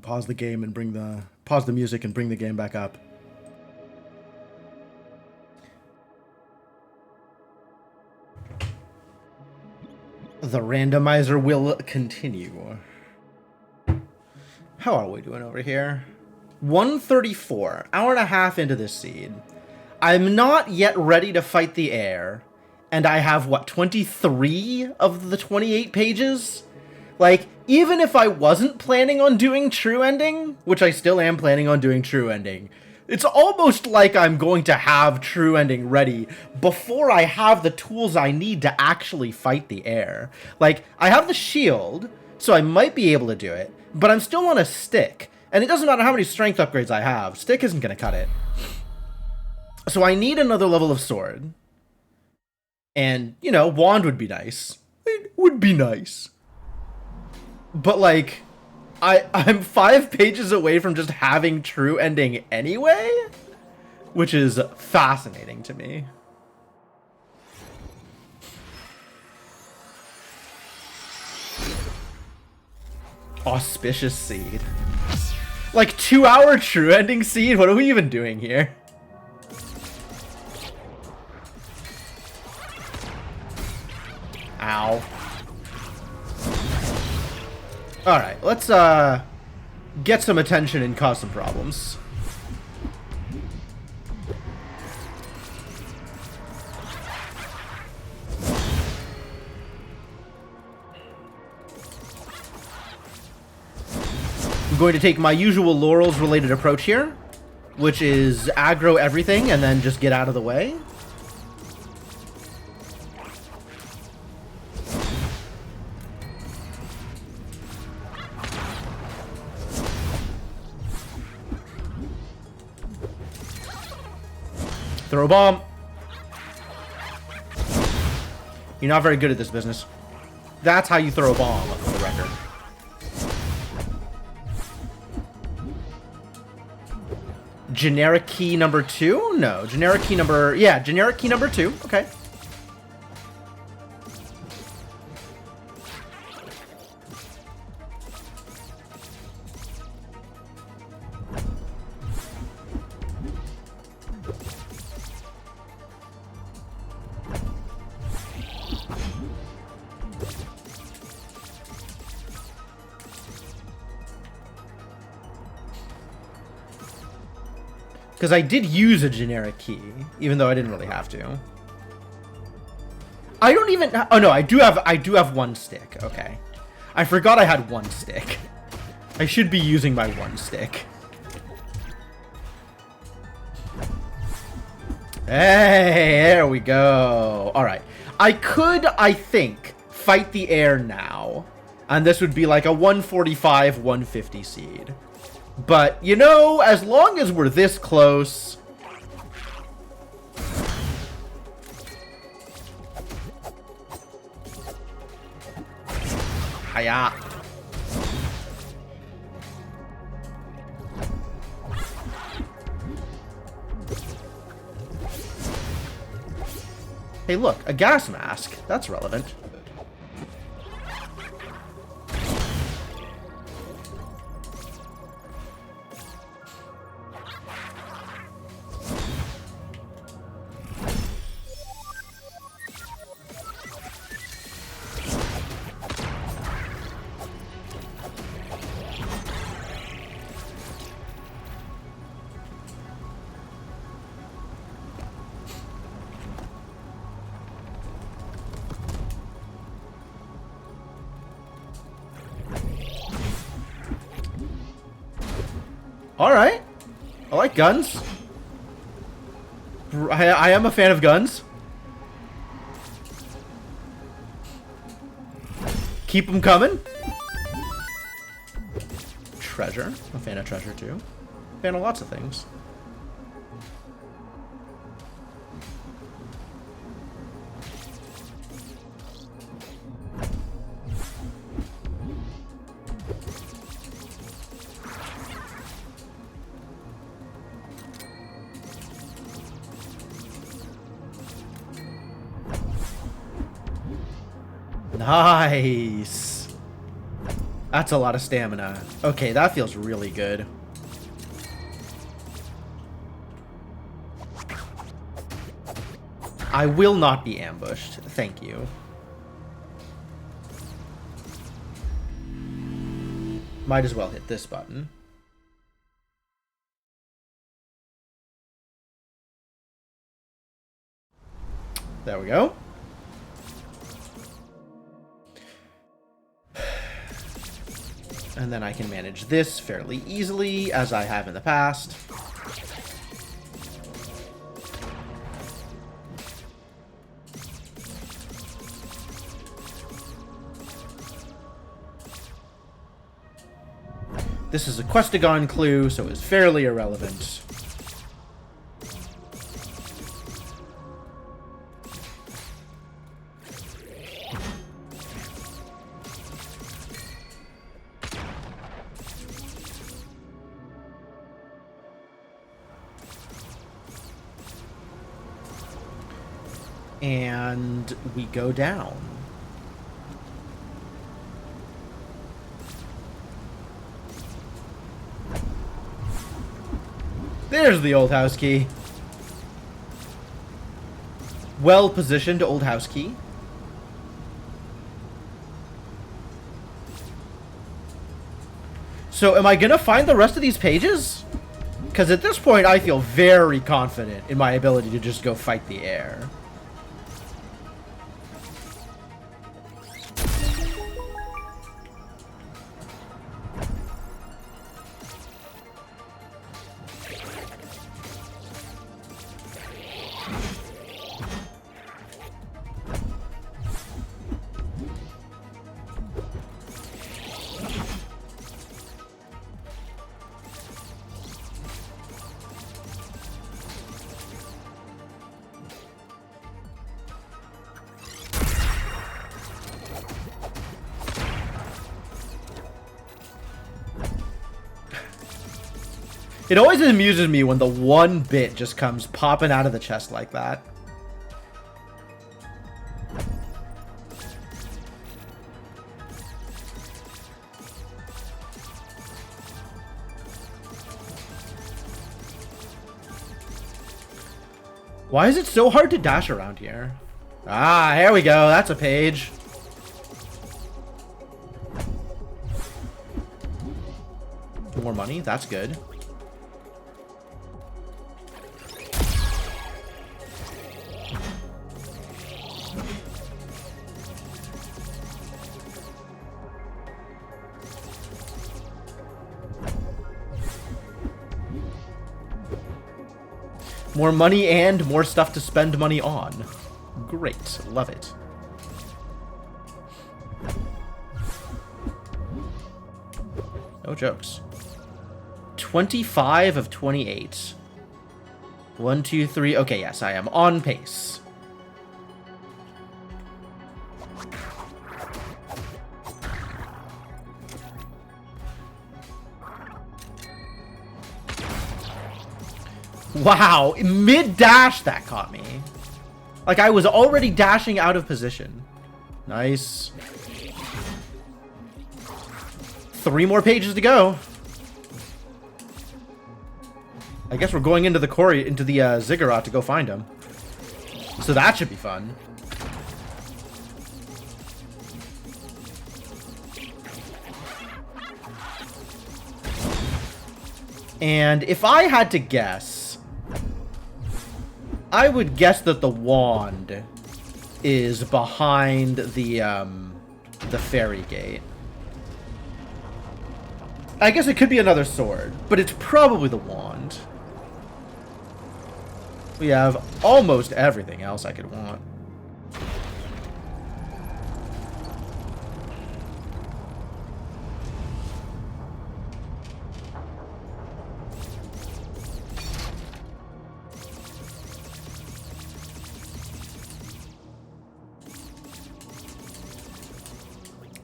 Pause the game and pause the music and bring the game back up. The randomizer will continue. How are we doing over here? 134, hour and a half into this seed. I'm not yet ready to fight the air. And I have, what, 23 of the 28 pages? Like, even if I wasn't planning on doing true ending, which I still am planning on doing true ending, it's almost like I'm going to have true ending ready before I have the tools I need to actually fight the air. Like, I have the shield, so I might be able to do it, but I'm still on a stick. And it doesn't matter how many strength upgrades I have, stick isn't going to cut it. So I need another level of sword. And, you know, wand would be nice. It would be nice. But, like, I'm 5 pages away from just having true ending anyway, which is fascinating to me. Auspicious seed. Like, 2-hour true ending seed? What are we even doing here? Ow. Alright, let's get some attention and cause some problems. I'm going to take my usual Laurels related approach here, which is aggro everything and then just get out of the way. Throw a bomb. You're not very good at this business. That's how you throw a bomb, for the record. Generic key number 2? No, generic key number... Yeah, generic key number 2. Okay. Because I did use a generic key, even though I didn't really have to. I don't even... Oh, no, I do have one stick. Okay. I forgot I had one stick. I should be using my one stick. Hey, there we go. All right. I could, I think, fight the air now. And this would be like a 145, 150 seed. But, you know, as long as we're this close... Hiya. Hey, look, a gas mask. That's relevant. Alright. I like guns. I am a fan of guns. Keep them coming. Treasure. I'm a fan of treasure too. Fan of lots of things. Nice. That's a lot of stamina. Okay, that feels really good. I will not be ambushed. Thank you. Might as well hit this button. There we go. And then I can manage this fairly easily, as I have in the past. This is a Questagon clue, so it's fairly irrelevant. And we go down. There's the old house key. Well positioned old house key. So am I gonna find the rest of these pages? Because at this point I feel very confident in my ability to just go fight the air. It always amuses me when the one bit just comes popping out of the chest like that. Why is it so hard to dash around here? Ah, here we go. That's a page. More money. That's good. More money and more stuff to spend money on. Great. Love it. No jokes. 25 of 28. 1, 2, 3. Okay, yes, I am on pace. Wow, mid-dash that caught me. Like, I was already dashing out of position. Nice. 3 more pages to go. I guess we're going into the quarry, into the ziggurat to go find him. So that should be fun. And if I had to guess, I would guess that the wand is behind the fairy gate. I guess it could be another sword, but it's probably the wand. We have almost everything else I could want.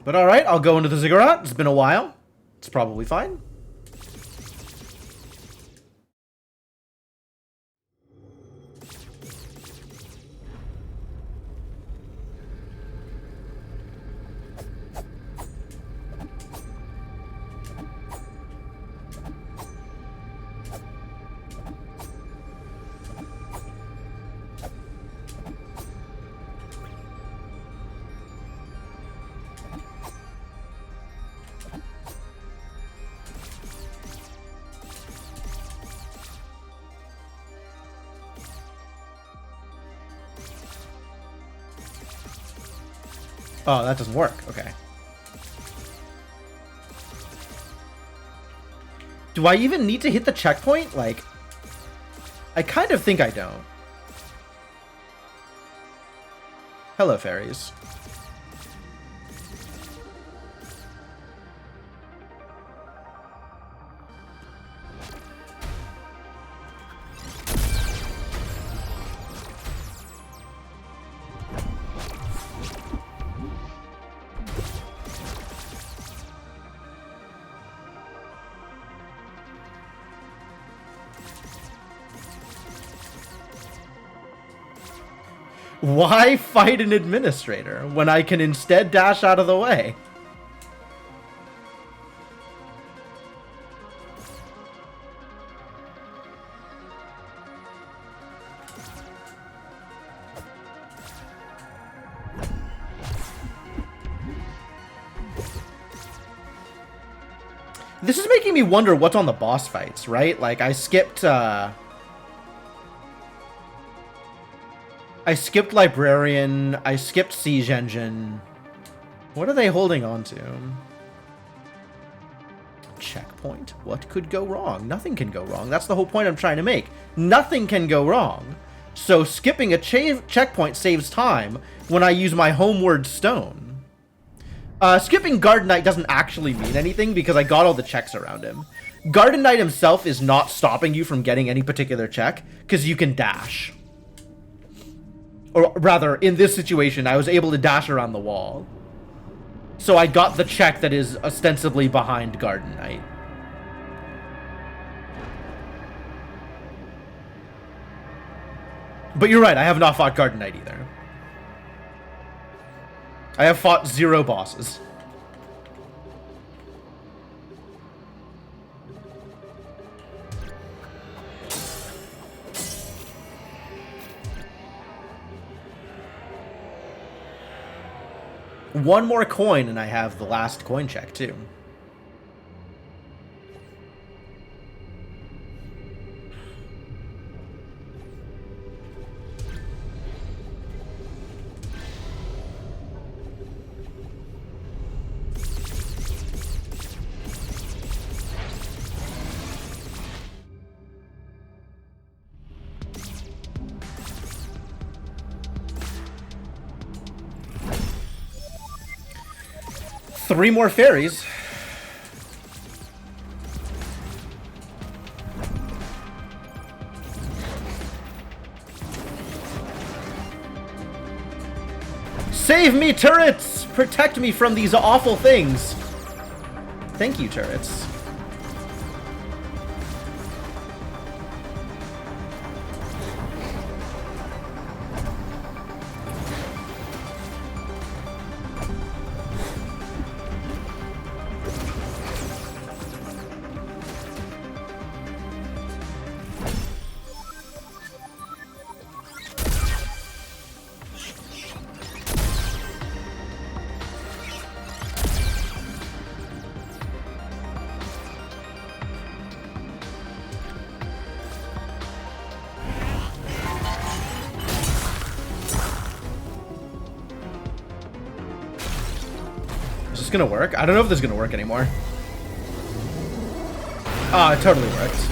But alright, I'll go into the ziggurat. It's been a while. It's probably fine. Oh, that doesn't work. Okay. Do I even need to hit the checkpoint? Like, I kind of think I don't. Hello, fairies. Why fight an administrator when I can instead dash out of the way? This is making me wonder what's on the boss fights, right? Like, I skipped Librarian, I skipped Siege Engine. What are they holding on to? Checkpoint. What could go wrong? Nothing can go wrong. That's the whole point I'm trying to make. Nothing can go wrong. So skipping a checkpoint saves time when I use my homeward stone. Skipping Garden Knight doesn't actually mean anything because I got all the checks around him. Garden Knight himself is not stopping you from getting any particular check because you can dash. Or rather, in this situation, I was able to dash around the wall. So I got the check that is ostensibly behind Garden Knight. But you're right, I have not fought Garden Knight either. I have fought 0 bosses. One more coin and I have the last coin check too. Three more fairies. Save me, turrets! Protect me from these awful things. Thank you, turrets. Gonna work? I don't know if this is gonna work anymore. Ah, it totally worked.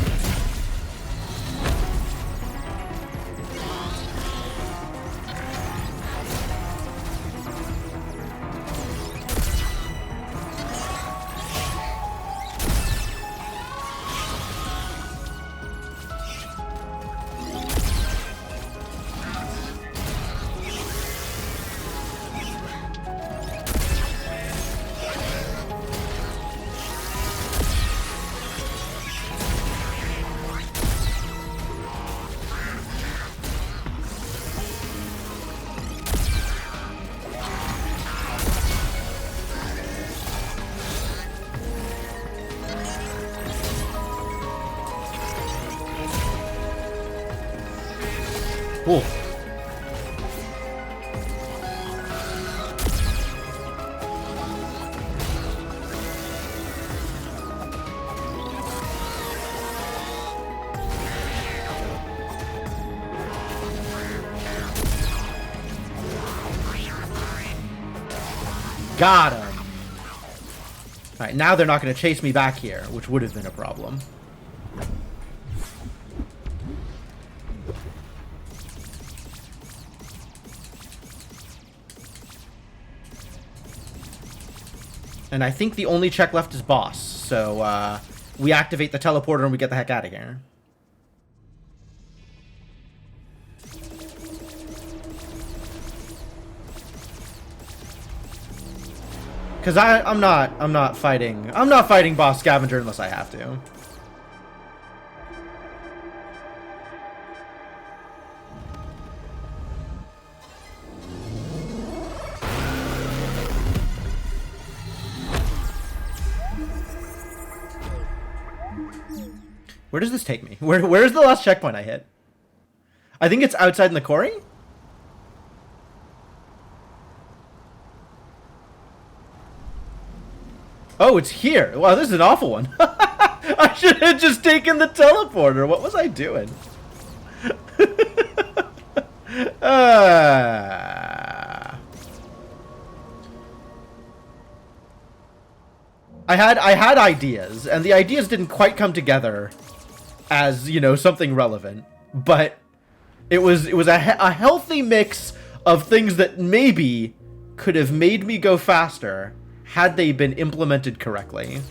Cool. Got him. Alright, now they're not going to chase me back here, which would have been a problem. And I think the only check left is boss, so we activate the teleporter and we get the heck out of here. Because I'm not fighting Boss Scavenger unless I have to. Where does this take me? Where's the last checkpoint I hit? I think it's outside in the quarry? Oh, it's here. Wow, this is an awful one. I should have just taken the teleporter. What was I doing? I had ideas, and the ideas didn't quite come together as, you know, something relevant, but it was a healthy mix of things that maybe could have made me go faster had they been implemented correctly.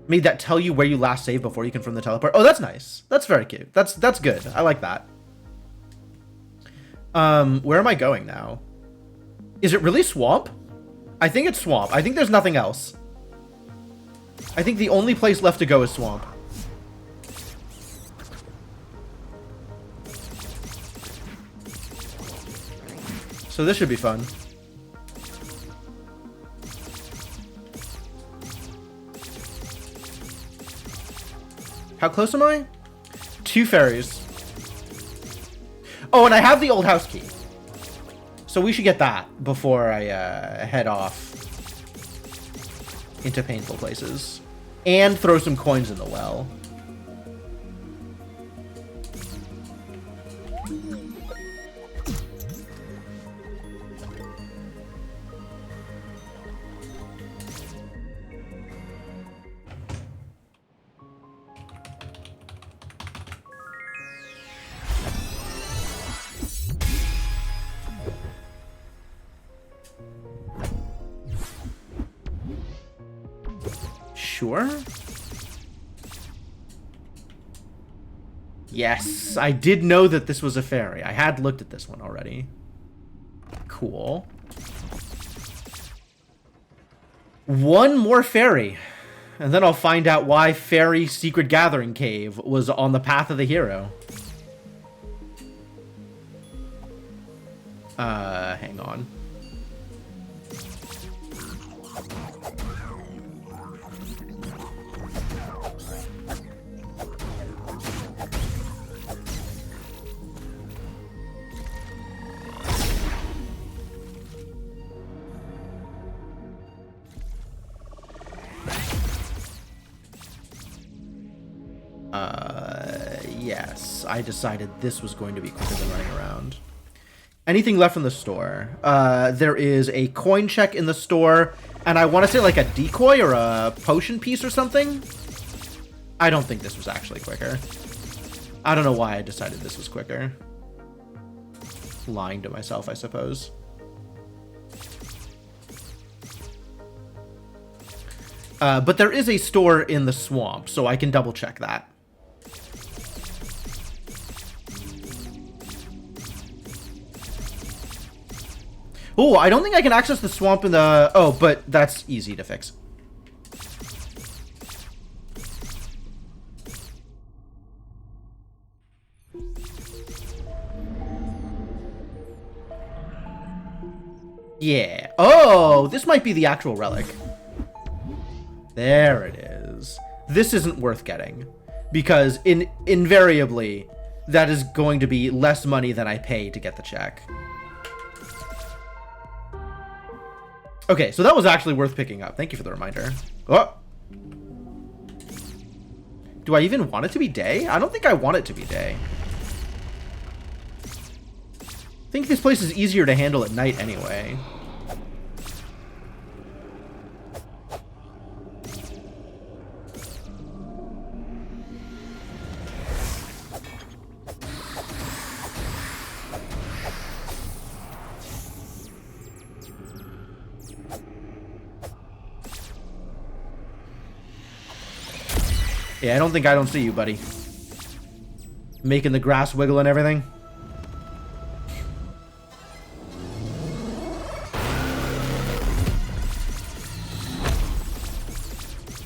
Made that tell you where you last saved before you confirm the teleport. Oh, that's nice. That's very cute. That's good. I like that. Where am I going now? Is it really swamp? I think it's swamp. I think there's nothing else. I think the only place left to go is swamp. So this should be fun. How close am I? 2 fairies. Oh, and I have the old house key. So we should get that before I head off into painful places. And throw some coins in the well. Sure. Yes, I did know that this was a fairy. I had looked at this one already. Cool. One more fairy. And then I'll find out why Fairy Secret Gathering Cave was on the path of the hero. Hang on. Yes, I decided this was going to be quicker than running around. Anything left from the store? There is a coin check in the store, and I want to say like a decoy or a potion piece or something. I don't think this was actually quicker. I don't know why I decided this was quicker. Lying to myself, I suppose. But there is a store in the swamp, so I can double check that. Oh, I don't think I can access the swamp in the... Oh, but that's easy to fix. Yeah. Oh, this might be the actual relic. There it is. This isn't worth getting, because invariably, that is going to be less money than I pay to get the check. Okay, so that was actually worth picking up. Thank you for the reminder. Oh! Do I even want it to be day? I don't think I want it to be day. I think this place is easier to handle at night anyway. Yeah, I don't see you, buddy. Making the grass wiggle and everything.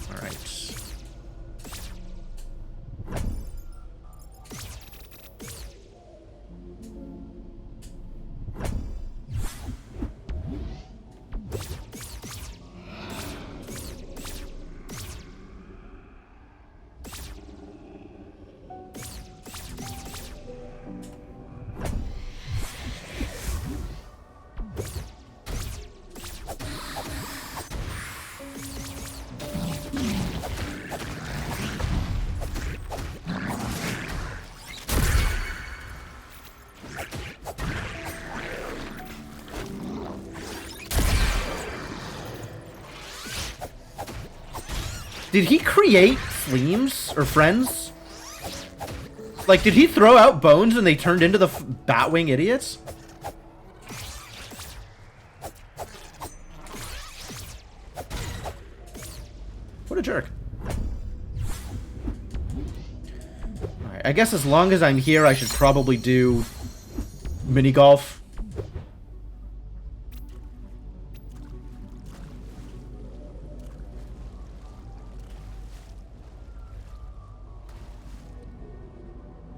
All right. Did he create fleams or friends? Like, did he throw out bones and they turned into the Batwing idiots? What a jerk. Alright, I guess as long as I'm here, I should probably do mini golf.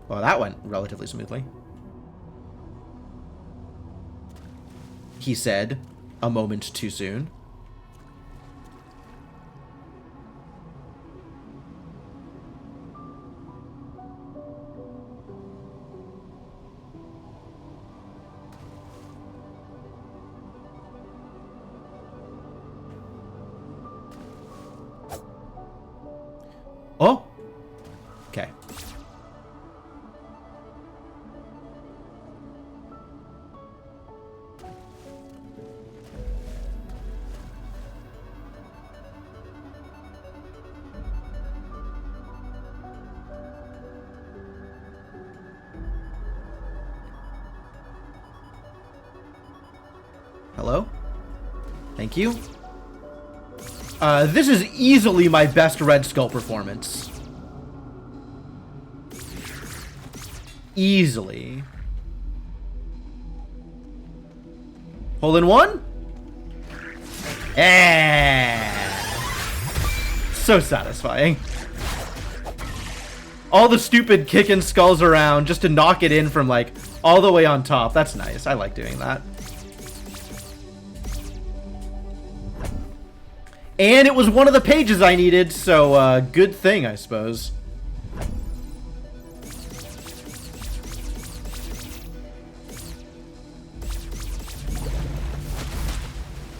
Well, that went relatively smoothly. He said, a moment too soon. Oh! Okay. Hello? Thank you. This is easily my best Red Skull performance. Easily. Hole in one? So satisfying. All the stupid kicking skulls around just to knock it in from, like, all the way on top. That's nice. I like doing that. And it was one of the pages I needed, so good thing, I suppose.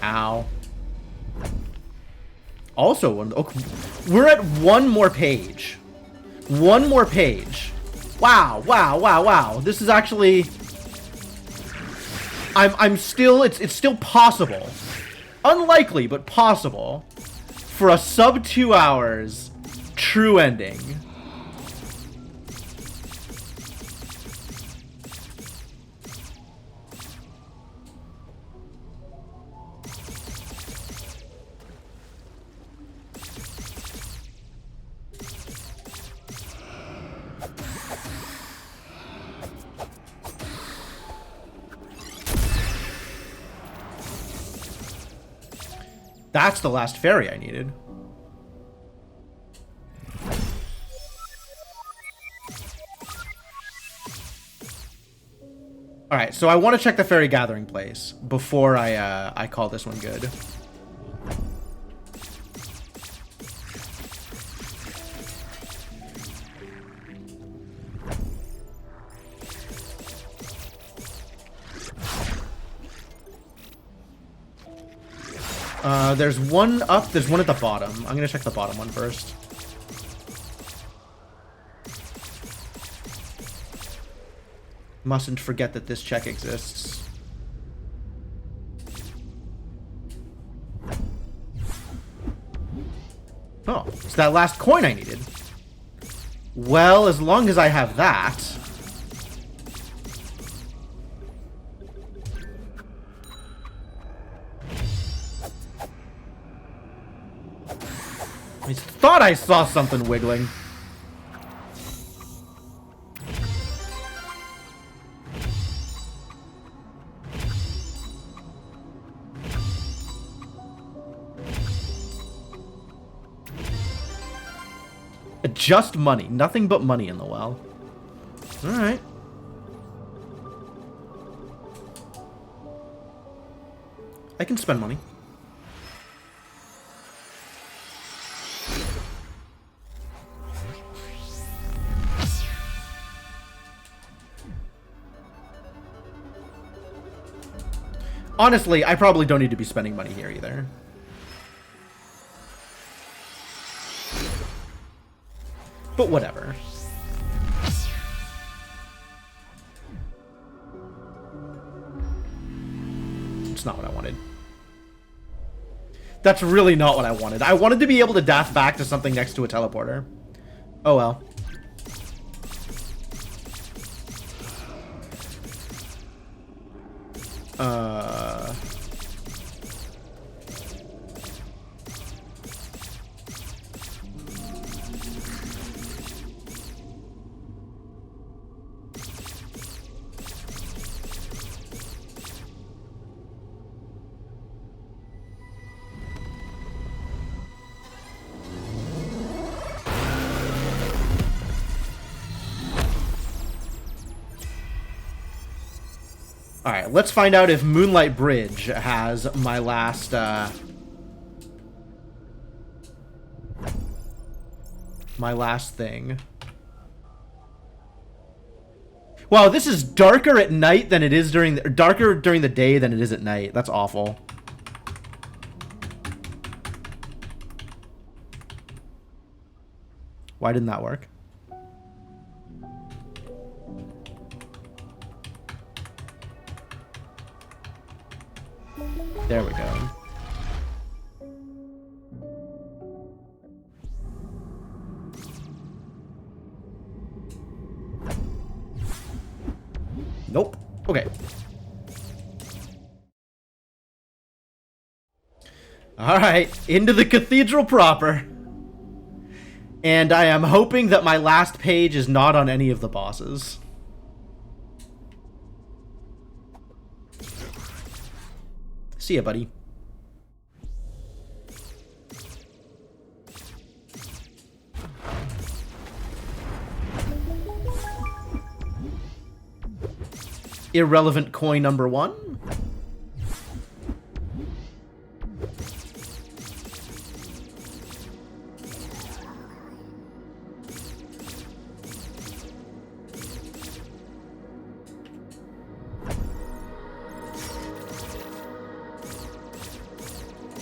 Ow. Also, we're at one more page. One more page. Wow, wow, wow, wow. This is actually... I'm still... It's still possible. Unlikely, but possible. For a sub 2 hours true ending. That's the last fairy I needed. Alright, so I want to check the fairy gathering place before I call this one good. There's one up, there's one at the bottom. I'm gonna check the bottom one first. Mustn't forget that this check exists. Oh, it's that last coin I needed. Well, as long as I have that... I thought I saw something wiggling. Just money. Nothing but money in the well. Alright. I can spend money. Honestly, I probably don't need to be spending money here either. But whatever. It's not what I wanted. That's really not what I wanted. I wanted to be able to dash back to something next to a teleporter. Oh well. Alright, let's find out if Moonlight Bridge has my last, my last thing. Wow, this is darker at night than it is during the... darker during the day than it is at night. That's awful. Why didn't that work? There we go. Nope. Okay. Alright, into the cathedral proper. And I am hoping that my last page is not on any of the bosses. See ya, buddy. Irrelevant coin number 1.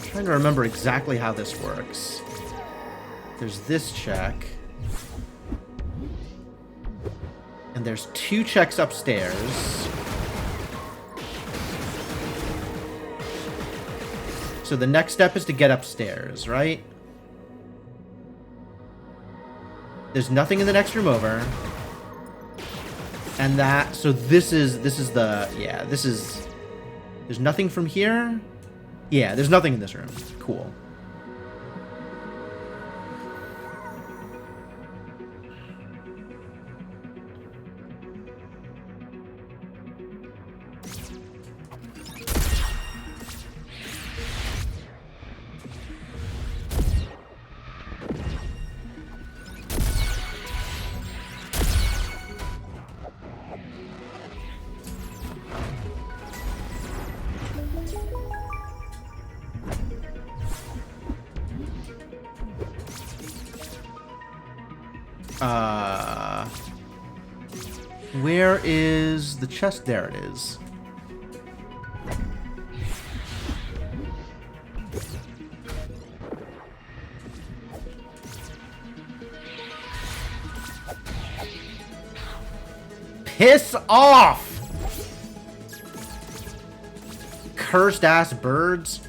Trying to remember exactly how this works. There's this check. And there's 2 checks upstairs. So the next step is to get upstairs, right? There's nothing in the next room over. And that, so this is the, yeah, this is, there's nothing from here. Yeah, there's nothing in this room. Cool. Where is the chest? There it is. Piss off! Cursed ass birds.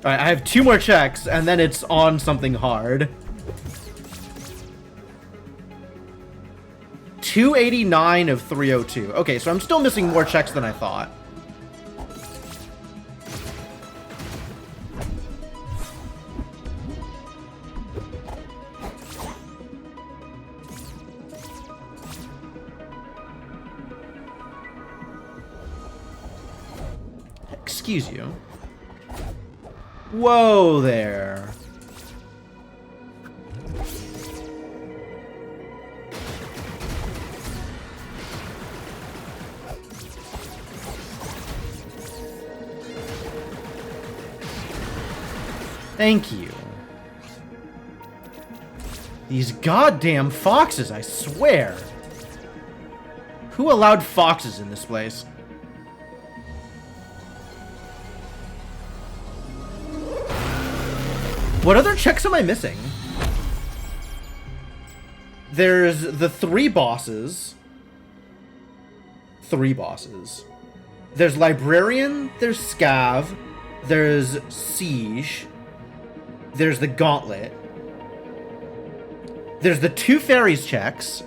Alright, I have 2 more checks, and then it's on something hard. 289 of 302. Okay, so I'm still missing more checks than I thought. Excuse you. Whoa there. Thank you. These goddamn foxes, I swear. Who allowed foxes in this place? What other checks am I missing? There's the 3 bosses. 3 bosses. There's Librarian, there's Scav, there's Siege, there's the Gauntlet, there's the 2 Fairies checks,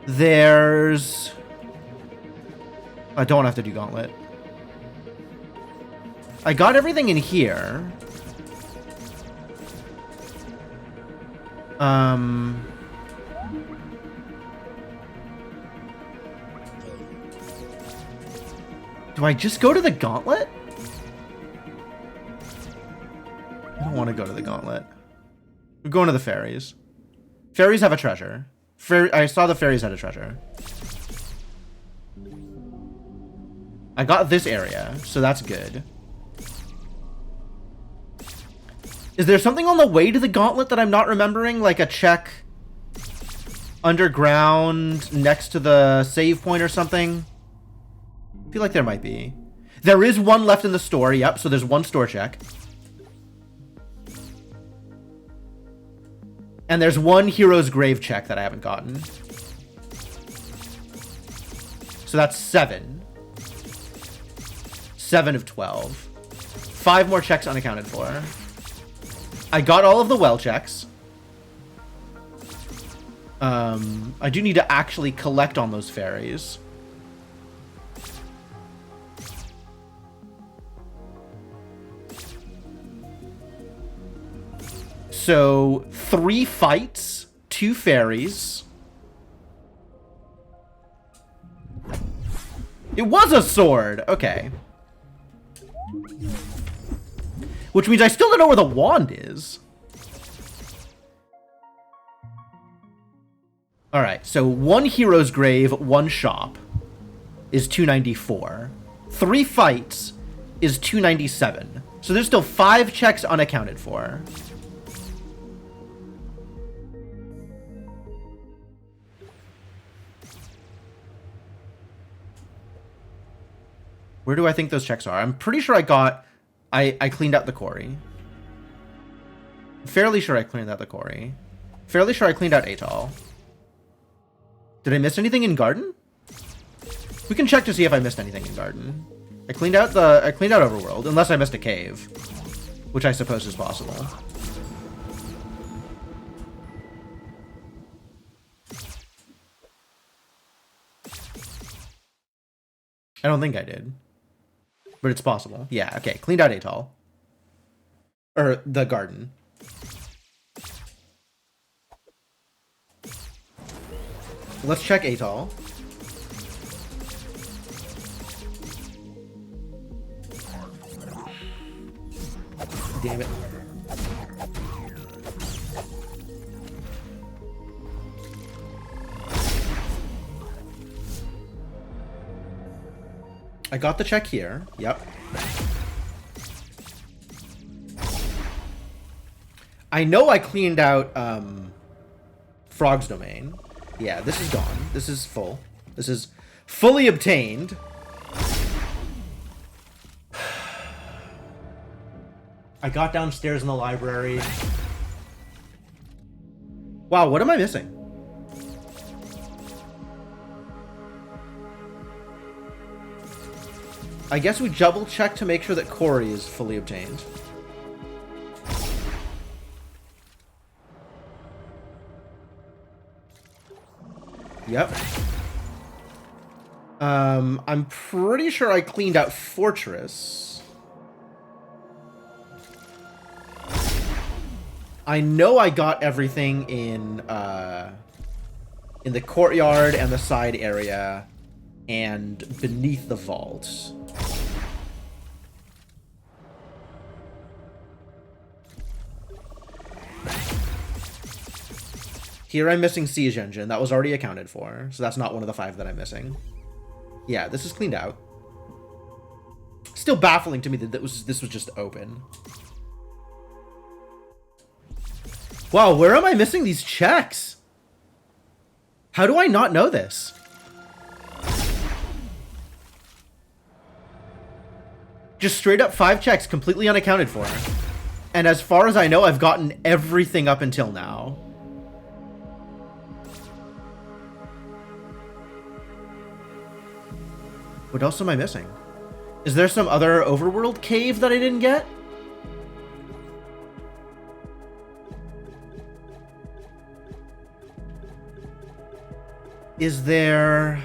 there's... I don't have to do Gauntlet. I got everything in here. Do I just go to the Gauntlet? I don't want to go to the Gauntlet. We're going to the Fairies. Fairies have a treasure. I saw the Fairies had a treasure. I got this area, so that's good. Is there something on the way to the Gauntlet that I'm not remembering? Like a check underground next to the save point or something? I feel like there might be. There is one left in the store, yep, so there's 1 store check. And there's 1 Hero's Grave check that I haven't gotten. So that's 7. 7 of 12. 5 more checks unaccounted for. I got all of the well checks. I do need to actually collect on those fairies. So, 3 fights, 2 fairies. It was a sword! Okay. Which means I still don't know where the wand is. Alright, so 1 Hero's Grave, 1 shop is 294. 3 fights is 297. So there's still 5 checks unaccounted for. Where do I think those checks are? I'm pretty sure I cleaned out the quarry. Fairly sure I cleaned out the quarry. Fairly sure I cleaned out Atoll. Did I miss anything in Garden? We can check to see if I missed anything in Garden. I cleaned out Overworld, unless I missed a cave, which I suppose is possible. I don't think I did. But it's possible. Yeah, okay. Cleaned out Atoll. Or the Garden. Let's check Atoll. Damn it. I got the check here. Yep. I know I cleaned out Frog's Domain. Yeah, this is gone. This is full. This is Fully obtained. I got downstairs in the library. Wow, what am I missing? I guess we double check to make sure that Corey is fully obtained. Yep. I'm pretty sure I cleaned out Fortress. I know I got everything in the courtyard and the side area and beneath the vaults. Here I'm missing Siege Engine. That was already accounted for, so that's not one of the 5 that I'm missing. Yeah, this is cleaned out. Still baffling to me that this was just open. Wow, where am I missing these checks? How do I not know this? Just straight up 5 checks completely unaccounted for. And as far as I know, I've gotten everything up until now. What else am I missing? Is there some other overworld cave that I didn't get? Is there...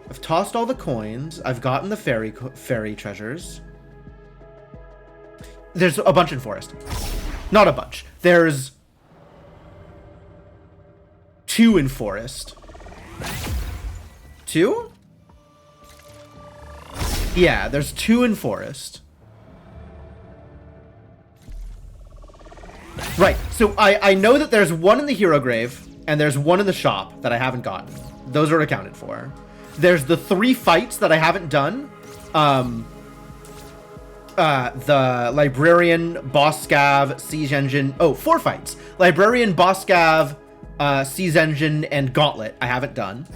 I've tossed all the coins. I've gotten the fairy treasures. There's a bunch in Forest. Not a bunch. There's 2 in Forest. 2? Yeah, there's 2 in Forest. Right, so I know that there's 1 in the Hero Grave, and there's 1 in the shop that I haven't gotten. Those are accounted for. There's the 3 fights that I haven't done. The Librarian, Boss Scav, Siege Engine... Oh, 4 fights. Librarian, Boss Scav, Siege Engine, and Gauntlet I haven't done.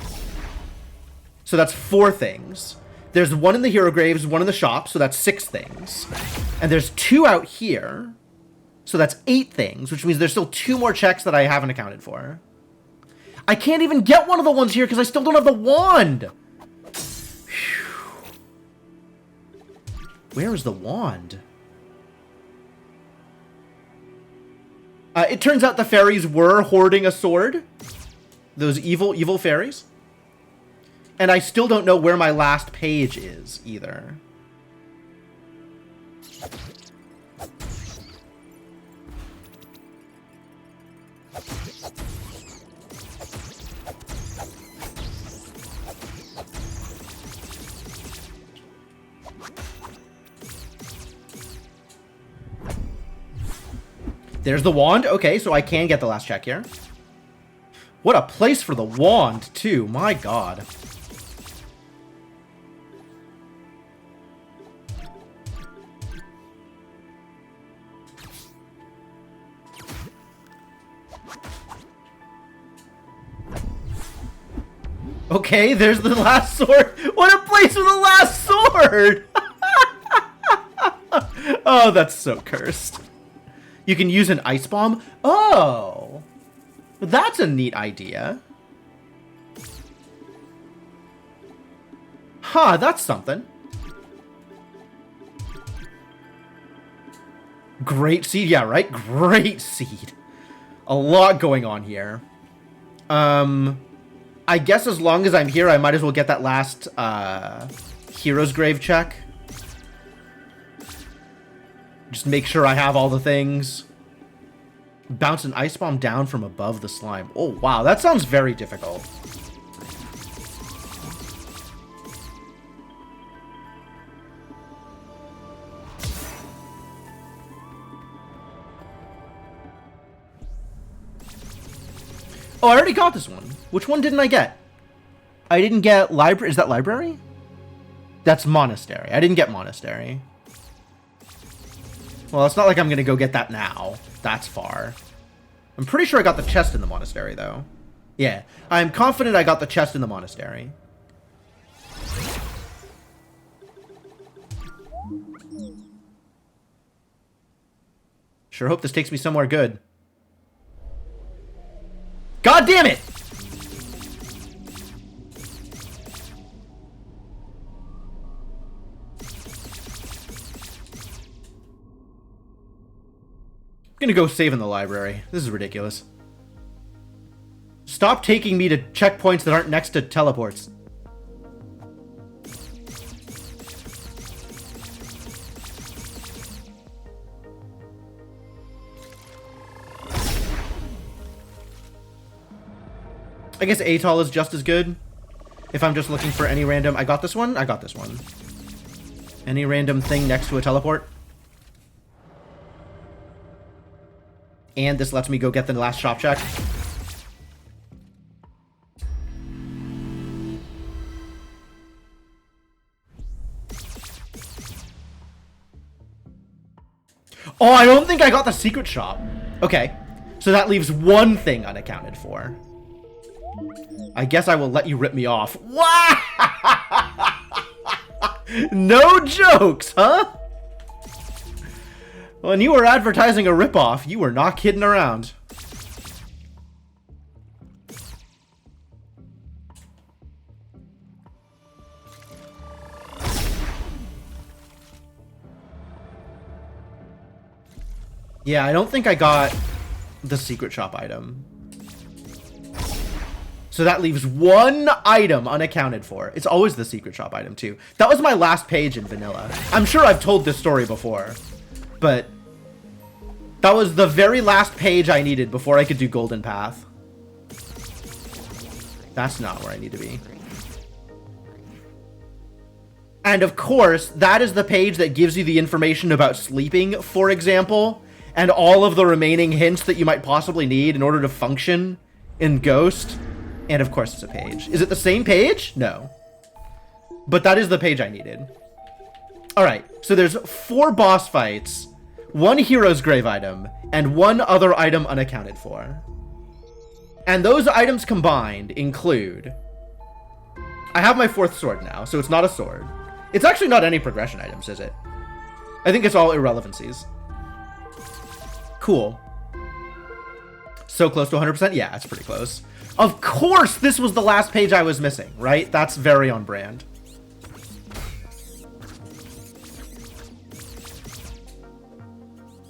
So that's 4 things. There's 1 in the Hero Graves, 1 in the shop, so that's 6 things. And there's 2 out here, so that's 8 things, which means there's still 2 more checks that I haven't accounted for. I can't even get one of the ones here because I still don't have the wand. Whew. Where is the wand? It turns out the fairies were hoarding a sword. Those evil fairies. And I still don't know where my last page is, either. There's the wand. Okay, so I can get the last check here. What a place for the wand, too. My god. Okay, there's the last sword. What a place for the last sword! Oh, that's so cursed. You can use an ice bomb? Oh! That's a neat idea. Huh, that's something. Great seed, yeah, right? Great seed. A lot going on here. I guess as long as I'm here, I might as well get that last Hero's Grave check. Just make sure I have all the things. Bounce an ice bomb down from above the slime. Oh, wow. That sounds very difficult. Oh, I already got this one. Which one didn't I get? I didn't get library. Is that library? That's monastery. I didn't get monastery. Well, it's not like I'm going to go get that now. That's far. I'm pretty sure I got the chest in the monastery, though. Yeah, I'm confident I got the chest in the monastery. Sure hope this takes me somewhere good. God damn it! I'm gonna go save in the library. This is ridiculous. Stop taking me to checkpoints that aren't next to teleports. I guess Atoll is just as good. If I'm just looking for any random... I got this one? I got this one. Any random thing next to a teleport. And this lets me go get the last shop check. Oh, I don't think I got the secret shop. Okay, so that leaves one thing unaccounted for. I guess I will let you rip me off. Wow! No jokes, huh? When you were advertising a ripoff, you were not kidding around. Yeah, I don't think I got the secret shop item. So that leaves one item unaccounted for. It's always the secret shop item, too. That was my last page in vanilla. I'm sure I've told this story before, but that was the very last page I needed before I could do Golden Path. That's not where I need to be. And of course, that is the page that gives you the information about sleeping, for example, and all of the remaining hints that you might possibly need in order to function in Ghost. And of course it's a page. Is it the same page? No. But that is the page I needed. Alright, so there's 4 boss fights, 1 hero's grave item, and 1 other item unaccounted for. And those items combined include... I have my 4th sword now, so it's not a sword. It's actually not any progression items, is it? I think it's all irrelevancies. Cool. So close to 100%? Yeah, it's pretty close. Of course this was the last page I was missing, right? That's very on brand.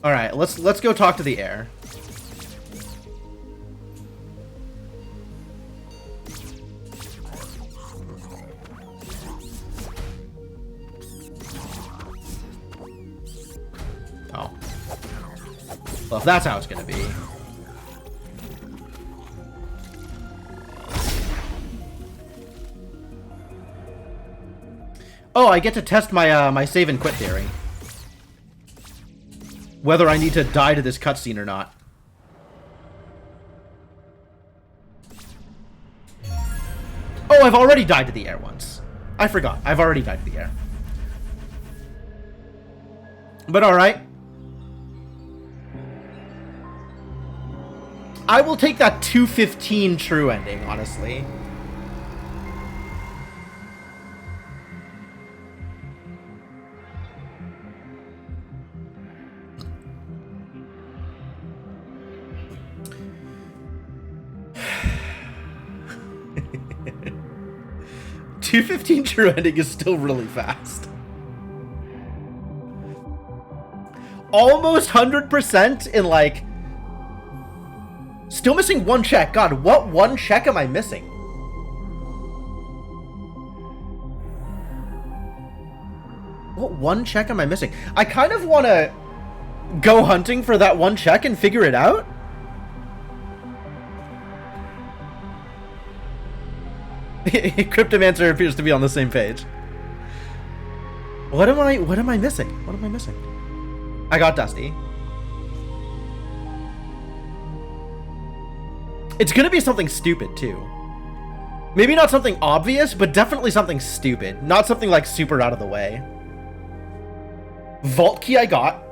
Alright, let's go talk to the heir. Oh. Well, if that's how it's gonna be. Oh, I get to test my my save and quit theory. Whether I need to die to this cutscene or not. Oh, I've already died to the heir once. I forgot. I've already died to the heir. But alright. I will take that 215 true ending, honestly. $2.15 true ending is still really fast. Almost 100% in like... Still missing 1 check. God, what 1 check am I missing? What 1 check am I missing? I kind of want to go hunting for that 1 check and figure it out. Cryptomancer appears to be on the same page. What am I missing? What am I missing? I got Dusty. It's gonna be something stupid too. Maybe not something obvious, but definitely something stupid. Not something like super out of the way. Vault key I got.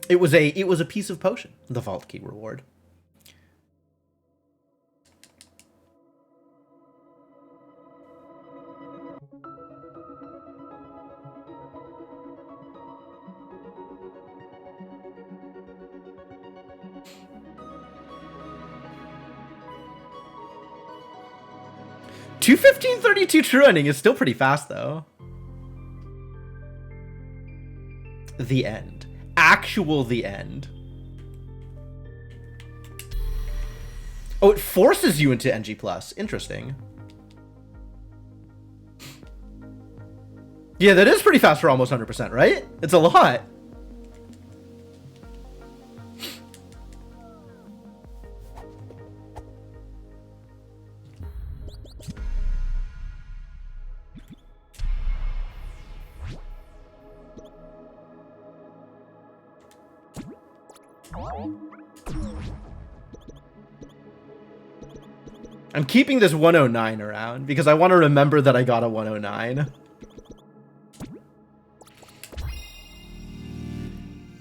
It was a piece of potion, the vault key reward. $2:15:32 true ending is still pretty fast though. The end. Actual the end. Oh, it forces you into NG+. Interesting. Yeah, that is pretty fast for almost 100%, right? It's a lot. I'm keeping this 109 around because I want to remember that I got a 109.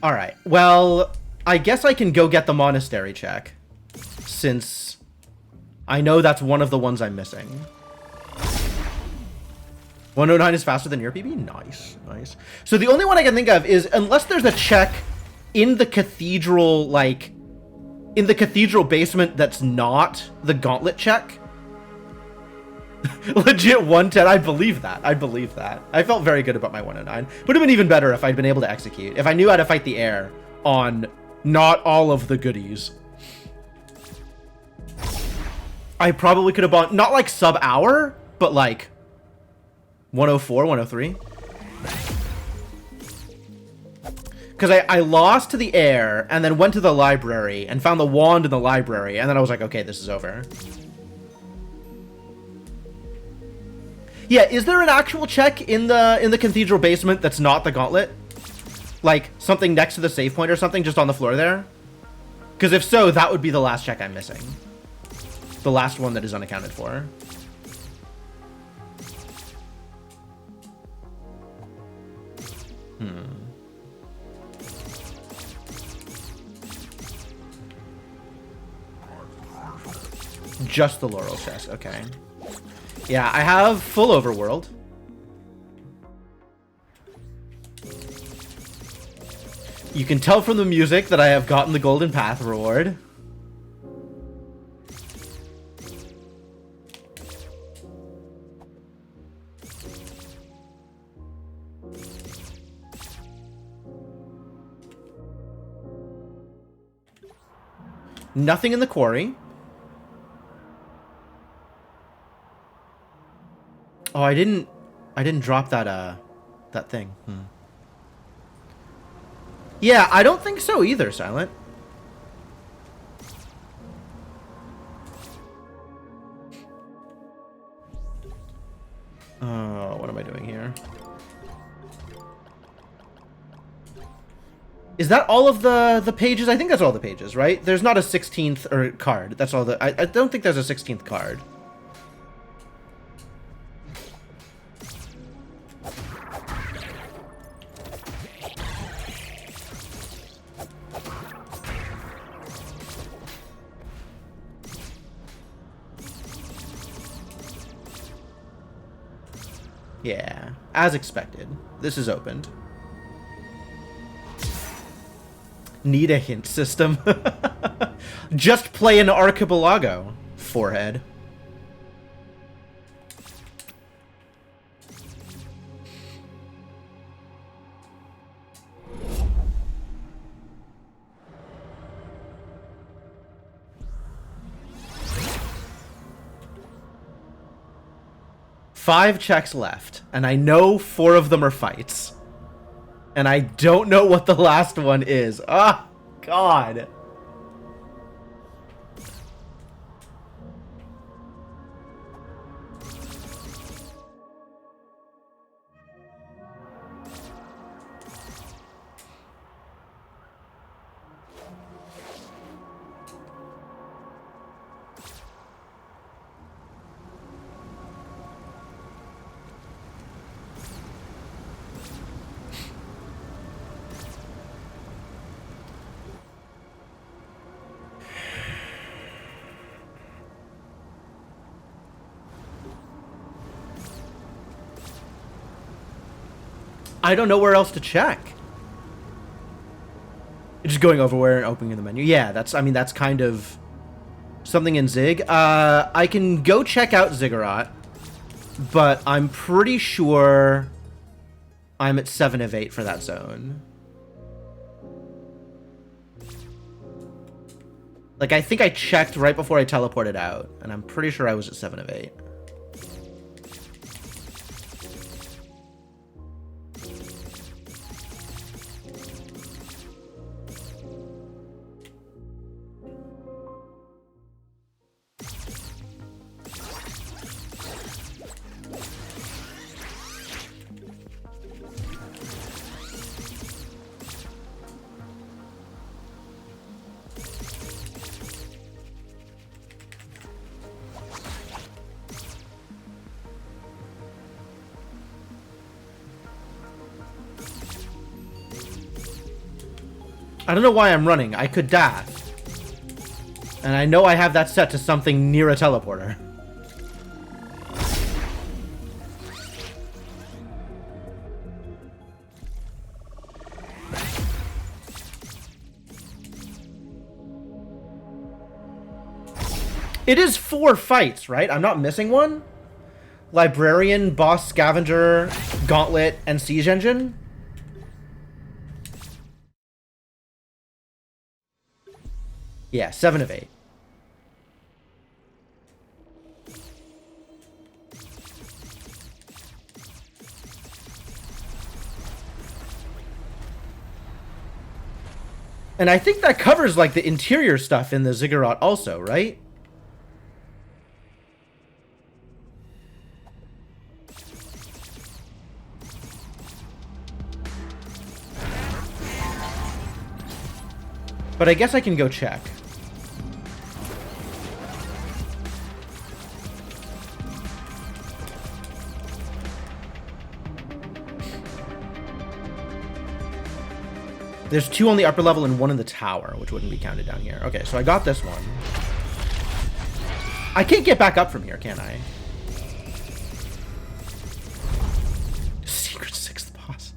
Alright, well, I guess I can go get the monastery check, since I know that's one of the ones I'm missing. 109 is faster than your PB? Nice, nice. So the only one I can think of is, unless there's a check in the cathedral, like, in the cathedral basement that's not the gauntlet check. Legit 110, I believe that. I believe that. I felt very good about my 109. Would have been even better if I'd been able to execute. If I knew how to fight the air on not all of the goodies. I probably could have bought, not like sub-hour, but like 104, 103. Because I lost to the air, and then went to the library, and found the wand in the library, and then I was like, okay, this is over. Yeah, is there an actual check in the cathedral basement that's not the gauntlet? Like, something next to the save point or something, just on the floor there? Because if so, that would be the last check I'm missing. The last one that is unaccounted for. Just the laurel chest, okay. Yeah, I have full overworld. You can tell from the music that I have gotten the golden path reward. Nothing in the quarry. Oh, I didn't drop that that thing. Yeah, I don't think so either, Silent. What am I doing here? Is that all of the pages? I think that's all the pages, right? There's not a 16th or card. That's all the... I don't think there's a 16th card. Yeah, as expected. This is opened. Need a hint system. Just play an archipelago. Forehead. Five checks left, and I know 4 of them are fights. And I don't know what the last one is. Ah, God. I don't know where else to check. Just going over where and opening the menu. Yeah, that's kind of something in Zig. I can go check out Ziggurat, but I'm pretty sure I'm at 7 of 8 for that zone. Like, I think I checked right before I teleported out, and I'm pretty sure I was at 7 of 8. I don't know why I'm running. I could dash. And I know I have that set to something near a teleporter. It is 4 fights, right? I'm not missing one? Librarian, Boss, Scavenger, Gauntlet, and Siege Engine? Yeah, 7 of 8. And I think that covers, like, the interior stuff in the Ziggurat also, right? But I guess I can go check. There's 2 on the upper level and 1 in the tower, which wouldn't be counted down here. Okay, so I got this one. I can't get back up from here, can I? Secret 6th boss.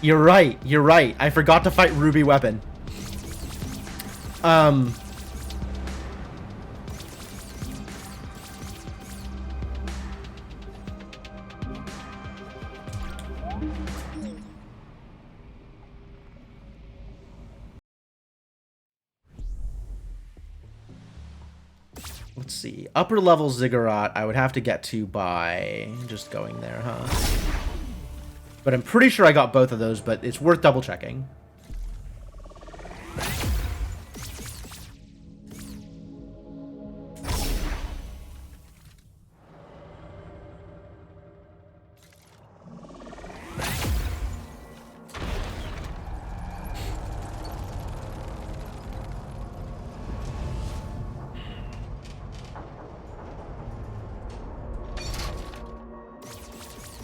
You're right, you're right. I forgot to fight Ruby Weapon. Let's see. Upper level Ziggurat, I would have to get to by just going there, huh? But I'm pretty sure I got both of those, but it's worth double checking.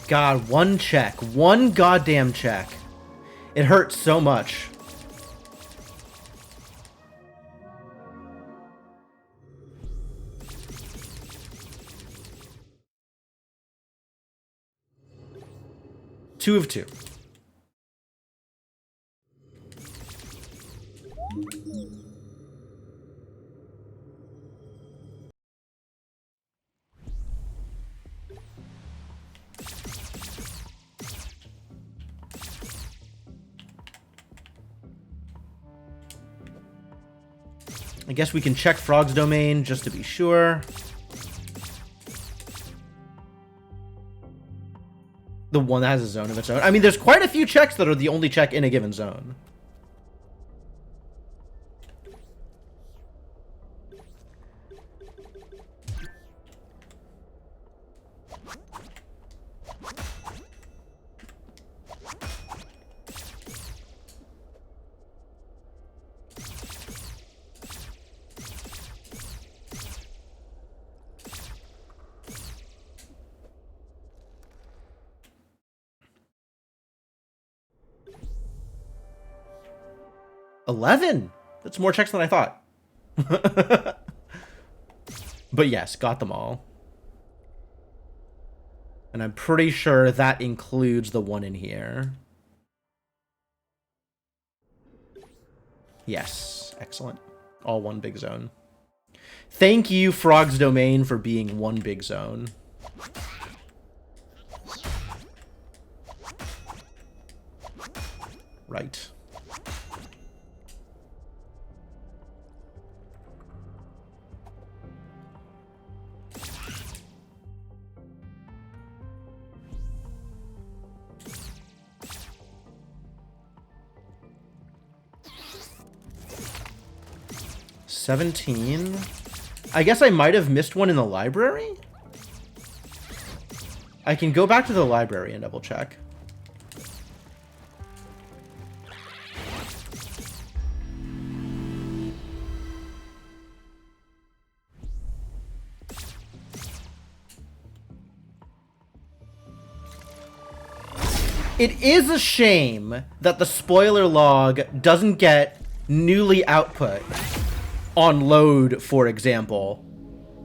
God, one check. One goddamn check. It hurts so much. Two of 2. I guess we can check Frog's domain just to be sure. The one that has a zone of its own. I mean, there's quite a few checks that are the only check in a given zone. $11. That's more checks than I thought. But yes, got them all. And I'm pretty sure that includes the one in here. Yes, excellent. All one big zone. Thank you, Frog's Domain, for being one big zone. Right. $17. I guess I might have missed one in the library? I can go back to the library and double check. It is a shame that the spoiler log doesn't get newly output on load, for example,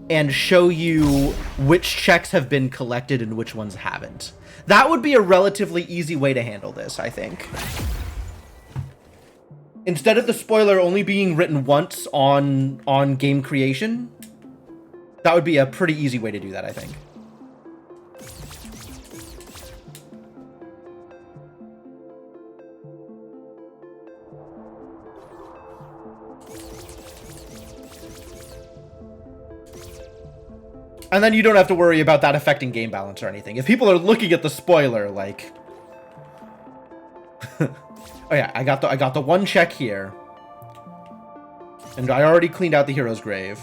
and show you which checks have been collected and which ones haven't. That would be a relatively easy way to handle this, I think. Instead of the spoiler only being written once on game creation, that would be a pretty easy way to do that, I think. And then you don't have to worry about that affecting game balance or anything. If people are looking at the spoiler, like... oh yeah, I got the one check here. And I already cleaned out the hero's grave.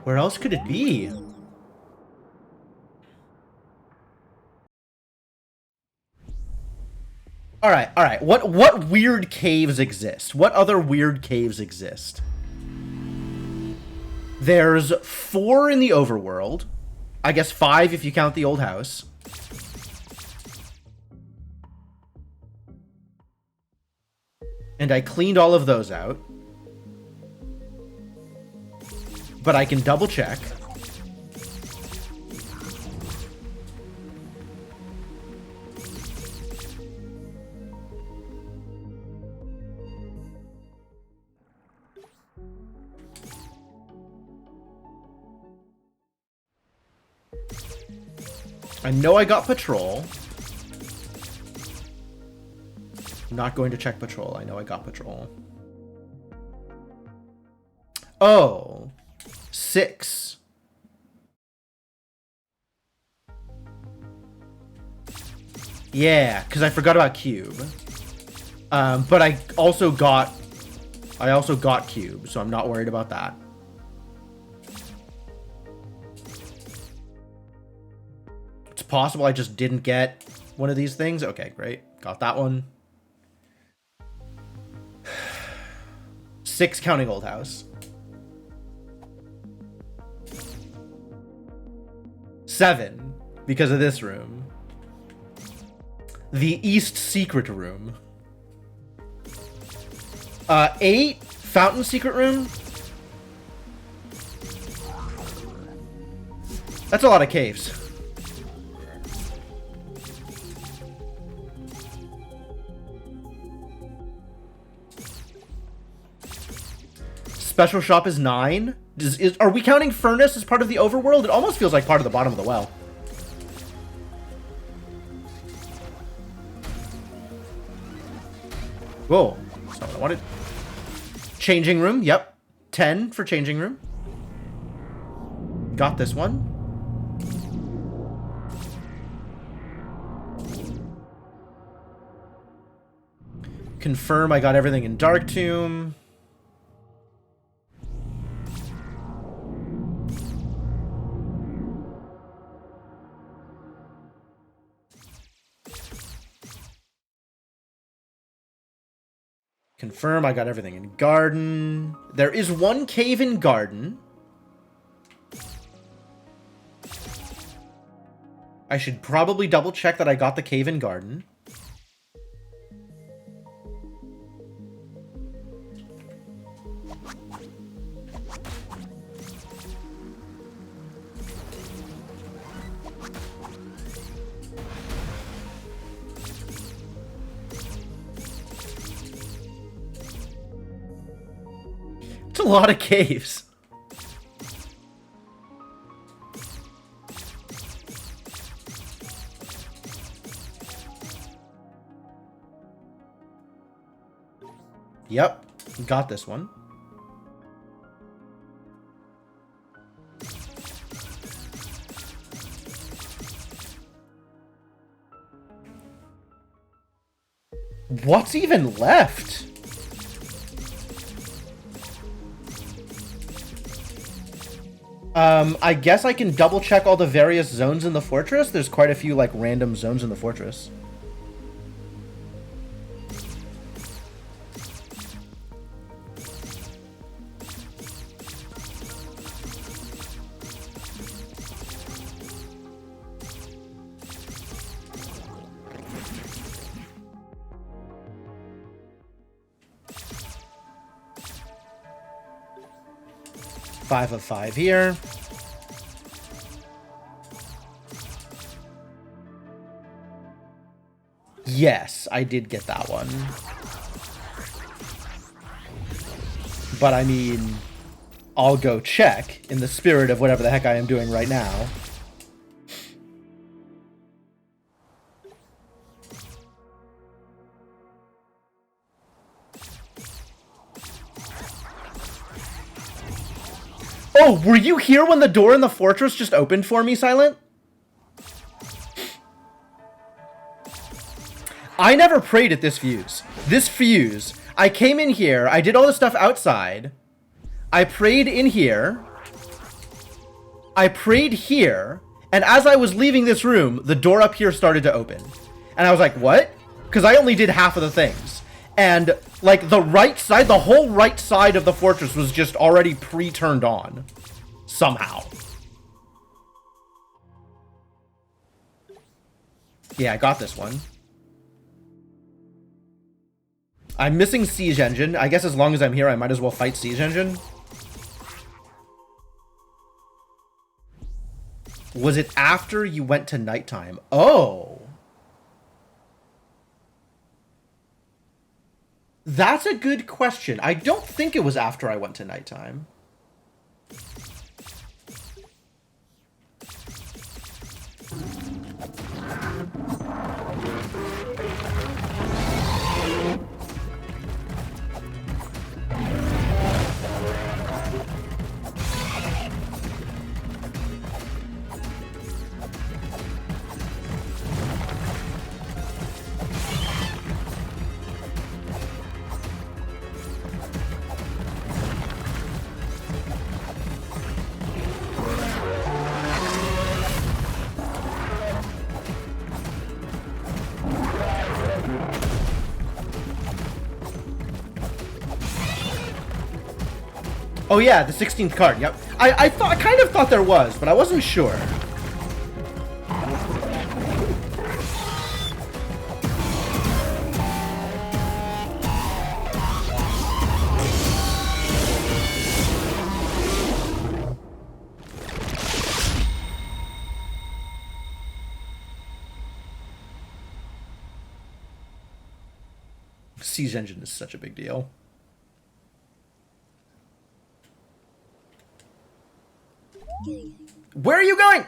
Where else could it be? All right. What weird caves exist? What other weird caves exist? There's 4 in the overworld. I guess 5 if you count the old house. And I cleaned all of those out. But I can double check. I know I got patrol. I'm not going to check patrol. I know I got patrol. Oh. 6. Yeah, because I forgot about cube. But I also got cube, so I'm not worried about that. It's possible I just didn't get one of these things. Okay, great. Got that one. 6 counting old house. 7 because of this room. The East Secret Room. 8 Fountain Secret Room. That's a lot of caves. Special shop is 9. Are we counting furnace as part of the overworld? It almost feels like part of the bottom of the well. Whoa, that's not what I wanted. Changing room, yep. 10 for changing room. Got this one. Confirm I got everything in Dark Tomb. Confirm I got everything in Garden. There is one cave in Garden. I should probably double check that I got the cave and garden. It's a lot of caves. Yep, got this one. What's even left? I guess I can double check all the various zones in the fortress. There's quite a few, like, random zones in the fortress. Five of 5 here. Yes, I did get that one. But I mean, I'll go check in the spirit of whatever the heck I am doing right now. Oh, were you here when the door in the fortress just opened for me, Silent? I never prayed at this fuse. This fuse, I came in here, I did all the stuff outside. I prayed in here. I prayed here. And as I was leaving this room, the door up here started to open. And I was like, what? Because I only did half of the things. And, like, the right side, the whole right side of the fortress was just already pre-turned on. Somehow. Yeah, I got this one. I'm missing Siege Engine. I guess as long as I'm here, I might as well fight Siege Engine. Was it after you went to nighttime? Oh. That's a good question. I don't think it was after I went to nighttime. Oh yeah, the 16th card, yep. I kind of thought there was, but I wasn't sure. Siege Engine is such a big deal. Where are you going?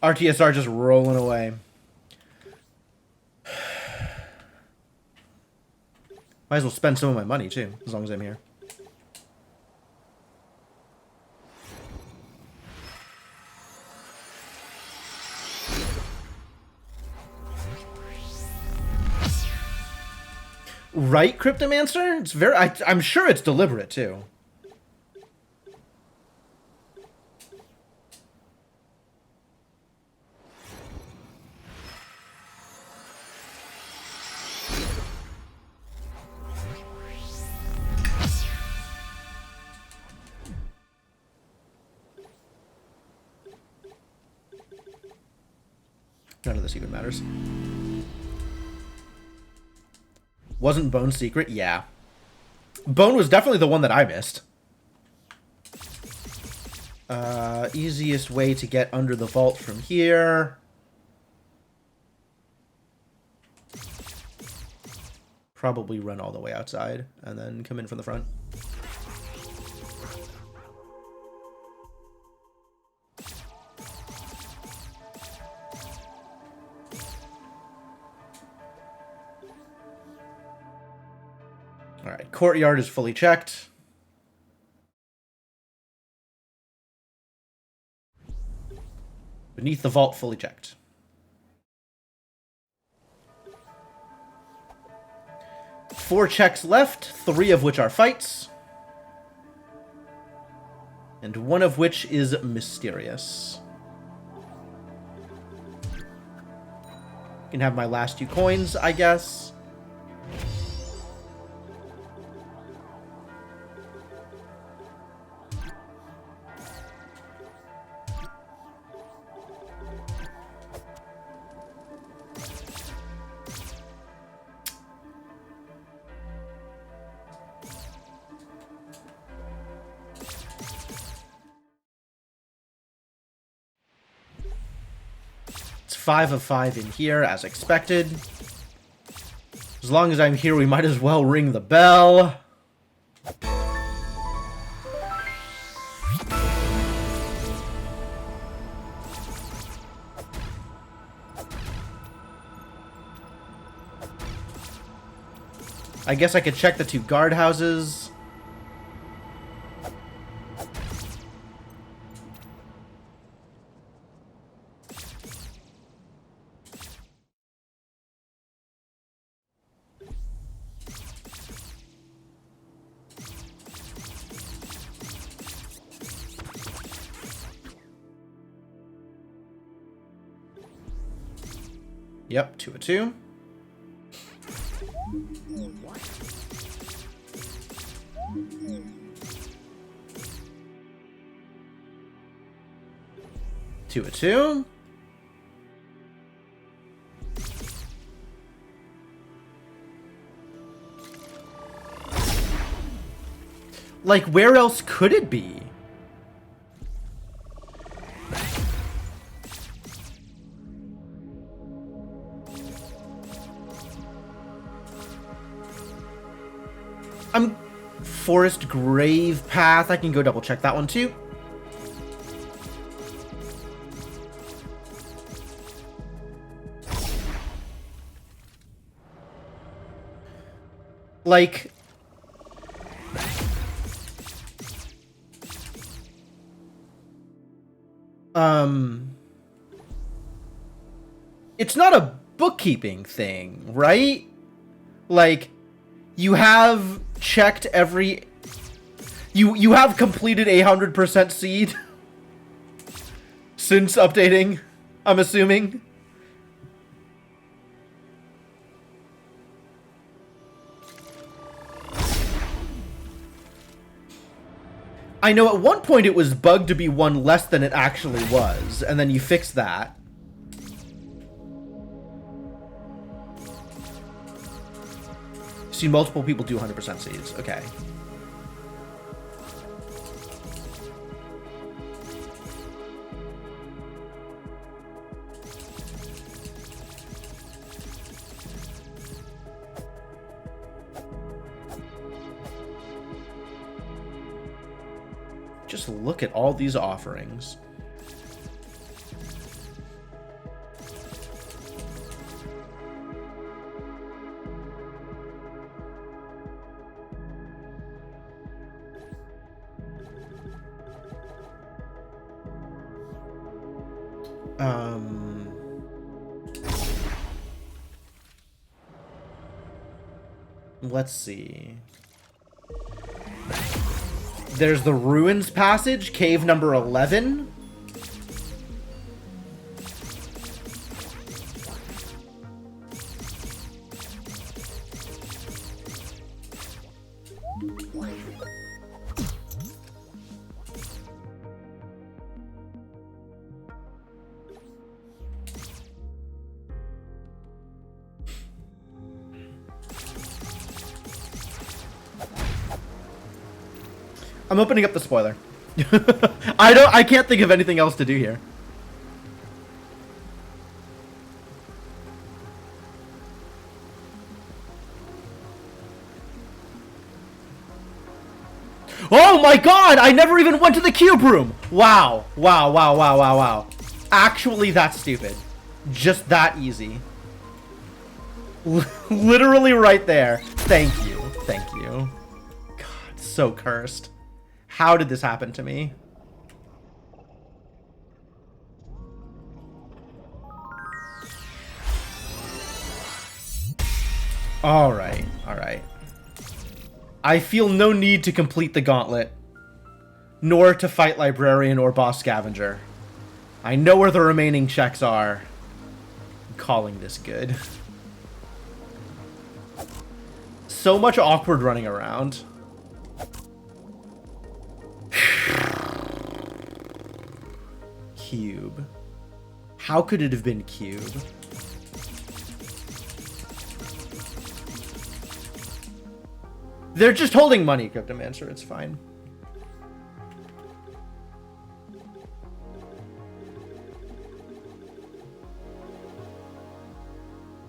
RTSR just rolling away. Might as well spend some of my money too, as long as I'm here. Right, Cryptomancer? It's very. I'm sure it's deliberate too. None of this even matters. Wasn't Bone secret? Yeah. Bone was definitely the one that I missed. Easiest way to get under the vault from here. Probably run all the way outside and then come in from the front. All right, courtyard is fully checked. Beneath the vault, fully checked. Four checks left, 3 of which are fights. And 1 of which is mysterious. Can have my last 2 coins, I guess. It's 5 of 5 in here, as expected. As long as I'm here, we might as well ring the bell. I guess I could check the 2 guardhouses. Yep, 2 of 2. Two of 2. Like, where else could it be? Forest Grave Path. I can go double check that one too. Like, it's not a bookkeeping thing, right? Like, you have checked every... You have completed 100% seed since updating, I'm assuming. I know at one point it was bugged to be 1 less than it actually was, and then you fixed that. See, multiple people do 100% seeds. Okay. Just look at all these offerings. Let's see. There's the Ruins Passage, cave number 11. I'm opening up the spoiler. I can't think of anything else to do here. Oh my god! I never even went to the cube room! Wow. Wow, wow, wow, wow, wow. Actually, that's stupid. Just that easy. Literally right there. Thank you. Thank you. God, so cursed. How did this happen to me? Alright, alright. I feel no need to complete the gauntlet, nor to fight Librarian or Boss Scavenger. I know where the remaining checks are. I'm calling this good. So much awkward running around. Cube. How could it have been cube? They're just holding money, Cryptomancer. It's fine.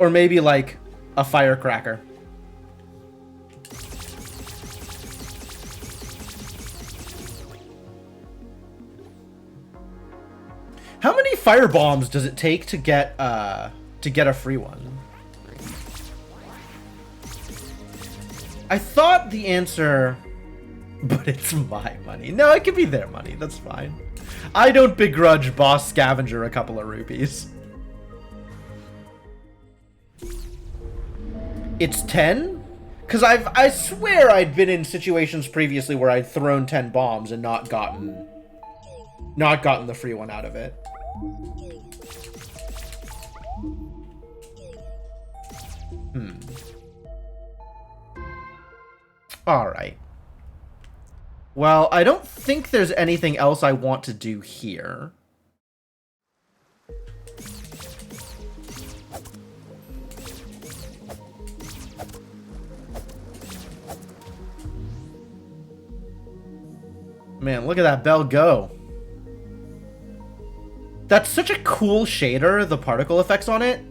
Or maybe like a firecracker. How many fire bombs does it take to get a free one? I thought the answer, but it's my money. No, it could be their money. That's fine. I don't begrudge Boss Scavenger a couple of rupees. It's 10? Because I swear I'd been in situations previously where I'd thrown 10 bombs and not gotten the free one out of it. Alright. Well, I don't think there's anything else I want to do here. Man, look at that bell go. That's such a cool shader, the particle effects on it.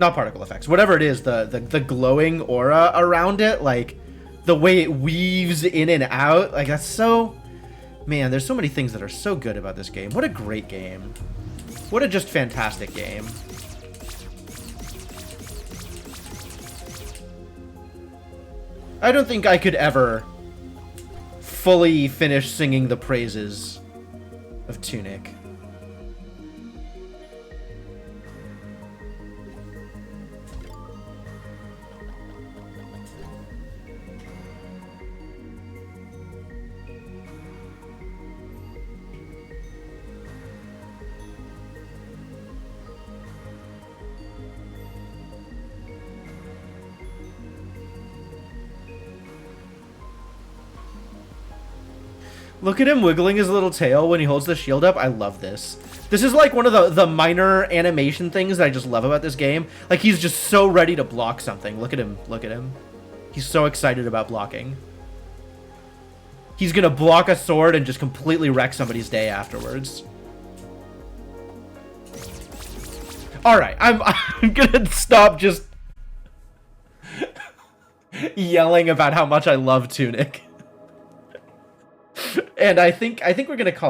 Not particle effects, whatever it is, the glowing aura around it, like the way it weaves in and out, like that's so, man, there's so many things that are so good about this game. What a great game. What a just fantastic game. I don't think I could ever fully finish singing the praises of Tunic. Look at him wiggling his little tail when he holds the shield up. I love this. This is like one of the minor animation things that I just love about this game. Like, he's just so ready to block something. Look at him. Look at him. He's so excited about blocking. He's gonna block a sword and just completely wreck somebody's day afterwards. Alright, I'm gonna stop just yelling about how much I love Tunic. And I think we're gonna call